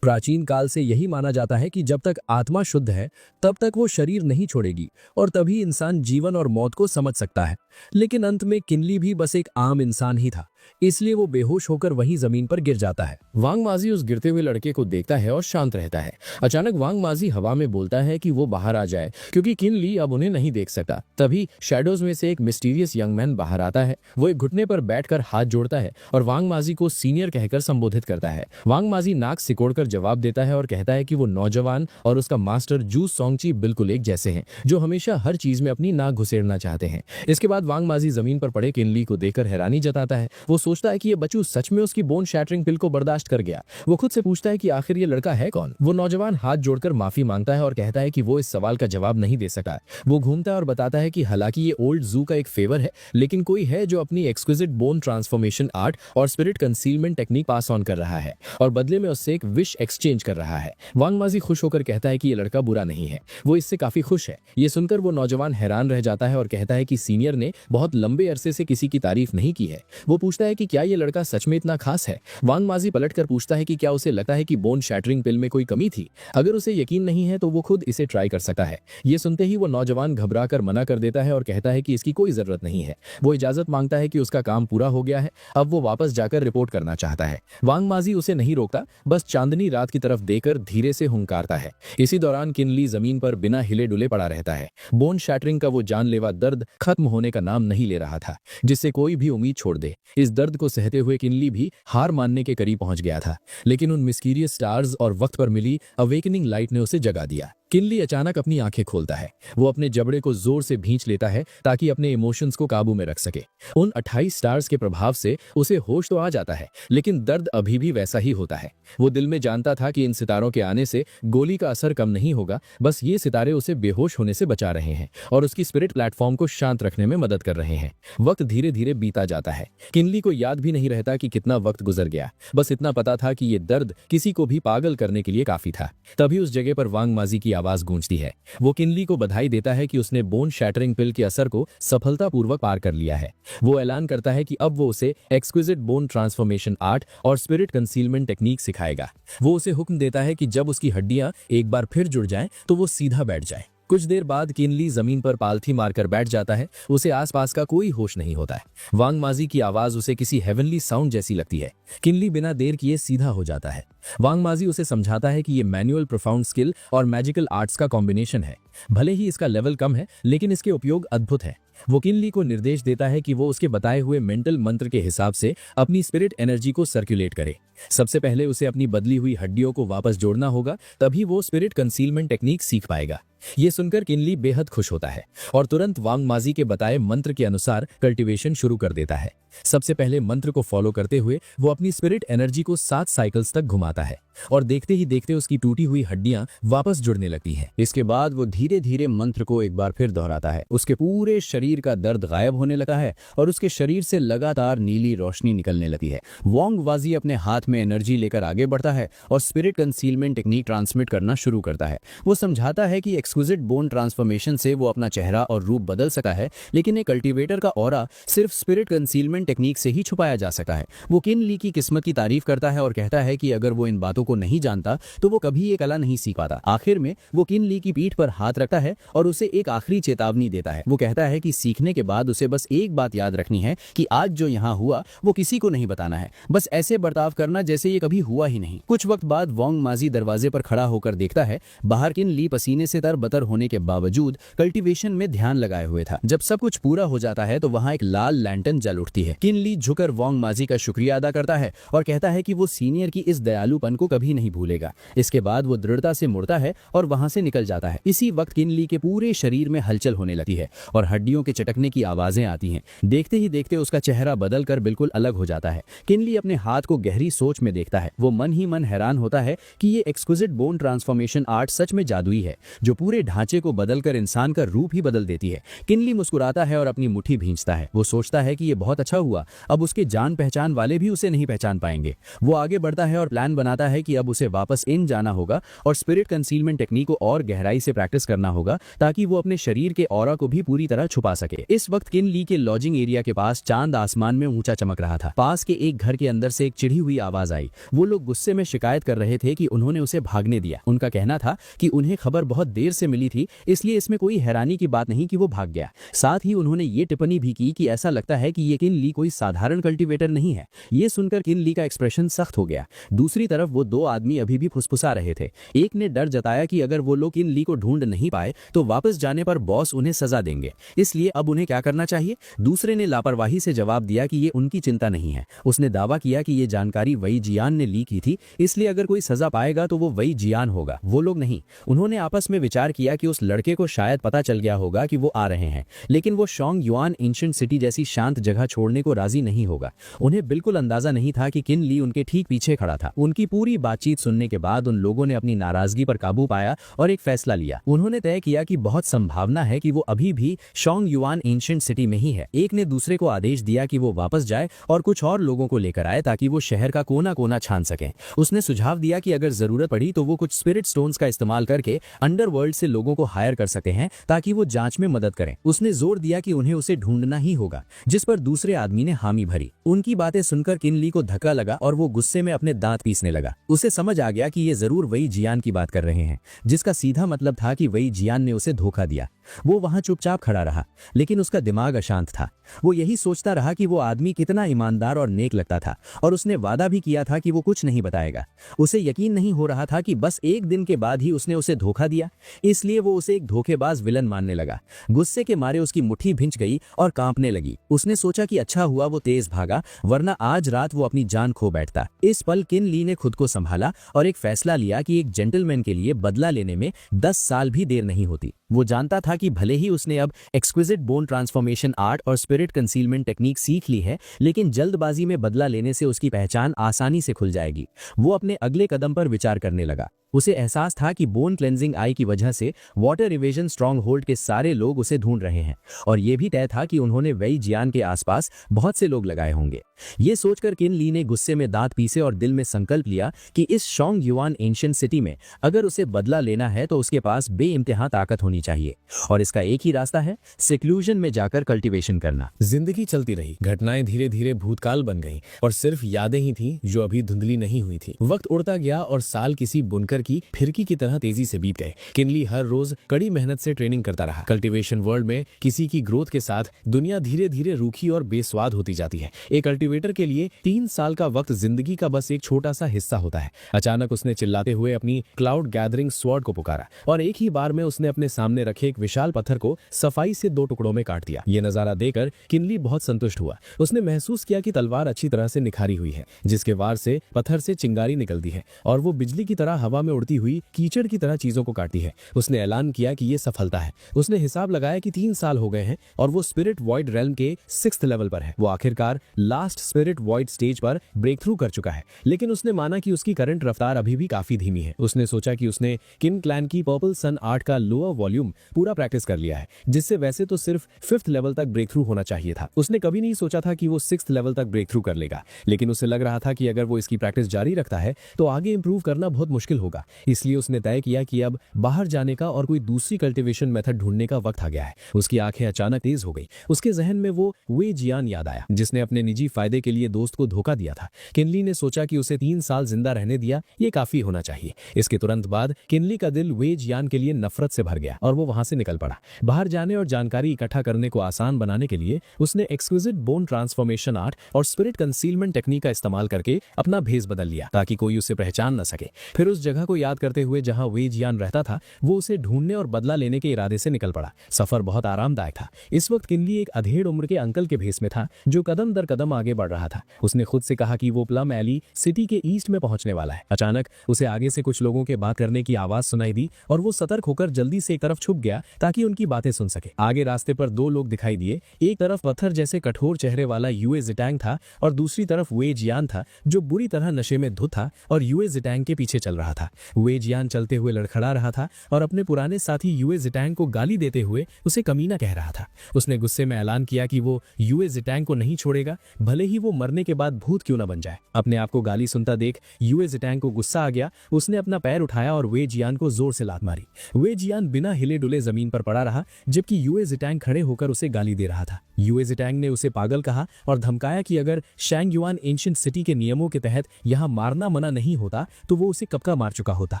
प्राचीन काल से यही माना जाता है कि जब तक आत्मा शुद्ध है तब तक वो शरीर नहीं छोड़ेगी और तभी इंसान जीवन और मौत को समझ सकता है। लेकिन अंत में किनली भी बस एक आम इंसान ही था, इसलिए वो बेहोश होकर वहीं जमीन पर गिर जाता है। वांग माजी उस गिरते हुए लड़के को देखता है और शांत रहता है। अचानक वांग माजी हवा में बोलता है कि वो बाहर आ जाए क्योंकि किनली अब उन्हें नहीं देख सकता। तभी शैडोज में से एक मिस्टीरियस यंग मैन बाहर आता है। वो एक घुटने पर बैठकर हाथ जोड़ता है और वांग माजी को सीनियर कहकर संबोधित करता है। वांग माजी नाक सिकोड़कर जवाब देता है और कहता है कि वो नौजवान और उसका मास्टर जू सोंगची बिल्कुल एक जैसे हैं, जो हमेशा हर चीज में अपनी नाक घुसेड़ना चाहते हैं। इसके बाद वांग माजी जमीन पर पड़े किनली को देखकर हैरानी जताता है। वो सोचता है कि ये बच्चू सच में उसकी बोन शैटरिंग पिल को बर्दाश्त कर गया। वो खुद से पूछता है कि आखिर ये लड़का है कौन। वो नौजवान हाथ जोड़कर माफी मांगता है और कहता है कि वो इस सवाल का जवाब नहीं दे सका। वो घूमता है और बताता है कि हालांकि ये ओल्ड जू का एक फेवर है, लेकिन कोई है जो अपनी एक्सक्विजिट बोन ट्रांसफॉर्मेशन आर्ट और spirit concealment technique pass on कर रहा है और बदले में उससे एक विश एक्सचेंज कर रहा है। वांग माजी खुश होकर कहता है कि ये लड़का बुरा नहीं है, वो इससे काफी खुश है। ये सुनकर वो नौजवान हैरान रह जाता है और कहता है कि सीनियर ने बहुत लंबे अरसे से किसी की तारीफ नहीं की है। वो पूछता है कि क्या ये लड़का सच में इतना खास है। वांग माजी पलट कर पूछता है कि क्या उसे लगता है कि बोन शैटरिंग पिल में कोई कमी थी। अगर उसे यकीन नहीं है तो वो खुद इसे ट्राई कर सकता है। ये सुनते ही वो नौजवान घबरा कर मना कर देता है और कहता है कि इसकी कोई जरूरत नहीं है। वो इजाजत मांगता है कि उसका काम पूरा हो गया है, अब वो वापस जाकर रिपोर्ट करना चाहता है। वांग माजी उसे नहीं रोकता, बस चांदनी रात की तरफ देकर धीरे से हुंकारता है। इसी दौरान किनली जमीन पर बिना हिले डुले पड़ा रहता है। बोन शैटरिंग का वो जानलेवा दर्द खत्म होने का नाम नहीं ले रहा था, जिससे कोई भी उम्मीद छोड़ दे। इस दर्द को सहते हुए किनली भी हार मानने के करीब पहुंच गया था, लेकिन उन मिस्टीरियस स्टार्स और वक्त पर मिली अवेकनिंग लाइट ने उसे जगा दिया। किनली अचानक अपनी आंखें खोलता है। वो अपने जबड़े को जोर से भींच लेता है ताकि अपने इमोशंस को काबू में रख सके। उन 28 स्टार्स के प्रभाव से उसे होश तो आ जाता है, लेकिन दर्द अभी भी वैसा ही होता है। वो दिल में जानता था कि इन सितारों के आने से गोली का असर कम नहीं होगा, बस ये सितारे उसे बेहोश होने से बचा रहे हैं और उसकी स्पिरिट प्लेटफॉर्म को शांत रखने में मदद कर रहे हैं। वक्त धीरे धीरे बीता जाता है। किनली को याद भी नहीं रहता कि कितना वक्त गुजर गया, बस इतना पता था कि ये दर्द किसी को भी पागल करने के लिए काफी था। तभी उस जगह पर वांग माजी की आवाज गूंजती है। वो किनली को बधाई देता है कि उसने बोन शैटरिंग पिल के असर को सफलतापूर्वक पार कर लिया है। वो ऐलान करता है कि अब वो उसे एक्सक्विजिट बोन ट्रांसफॉर्मेशन आर्ट और स्पिरिट कंसीलमेंट टेक्निक सिखाएगा। वो उसे हुक्म देता है कि जब उसकी हड्डियां एक बार फिर जुड़ जाएं तो वो सीधा बैठ जाए। कुछ देर बाद किनली जमीन पर पालथी मारकर बैठ जाता है। उसे आसपास का कोई होश नहीं होता है। वांग माजी की आवाज उसे किसी हेवनली साउंड जैसी लगती है। किनली बिना देर किए सीधा हो जाता है। वांग माजी उसे समझाता है कि ये मैनुअल प्रोफाउंड स्किल और मैजिकल आर्ट्स का कॉम्बिनेशन है। भले ही इसका लेवल कम है, लेकिन इसके उपयोग अद्भुत है। वो किनली को निर्देश देता है कि वो उसके बताए हुए मेंटल मंत्र के हिसाब से अपनी स्पिरिट एनर्जी को सर्कुलेट करे। सबसे पहले उसे अपनी बदली हुई हड्डियों को वापस जोड़ना होगा, तभी वो स्पिरिट कंसीलमेंट टेक्निक सीख पाएगा। ये सुनकर किनली बेहद खुश होता है और तुरंत वांग माजी के बताए मंत्र के अनुसार कल्टीवेशन शुरू कर देता है। सबसे पहले मंत्र को फॉलो करते हुए वो अपनी स्पिरिट एनर्जी को 7 साइकिल्स तक घुमाता है और देखते ही देखते उसकी टूटी हुई हड्डियां वापस जुड़ने लगती हैं। इसके बाद वो धीरे धीरे मंत्र को एक बार फिर दोहराता है। उसके पूरे शरीर का दर्द गायब होने लगा है और उसके शरीर से लगातार नीली रोशनी निकलने लगी है। वांग माजी अपने हाथ में एनर्जी लेकर आगे बढ़ता है और स्पिरिट कंसीलमेंट टेक्निक ट्रांसमिट करना शुरू करता है। वो समझाता है कि एक्सक्विजिट बोन ट्रांसफॉर्मेशन से वो अपना चेहरा और रूप बदल सका है, लेकिन एक कल्टीवेटर का ऑरा सिर्फ स्पिरिट कंसीलमेंट टेक्निक से ही छुपाया जा सका है। वो किनली की किस्मत की तारीफ करता है और कहता है कि अगर वो इन बातों को नहीं जानता तो वो कभी ये कला नहीं सीख पाता। आखिर में वो किनली की पीठ पर हाथ रखता है और उसे एक आखिरी चेतावनी देता है। वो कहता है कि सीखने के बाद उसे बस एक बात याद रखनी है कि आज जो यहाँ हुआ वो किसी को नहीं बताना है। बस ऐसे बर्ताव करना जैसे ये कभी हुआ ही नहीं। कुछ वक्त बाद वांग माजी दरवाजे पर खड़ा होकर देखता है। बाहर किनली पसीने से तरबतर होने के बावजूद कल्टीवेशन में ध्यान लगाए हुए था। जब सब कुछ पूरा हो जाता है तो वहां एक लाल लैंटर्न जल उठती है। किनली झुकर वांग माजी का शुक्रिया अदा करता है और कहता है कि वो सीनियर की इस दयालुपन को कभी नहीं भूलेगा। इसके बाद वो दृढ़ता से मुड़ता है और वहां से निकल जाता है। इसी वक्त किनली के पूरे शरीर में हलचल होने लगती है और हड्डियों के चटकने की आवाजें आती हैं। देखते ही देखते उसका चेहरा बदलकर बिल्कुल अलग हो जाता है। किनली अपने हाथ को गहरी सोच में देखता है। वो मन ही मन हैरान होता है कि ये एक्सक्विजिट बोन ट्रांसफॉर्मेशन आर्ट सच में जादुई है, जो पूरे ढांचे को बदलकर इंसान का रूप ही बदल देती है। किनली मुस्कुराता है और अपनी मुट्ठी भींचता है। वो सोचता है कि ये बहुत अच्छा हुआ अब उसके जान पहचान वाले भी उसे नहीं पहचान पाएंगे। वो आगे बढ़ता है और प्लान बनाता है कि अब उसे वापस इन जाना होगा और स्पिरिट कंसीलमेंट टेक्निक को और गहराई से प्रैक्टिस करना होगा ताकि वो अपने शरीर के ऑरा को भी पूरी तरह छुपा सके। इस वक्त किन ली के लॉजिंग एरिया के पास चांद आसमान में ऊंचा चमक रहा था। पास के एक घर के अंदर से एक चिढ़ी हुई आवाज आई। वो लोग गुस्से में शिकायत कर रहे थे कि उन्होंने उसे भागने दिया। उनका कहना था कि उन्हें खबर बहुत देर से मिली थी, इसलिए इसमें कोई हैरानी की बात नहीं कि वो भाग गया। साथ ही उन्होंने ये टिप्पणी भी की कि ऐसा लगता है कि ये किन ली कोई साधारण कल्टीवेटर नहीं है। ये सुनकर किन ली का एक्सप्रेशन सख्त हो गया। दूसरी तरफ वो दो आदमी अभी भी फुसफुसा रहे थे। एक ने डर जताया कि अगर वो लोग किन ली को ढूंढ नहीं पाए तो वापस जाने पर बॉस उन्हें सजा देंगे, इसलिए अब उन्हें क्या करना चाहिए। दूसरे ने लापरवाही से जवाब दिया कि ये उनकी चिंता नहीं है। उसने दावा किया कि ये जानकारी वही जियान ने ली की थी, इसलिए अगर कोई सजा पाएगा तो वो वही जियान होगा, वो लोग नहीं। उन्होंने आपस में विचार किया कि उस लड़के को शायद पता चल गया होगा कि वो आ रहे हैं, लेकिन वो शोंग युआन एंशिएंट सिटी जैसी शांत जगह छोड़ने को राजी नहीं होगा। उन्हें बिल्कुल अंदाजा नहीं था कि किन ली उनके ठीक पीछे खड़ा था। उनकी पूरी बातचीत सुनने के बाद उन लोगों ने अपनी नाराजगी पर काबू पाया और एक फैसला लिया। उन्होंने तय किया कि बहुत संभावना है कि वो अभी भी शोंग युआन एंशिएंट सिटी में ही है। एक ने दूसरे को आदेश दिया कि वो वापस जाए और कुछ और लोगों को लेकर आए ताकि वो शहर का कोना कोना छान सकें। उसने सुझाव दिया कि अगर जरूरत पड़ी तो वो कुछ स्पिरिट स्टोन्स का इस्तेमाल करके अंडरवर्ल्ड से लोगों को हायर कर सकते हैं ताकि वो जांच में मदद करें। उसने जोर दिया कि उन्हें उसे ढूंढना ही होगा, जिस पर दूसरे आदमी ने हामी भरी। उनकी बातें सुनकर किन ली को धक्का लगा और वो गुस्से में अपने दांत पीसने लगा। उसे समझ आ गया कि ये जरूर वही जियान की बात कर रहे हैं, जिसका सीधा मतलब था कि वही जियान ने उसे धोखा दिया। वो वहां चुपचाप खड़ा रहा, लेकिन उसका दिमाग अशांत था। वो यही सोचता रहा कि वो आदमी कितना ईमानदार और नेक लगता था, और उसने वादा भी किया था कि वो कुछ नहीं बताएगा। उसे यकीन नहीं हो रहा था कि बस एक दिन के बाद ही उसने उसे धोखा दिया, इसलिए वो उसे एक धोखेबाज विलन मानने लगा। गुस्से के मारे उसकी मुट्ठी भिंच गई और कांपने लगी। उसने सोचा कि अच्छा हुआ वो तेज भागा, वरना आज रात वो अपनी जान खो बैठता। इस पल किन ली ने खुद को संभाला और एक फैसला लिया कि एक जेंटलमैन के लिए बदला लेने में 10 साल भी देर नहीं होती। वो जानता था कि भले ही उसने अब एक्सक्विजिट बोन ट्रांसफॉर्मेशन आर्ट और स्पिरिट कंसीलमेंट टेक्निक सीख ली है, लेकिन जल्दबाजी में बदला लेने से उसकी पहचान आसानी से खुल जाएगी। वो अपने अगले कदम पर विचार करने लगा। उसे एहसास था कि बोन क्लेंजिंग आई की वजह से वाटर इवेजन स्ट्रॉन्ग होल्ड के सारे लोग उसे ढूंढ रहे हैं, और यह भी तय था कि उन्होंने वही जियान के आसपास बहुत से लोग लगाए होंगे। ये सोचकर किन ली ने गुस्से में दांत पीसे और दिल में संकल्प लिया कि इस शोंग युआन एंशिएंट सिटी में अगर उसे बदला लेना है तो उसके पास बेइंतहा ताकत होनी चाहिए, और इसका एक ही रास्ता है, सिक्लूजन में जाकर कल्टीवेशन करना। जिंदगी चलती रही, घटनाएं धीरे धीरे भूतकाल बन गईं और सिर्फ यादें ही थीं जो अभी धुंधली नहीं हुई थी। वक्त उड़ता गया और साल किसी बुनकर की फिरकी की तरह तेजी से बीत गए। किनली हर रोज कड़ी मेहनत से ट्रेनिंग करता रहा। कल्टीवेशन वर्ल्ड में किसी की ग्रोथ के साथ दुनिया धीरे धीरे रूखी और बेस्वाद होती जाती है। एक कल्टीवेटर के लिए 3 साल का वक्त जिंदगी का बस एक छोटा सा हिस्सा होता है। अचानक उसने चिल्लाते हुए अपनी क्लाउड गैदरिंग स्वॉर्ड को पुकारा, और एक ही बार में उसने अपने सामने रखे एक विशाल पत्थर को सफाई से 2 टुकड़ों में काट दिया। ये नजारा देखकर किनली बहुत संतुष्ट हुआ। उसने महसूस किया कि तलवार अच्छी तरह से निखारी हुई है, जिसके वार से पत्थर से चिंगारी निकलती है और वो बिजली की तरह हवा में उड़ती हुई कीचड़ की तरह चीजों को काटती है। उसने ऐलान किया कि यह सफलता है। उसने हिसाब लगाया कि 3 साल हो गए हैं और वो स्पिरिट वॉइड रेल्म के 6th लेवल पर है। वो आखिरकार लास्ट स्पिरिट वॉइड स्टेज पर ब्रेक थ्रू कर चुका है, लेकिन उसने माना कि उसकी करंट रफ्तार अभी भी काफी धीमी है। उसने सोचा कि उसने किन क्लैन की पर्पल सन आर्ट का लोअर वॉल्यूम पूरा प्रैक्टिस कर लिया है, जिससे वैसे तो सिर्फ 5th लेवल तक ब्रेक थ्रू होना चाहिए था। उसने कभी नहीं सोचा था कि वो 6th लेवल तक ब्रेक थ्रू कर लेगा, लेकिन उसे लग रहा था कि अगर वो इसकी प्रैक्टिस जारी रखता है तो आगे इंप्रूव करना बहुत मुश्किल होगा। इसलिए उसने तय किया कि अब बाहर जाने का और कोई दूसरी कल्टीवेशन मेथड ढूंढने का वक्त आ गया है। उसकी आंखें अचानक तेज हो गई। उसके जहन में वो वे जियान याद आया, जिसने अपने निजी फायदे के लिए दोस्त को धोखा दिया था। किनली ने सोचा कि उसे 3 साल जिंदा रहने दिया, ये काफी होना चाहिए। इसके तुरंत बाद किनली का दिल वे जियान के लिए नफरत से भर गया और वो वहां से निकल पड़ा। बाहर जाने और जानकारी इकट्ठा करने को आसान बनाने के लिए उसने एक्सक्विजिट बोन ट्रांसफॉर्मेशन आर्ट और स्पिरिट कंसीलमेंट टेक्निक का इस्तेमाल करके अपना भेस बदल लिया ताकि कोई उसे पहचान न सके। फिर उस जगह को याद करते हुए जहां वे जियान रहता था, वो उसे ढूंढने और बदला लेने के इरादे से निकल पड़ा। सफर बहुत आरामदायक था। इस वक्त किनली एक अधेड़ उम्र के अंकल के भेस में था जो कदम दर कदम आगे बढ़ रहा था। उसने खुद से कहा कि वो प्लम एली सिटी के ईस्ट में पहुंचने वाला है। अचानक उसे आगे से कुछ लोगों के बात करने की आवाज सुनाई दी और वो सतर्क होकर जल्दी से एक तरफ छुप गया ताकि उनकी बातें सुन सके। आगे रास्ते पर 2 लोग दिखाई दिए। एक तरफ पत्थर जैसे कठोर चेहरे वाला यूए जिटैंग था और दूसरी तरफ वे जियान था जो बुरी तरह नशे में धुत था और यूए जिटैंग के पीछे चल रहा था। वे जियान चलते हुए लड़खड़ा रहा था और अपने पुराने साथी यूए जिटैंग को गाली देते हुए उसे कमीना कह रहा था। उसने गुस्से में ऐलान किया कि वो यूए जिटैंग को नहीं छोड़ेगा, भले ही वो मरने के बाद भूत क्यों न बन जाए। अपने आप को गाली सुनता देख यूए जिटैंग को गुस्सा आ गया। उसने अपना पैर उठाया और वे जियान को जोर से लात मारी। वे जियान बिना हिले डुले जमीन पर पड़ा रहा, जबकि यूए जिटैंग खड़े होकर उसे गाली दे रहा था। यूए जिटैंग ने उसे पागल कहा और धमकाया कि अगर शैंग युआन एंशिएंट सिटी के नियमों के तहत यहाँ मारना मना नहीं होता तो वो उसे कब का मार चुका होता।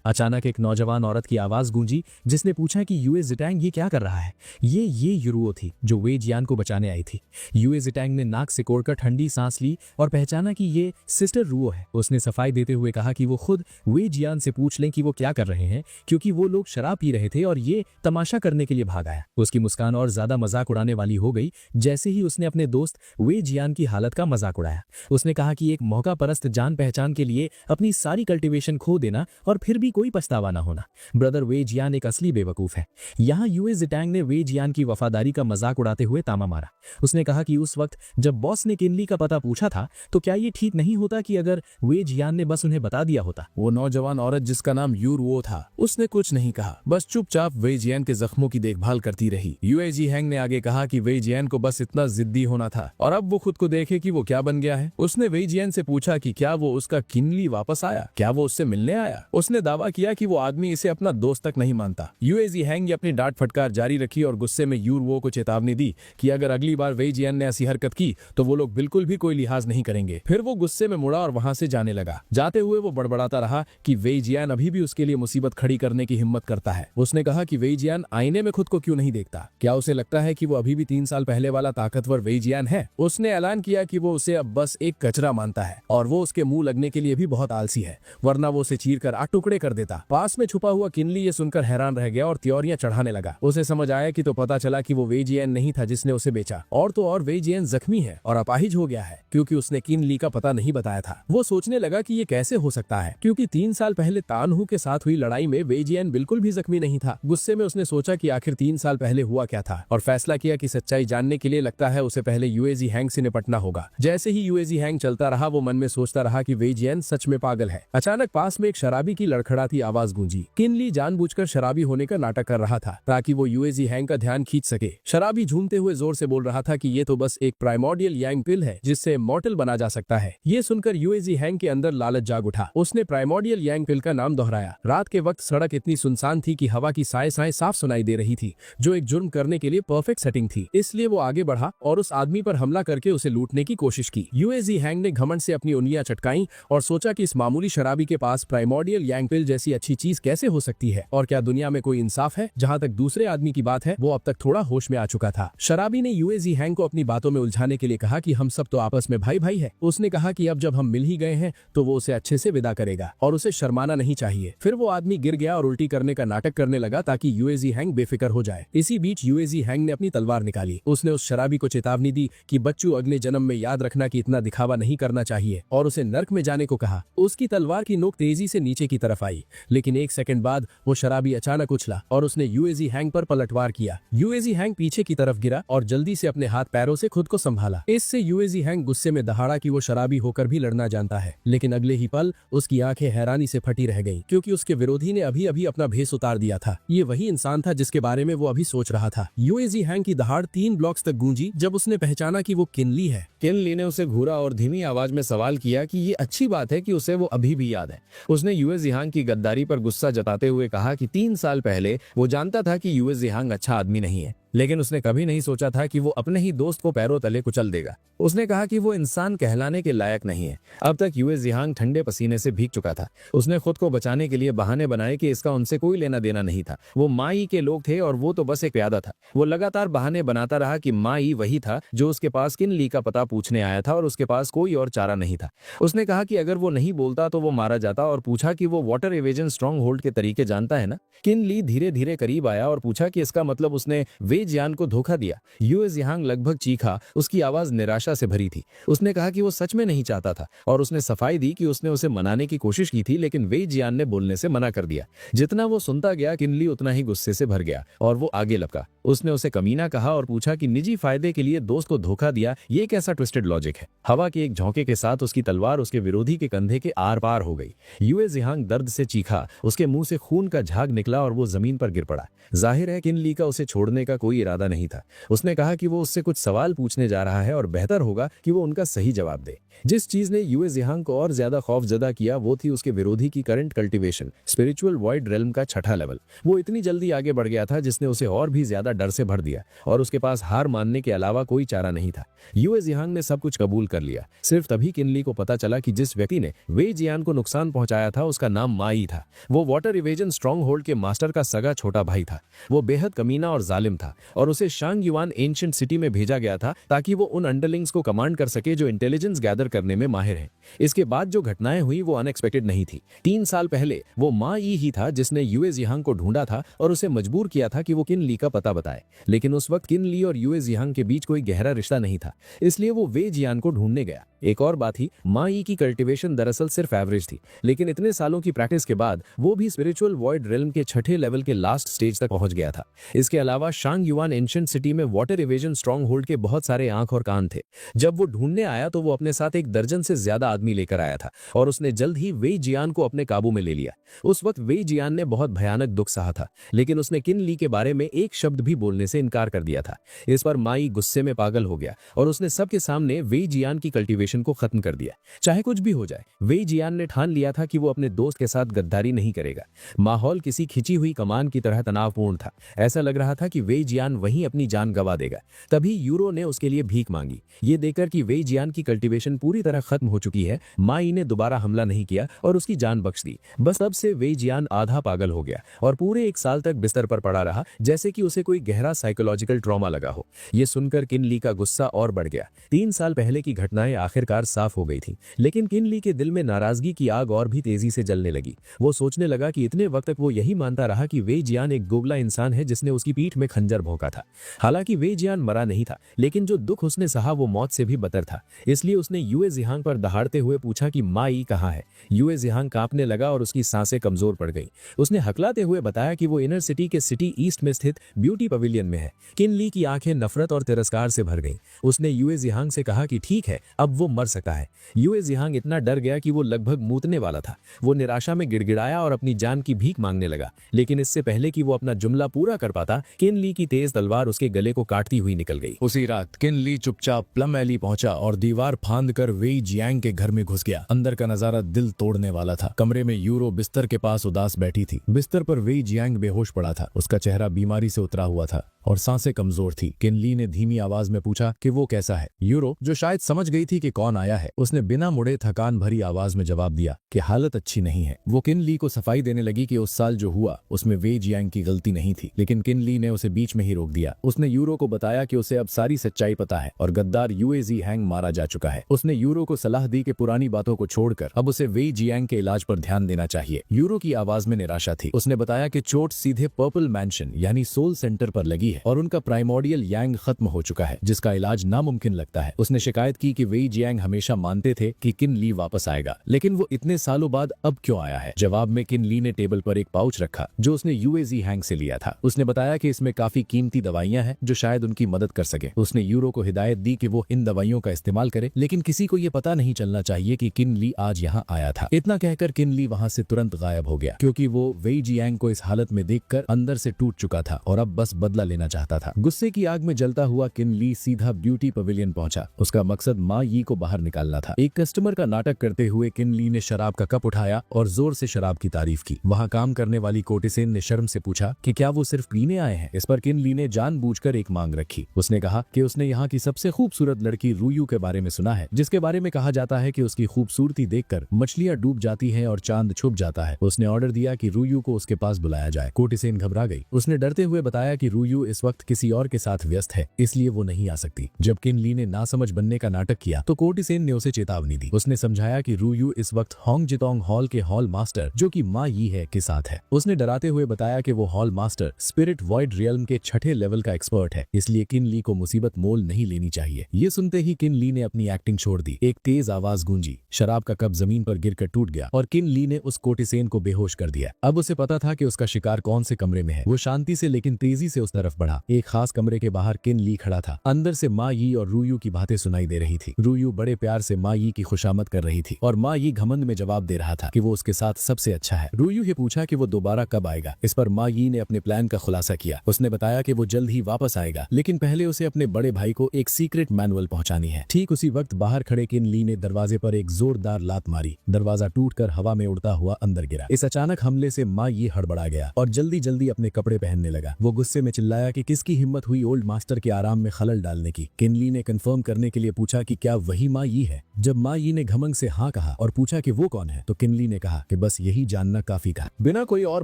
अचानक एक नौजवान औरत की आवाज गूंजी, जिसने पूछा कि यूए जिटैंग ये क्या कर रहा है। ये यूरुओ थी जो वे जियान को बचाने आई थी। यूए जिटैंग ने नाक सिकोड़कर ठंडी सांस ली और पहचाना कि ये सिस्टर रुओ है। उसने सफाई देते हुए कहा कि वो खुद वे जियान से पूछ लें कि वो क्या कर रहे हैं, क्योंकि वो लोग शराब पी रहे थे और ये तमाशा करने के लिए भाग आया। उसकी मुस्कान और ज्यादा मजाक उड़ाने वाली हो गई जैसे ही उसने अपने दोस्त वे जियान की हालत का मजाक उड़ाया। उसने कहा कि एक मौका परस्त जान पहचान के लिए अपनी सारी कल्टीवेशन खो देना और फिर भी कोई पछतावा ना होना। ब्रदर वे जियान एक असली बेवकूफ है। यहाँ यूए जिटैंग ने वे जियान की वफादारी का मजाक उड़ाते हुए तामा मारा। उसने कहा कि उस वक्त जब बॉस ने किनली का पता पूछा था तो क्या ये ठीक नहीं होता कि अगर वे जियान ने बस उन्हें बता दिया होता। वो नौजवान औरत जिसका नाम यूरुओ था, उसने कुछ नहीं कहा, बस चुपचाप वे जियान के जख्मों की देखभाल करती रही। यूए जी हैंग ने आगे कहा कि वे जियान को बस इतना जिद्दी होना था और अब वो खुद को देखे कि वो क्या बन गया है। उसने वे जियान से पूछा कि क्या वो उसका किनली वापस आया, क्या वो उससे मिलने आया। उसने दावा किया कि वो आदमी इसे अपना दोस्त तक नहीं मानता। यूए जी हैंग ने अपनी डांट फटकार जारी रखी और गुस्से में यूरुओ को चेतावनी दी कि अगर अगली बार वे जियान ने ऐसी हरकत की तो वो लोग बिल्कुल भी कोई लिहाज नहीं करेंगे। फिर वो गुस्से में मुड़ा और वहां से जाने लगा। जाते हुए वो बड़बड़ाता रहा कि वे जियान अभी भी उसके लिए मुसीबत खड़ी करने की हिम्मत करता है। उसने कहा कि वे जियान आईने में खुद को क्यों नहीं देखता, क्या उसे लगता है कि वो अभी भी 3 साल पहले वाला ताकतवर वे जियान है। उसने ऐलान किया कि वो उसे अब बस एक कचरा मानता है और वो उसके मुंह लगने के लिए भी बहुत आलसी है, वरना वो उसे चीर कर 8 टुकड़े कर देता। पास में छुपा हुआ किनली ये सुनकर हैरान रह गया और त्योरियां चढ़ाने लगा। उसे समझ आया कि तो पता चला कि वो वे जियान नहीं था जिसने उसे बेचा, और तो और वे जियान जख्मी है और अपाहिज हो गया है क्योंकि उसने किनली का पता नहीं बताया था। वो सोचने लगा कि ये कैसे हो सकता है, क्योंकि 3 साल पहले तानहू के साथ हुई लड़ाई में वे जियान बिल्कुल भी जख्मी नहीं था। गुस्से में उसने सोचा कि आखिर 3 साल पहले हुआ क्या था और फैसला किया कि सच्चाई जानने के लिए लगता है उसे पहले यूएजी हैंग से निपटना होगा। जैसे ही यूएजी हैंग चलता रहा वो मन में सोचता रहा कि वे जियान सच में पागल है। अचानक पास में एक शराबी की लड़खड़ाती आवाज गूंजी। किनली जानबूझकर शराबी होने का नाटक कर रहा था ताकि वो यूएजी हैंग का ध्यान खींच सके। शराबी झूमते हुए जोर से बोल रहा था कि ये तो बस एक प्राइमोर्डियल यांग पिल है जिससे मॉर्टल बना जा सकता है। ये सुनकर यूएजी हैंग के अंदर लालच जाग उठा। उसने प्राइमोर्डियल यांग पिल का नाम दोहराया। रात के वक्त सड़क इतनी सुनसान थी कि हवा की साए साए साफ सुनाई दे रही थी, जो एक जुर्म करने के लिए परफेक्ट सेटिंग थी। इसलिए वो आगे बढ़ा और उस आदमी पर हमला करके उसे लूटने की कोशिश की। यूएजी हैंग ने घमंड से अपनी उंगलियां चटकाई और सोचा कि इस मामूली शराबी के पास प्राइमोर्डियल यांग पिल जैसी अच्छी चीज कैसे हो सकती है, और क्या दुनिया में कोई इंसाफ है। जहां तक दूसरे आदमी की बात है, वो अब तक थोड़ा होश में आ चुका था। शराबी ने यूएजी हैंग को अपनी बातों में उलझाने के लिए कहा कि हम सब तो आपस में भाई भाई है। उसने कहा कि अब जब हम मिल ही गए हैं तो वो उसे अच्छे से विदा करेगा और उसे शर्माना नहीं चाहिए। फिर वो आदमी गिर गया और उल्टी करने का नाटक करने लगा ताकि यूएजी हैंग बेफिक्र हो जाए। इसी बीच यूएजी हैंग ने अपनी तलवार निकाली। उसने उस शराबी को चेतावनी दी कि बच्चू, अगले जन्म में याद रखना कि इतना दिखावा नहीं करना चाहिए, और उसे नर्क में जाने को कहा। उसकी तलवार की नोक तेजी से नीचे की तरफ आई, लेकिन 1 सेकंड बाद वो शराबी अचानक उछला और उसने यूएजी हैंग पर पलटवार किया। यूएजी हैंग पीछे की तरफ गिरा और जल्दी से अपने हाथ पैरों से खुद को संभाला। इससे यूएजी हैंग गुस्से में दहाड़ा कि वो शराबी होकर भी लड़ना जानता है, लेकिन अगले ही पल उसकी आंखें हैरानी से फटी रह गईं, क्योंकि उसके विरोधी ने अभी अभी अपना भेष उतार दिया था। ये वही इंसान था जिसके बारे में वो अभी सोच रहा था। यूएजी हैंग की दहाड़ 3 ब्लॉक्स तक गूंजी जब उसने पहचाना कि वो किनली है। किनली ने उसे घूरा और धीमी आवाज में सवाल किया कि ये अच्छी बात है कि उसे वो अभी भी याद है। उसने यूएस जिहांग की गद्दारी पर गुस्सा जताते हुए कहा कि 3 साल पहले वो जानता था कि यूएस जिहांग अच्छा आदमी नहीं है, लेकिन उसने कभी नहीं सोचा था कि वो अपने ही दोस्त को पैरों तले कुचल देगा। उसने कहा कि वो इंसान कहलाने के लायक नहीं है। अब तक यूएस जिहांग ठंडे पसीने से भीग चुका था। उसने खुद को बचाने के लिए बहाने बनाए कि इसका उनसे कोई लेना देना नहीं था, वो माई के लोग थे और वो तो बस एक प्यादा था। वो लगातार बहाने बनाता रहा कि माई वही था जो उसके पास किनली का पता पूछने आया था और उसके पास कोई और चारा नहीं था। उसने कहा कि अगर वो नहीं बोलता तो वो मारा जाता और पूछा कि वो वाटर एवेजन स्ट्रॉन्ग होल्ड के तरीके जानता है ना। किनली धीरे धीरे करीब आया और पूछा कि इसका मतलब उसने वे वे जियान को धोखा दिया। यूए जियांग लगभग चीखा, उसकी आवाज निराशा से भरी थी। उसने कहा कि वो सच में नहीं चाहता था और उसने सफाई दी कि उसने उसे मनाने की कोशिश की थी, लेकिन वे जियान ने बोलने से मना कर दिया। जितना वो सुनता गया, किनली उतना ही गुस्से से भर गया और वो आगे लपका। उसने उसे कमीना कहा और पूछा कि निजी फायदे के लिए दोस्त को धोखा दिया, ये कैसा ट्विस्टेड लॉजिक है। हवा के एक झोंके के साथ उसकी तलवार उसके विरोधी के कंधे के आर पार हो गई। यूए जियांग दर्द से चीखा, उसके मुंह से खून का झाग निकला और वो जमीन पर गिर पड़ा। जाहिर है किनली का उसे छोड़ने का कोई इरादा नहीं था। उसने कहा कि वो उससे कुछ सवाल पूछने जा रहा है और बेहतर होगा कि वो उनका सही जवाब दे। जिस चीज ने यूए जियांग को और ज्यादा खौफजदा किया वो थी उसके विरोधी की current cultivation, spiritual void realm का छठा लेवल। वो इतनी जल्दी आगे बढ़ गया था जिसने उसे और भी ज्यादा डर से भर दिया और उसके पास हार मानने के अलावा कोई चारा नहीं था। यूए जियांग ने सब कुछ कबूल कर लिया। सिर्फ तभी किनली को पता चला कि जिस व्यक्ति ने वे जियान को नुकसान पहुंचाया था उसका नाम माई था। वो वाटर इवेजन स्ट्रॉन्ग होल्ड के मास्टर का सगा छोटा भाई था। वो बेहद कमीना और जालिम था और उसे शांग युआन एंशिएंट सिटी में भेजा गया था ताकि वो उन अंडरलिंग्स को कमांड कर सके जो इंटेलिजेंस गैदर करने में माहिर है। इसके बाद जो घटनाएं हुई वो अनएक्सपेक्टेड नहीं थी। 3 साल पहले वो माई ही था जिसने यूए जियांग को ढूंढा था और उसे मजबूर किया था कि वो किनली का पता बताए। लेकिन उस वक्त किनली और यूए जियांग के बीच कोई गहरा रिश्ता नहीं था, इसलिए वो वे जियान को ढूंढने गया। एक और बात ही, माई की कल्टीवेशन दरअसल सिर्फ एवरेज थी, लेकिन इतने सालों की प्रैक्टिस के बाद वो भी स्पिरिचुअल वॉइड रेल्म के छठे लेवल के लास्ट स्टेज तक पहुंच गया था। इसके अलावा शांग युआन एंशिएंट सिटी में वाटर इवेजन स्ट्रॉन्ग होल्ड के बहुत सारे आंख और कान थे। जब वो ढूंढने आया तो वो अपने साथ 1 दर्जन से ज्यादा आदमी लेकर आया था और उसने जल्द ही वे जियान को अपने काबू में ले लिया। उस वक्त वे जियान ने बहुत भयानक दुख सहा था, लेकिन उसने किनली के बारे में एक शब्द भी बोलने से इनकार कर दिया था। इस पर माई गुस्से में पागल हो गया और उसने सबके सामने वे जियान की कल्टीवेशन को खत्म कर दिया। चाहे कुछ भी हो जाए, वे जियान ने ठान लिया था कि वो अपने दोस्त के साथ गद्दारी नहीं करेगा। माहौल किसी खिंची हुई कमान की तरह तनावपूर्ण था। ऐसा लग रहा था कि वे जियान वहीं अपनी जान गंवा देगा। तभी यूरो ने उसके लिए भीख मांगी। ये देखकर कि वे जियान की कल्टीवेशन पूरी तरह खत्म हो चुकी है, माई ने दोबारा हमला नहीं किया और उसकी जान बख्श दी। बस तब से वे जियान आधा पागल हो गया और पूरे 1 साल तक बिस्तर पर पड़ा रहा, जैसे कि उसे कोई गहरा साइकोलॉजिकल ट्रॉमा लगा हो। ये सुनकर किनली का गुस्सा और बढ़ गया। 3 साल पहले की घटनाएं आखिरकार साफ हो गई थी, लेकिन किनली के दिल में नाराजगी की आग और भी तेजी से जलने लगी। वो सोचने लगा कि इतने वक्त तक वो यही मानता रहा कि वे जियान एक गोगला इंसान है जिसने उसकी पीठ में खंजर भोंका था। हालांकि वे जियान मरा नहीं था, लेकिन जो दुख उसने सहा वो मौत से भी बदतर था। इसलिए उसने यूए जियांग पर दहाड़ते हुए पूछा कि माई कहाँ है। यूए जियांग कांपने लगा और उसकी सांसें कमजोर पड़ गई। उसने हकलाते हुए बताया कि वो इनर सिटी के सिटी ईस्ट में स्थित ब्यूटी पवेलियन में है। किनली की आंखें नफरत और तिरस्कार से भर गईं। उसने यूए जियांग से कहा कि ठीक है, अब वो मर सकता है। यूए जियांग इतना डर गया कि वो लगभग मूतने वाला था। वो निराशा में गिड़गिड़ाया और अपनी जान की भीख मांगने लगा, लेकिन इससे पहले कि वो अपना जुमला पूरा कर पाता, किनली की तेज तलवार उसके गले को काटती हुई निकल गई। उसी रात किनली चुपचाप प्लम एली पहुंचा और दीवार फांद कर वेई जियांग के घर में घुस गया। अंदर का नजारा दिल तोड़ने वाला था। कमरे में यूरो बिस्तर के पास उदास बैठी थी। बिस्तर पर वेई जियांग बेहोश पड़ा था। उसका चेहरा बीमारी से उतरा हुआ था और सांसें कमजोर थी। किनली ने धीमी आवाज में पूछा कि वो कैसा है। यूरो, जो शायद समझ गई थी कि कौन आया है, उसने बिना मुड़े थकान भरी आवाज में जवाब दिया कि हालत अच्छी नहीं है। वो किनली को सफाई देने लगी कि उस साल जो हुआ उसमें वे जियांग की गलती नहीं थी, लेकिन किनली ने उसे बीच में ही रोक दिया। उसने यूरो को बताया कि उसे अब सारी सच्चाई पता है और गद्दार यूए जियांग मारा जा चुका है। उसने यूरो को सलाह दी कि पुरानी बातों को छोड़कर अब उसे वे जियांग के इलाज पर ध्यान देना चाहिए। यूरो की आवाज में निराशा थी। उसने बताया कि चोट सीधे पर्पल मैंशन यानी सोल सेंटर पर लगी है और उनका प्राइमोर्डियल यांग खत्म हो चुका है, जिसका इलाज नामुमकिन लगता है। उसने शिकायत की कि वे जियांग हमेशा मानते थे कि किनली वापस आएगा, लेकिन वो इतने सालों बाद अब क्यों आया है। जवाब में किनली ने टेबल पर एक पाउच रखा जो उसने यूए जियांग से लिया था। उसने बताया कि इसमें काफी कीमती दवाइयां हैं जो शायद उनकी मदद कर सके। उसने यूरो को हिदायत दी कि वो इन दवाइयों का इस्तेमाल करे, लेकिन किसी को ये पता नहीं चलना चाहिए कि किनली आज यहाँ आया था। इतना कहकर किनली वहां से तुरंत गायब हो गया, क्योंकि वो वेई जियांग को इस हालत में देखकर अंदर से टूट चुका था और अब बस बदला लेना चाहता था। गुस्से की आग में जलता हुआ किनली सीधा ब्यूटी पवेलियन पहुंचा। उसका मकसद मा यी को बाहर निकालना था। एक कस्टमर का नाटक करते हुए किनली ने शराब का कप उठाया और जोर से शराब की तारीफ की। वहां काम करने वाली कोटिसेन ने शर्म से पूछा कि क्या वो सिर्फ पीने आए हैं। इस पर किनली ने जानबूझकर एक मांग रखी। उसने कहा कि उसने यहाँ की सबसे खूबसूरत लड़की रूयू के बारे में सुना है, जिसके बारे में कहा जाता है कि उसकी खूबसूरती देखकर मछलियां डूब जाती हैं और चांद छुप जाता है। उसने ऑर्डर दिया कि रूयू को उसके पास बुलाया जाए। कोटिसेन घबरा गई। उसने डरते हुए बताया कि रूयू इस वक्त किसी और के साथ व्यस्त है, इसलिए वो नहीं आ सकती। जब किनली ने नासमझ बनने का नाटक किया तो कोर्टिसेन ने उसे चेतावनी दी। उसने समझाया कि रूयू इस वक्त होंग जितोंग हॉल के हॉल मास्टर, जो कि मा यी है, के साथ है। उसने डराते हुए बताया कि वो hall master spirit void realm के 6ठे लेवल का एक्सपर्ट है, इसलिए किनली को मुसीबत मोल नहीं लेनी चाहिए। ये सुनते ही किनली ने अपनी एक्टिंग छोड़ दी। एक तेज आवाज गूंजी, शराब का कप जमीन पर गिरकर टूट गया और किनली ने उस कोर्टिसेन को बेहोश कर दिया। अब उसे पता था कि उसका शिकार कौन से कमरे में है। वो शांति से लेकिन तेजी से उस तरफ बढ़ा। एक खास कमरे के बाहर किनली खड़ा था। अंदर से मा यी और रूयू की बातें सुनाई दे रही थी। रूयू बड़े प्यार से मा यी की खुशामद कर रही थी और मा यी घमंड में जवाब दे रहा था कि वो उसके साथ सबसे अच्छा है। रूयू ने पूछा कि वो दोबारा कब आएगा। इस पर मा यी ने अपने प्लान का खुलासा किया। उसने बताया कि वो जल्द ही वापस आएगा, लेकिन पहले उसे अपने बड़े भाई को एक सीक्रेट मैनुअल पहुंचानी है। ठीक उसी वक्त बाहर खड़े किनली ने दरवाजे पर एक जोरदार लात मारी। दरवाजा टूटकर हवा में उड़ता हुआ अंदर गिरा। इस अचानक हमले से मा यी हड़बड़ा गया और जल्दी जल्दी अपने कपड़े पहनने लगा। वो गुस्से में चिल्लाया कि किसकी हिम्मत हुई ओल्ड मास्टर के आराम में खलल डालने की। किनली ने कंफर्म करने के लिए पूछा कि क्या वही मा यी है। जब मा यी ने घमंड से हाँ कहा और पूछा कि वो कौन है, तो किनली ने कहा कि बस यही जानना काफी था। बिना कोई और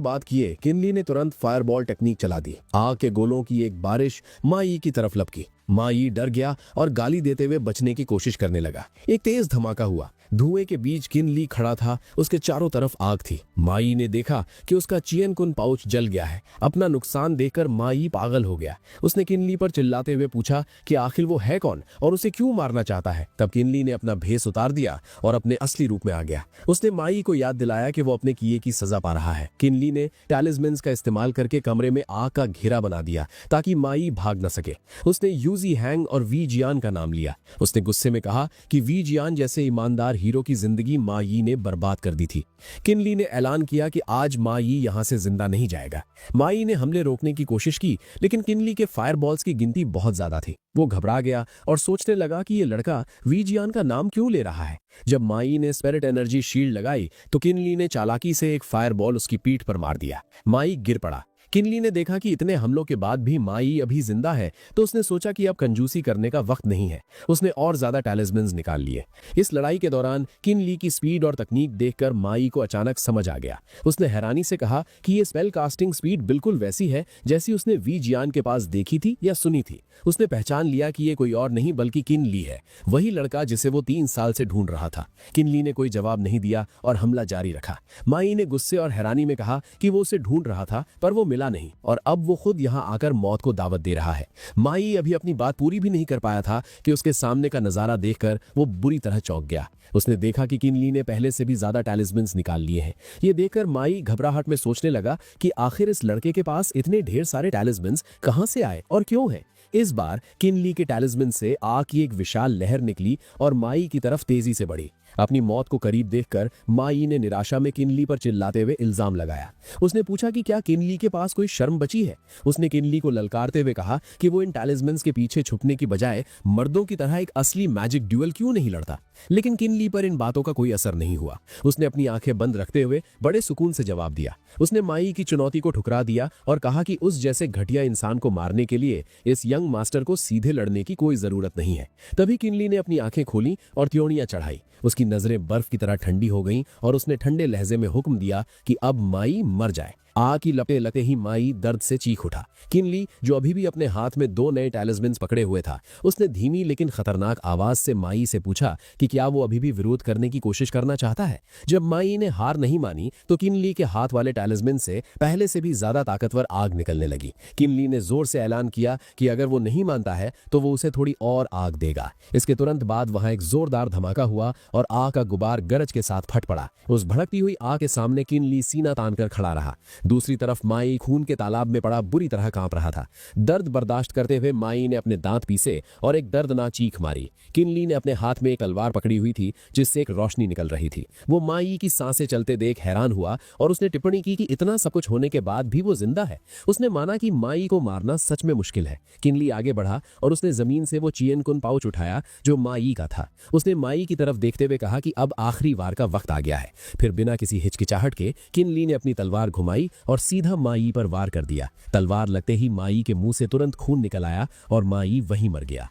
बात किए किनली ने तुरंत फायरबॉल टेक्निक चला दी। आग के गोलों की एक बारिश मा यी की तरफ लपकी। मा यी डर गया और गाली देते हुए बचने की कोशिश करने लगा। एक तेज धमाका हुआ। धुएं के बीच किनली खड़ा था। उसके चारों तरफ आग थी। मा यी ने देखा कि उसका चियन कुन पाउच जल गया है। अपना नुकसान देखकर मा यी पागल हो गया। उसने किनली पर चिल्लाते हुए पूछा कि आखिर वो है कौन और उसे क्यों मारना चाहता है। तब किनली ने अपना भेष उतार दिया और अपने असली रूप में आ गया। उसने मा यी को याद दिलाया कि वो अपने किए की सजा पा रहा है। किनली ने टैलिस्मन्स का इस्तेमाल करके कमरे में आग का घेरा बना दिया ताकि मा यी भाग न सके। उसने यूजी हैंग और वी जियान का नाम लिया। उसने गुस्से में कहा कि वी जियान जैसे ईमानदार हीरो की जिंदगी मा यी ने बर्बाद कर दी थी। किनली ने ऐलान किया कि आज मा यी यहां से जिंदा नहीं जाएगा। मा यी ने हमले रोकने की कोशिश की, लेकिन किनली के फायरबॉल्स की गिनती बहुत ज्यादा थी। वो घबरा गया और सोचने लगा कि ये लड़का वी जियान का नाम क्यों ले रहा है। जब मा यी ने स्पिरिट एनर्जी शील्ड लगाई तो किनली ने चालाकी से एक फायरबॉल उसकी पीठ पर मार दिया। मा यी गिर पड़ा। किनली ने देखा कि इतने हमलों के बाद भी मा यी अभी जिंदा है, तो उसने सोचा कि अब कंजूसी करने का वक्त नहीं है। उसने और ज्यादा टैलिस्मन्स निकाल लिए। इस लड़ाई के दौरान किनली की स्पीड और तकनीक देखकर मा यी को अचानक समझ आ गया। उसने हैरानी से कहा कि ये स्पेल कास्टिंग स्पीड बिल्कुल वैसी है जैसी उसने वी जियान के पास देखी थी या सुनी थी। उसने पहचान लिया कि ये कोई और नहीं बल्कि किनली है, वही लड़का जिसे वो 3 साल से ढूंढ रहा था। किनली ने कोई जवाब नहीं दिया और हमला जारी रखा। मा यी ने गुस्से और हैरानी में कहा कि वो उसे ढूंढ रहा था पर वो मिला नहीं और अब वो खुद यहां आकर मौत को दावत दे रहा है। मा यी अभी अपनी बात पूरी भी नहीं कर पाया था कि उसके सामने का नजारा देखकर वो बुरी तरह चौंक गया। उसने देखा कि किनली ने पहले से भी ज्यादा टैलिस्मन्स निकाल लिए हैं। ये देखकर मा यी घबराहट में सोचने लगा कि आखिर इस लड़के के पास इतने ढेर सारे टैलिस्मन्स कहां से आए और क्यों हैं। इस बार किनली के टैलिस्मन से आग की एक विशाल लहर निकली और मा यी की तरफ तेजी से बढ़ी। अपनी मौत को करीब देखकर मा यी ने निराशा में किनली पर चिल्लाते हुए इल्जाम लगाया। उसने पूछा कि क्या किनली के पास कोई शर्म बची है। उसने किनली को ललकारते हुए कहा कि वो इन टैलिस्मन्स के पीछे छुपने की बजाय मर्दों की तरह एक असली मैजिक ड्यूअल क्यों नहीं लड़ता। लेकिन किनली पर इन बातों का कोई असर नहीं हुआ। उसने अपनी आंखें बंद रखते हुए बड़े सुकून से जवाब दिया। उसने मा यी की चुनौती को ठुकरा दिया और कहा कि उस जैसे घटिया इंसान को मारने के लिए इस यंग मास्टर को सीधे लड़ने की कोई जरूरत नहीं है। तभी किनली ने अपनी आंखें खोली और त्योड़ियां चढ़ाई। उसकी नजरें बर्फ की तरह ठंडी हो गईं और उसने ठंडे लहजे में हुक्म दिया कि अब मा यी मर जाए। आग की लपटें लगते ही मा यी दर्द से चीख उठा। किनली, जो अभी भी अपने हाथ में 2 नए टैलिस्मन्स पकड़े हुए था, उसने धीमी लेकिन खतरनाक आवाज से मा यी से पूछा कि क्या वो अभी भी विरोध करने की कोशिश करना चाहता है। जब मा यी ने हार नहीं मानी तो किनली के हाथ वाले टैलिस्मन से पहले से भी ज्यादा ताकतवर आग निकलने लगी। किनली ने जोर से ऐलान किया कि अगर वो नहीं मानता है तो वो उसे थोड़ी और आग देगा। इसके तुरंत बाद वहां एक जोरदार धमाका हुआ और आग का गुबार गरज के साथ फट पड़ा। उस भड़कती हुई आग के सामने किनली सीना तानकर खड़ा रहा। दूसरी तरफ मा यी खून के तालाब में पड़ा बुरी तरह कांप रहा था। दर्द बर्दाश्त करते हुए मा यी ने अपने दांत पीसे और एक दर्दनाक चीख मारी। किनली ने अपने हाथ में एक तलवार पकड़ी हुई थी जिससे एक रोशनी निकल रही थी। वो मा यी की सांसें चलते देख हैरान हुआ और उसने टिप्पणी की कि इतना सब कुछ होने के बाद भी वो जिंदा है। उसने माना कि मा यी को मारना सच में मुश्किल है। किनली आगे बढ़ा और उसने जमीन से वो चियन कुन पाउच उठाया जो मा यी का था। उसने मा यी की तरफ देखते हुए कहा कि अब आखिरी वार का वक्त आ गया है। फिर बिना किसी हिचकिचाहट के किनली ने अपनी तलवार घुमाई और सीधा मा यी पर वार कर दिया। तलवार लगते ही मा यी के मुंह से तुरंत खून निकल आया और मा यी वहीं मर गया।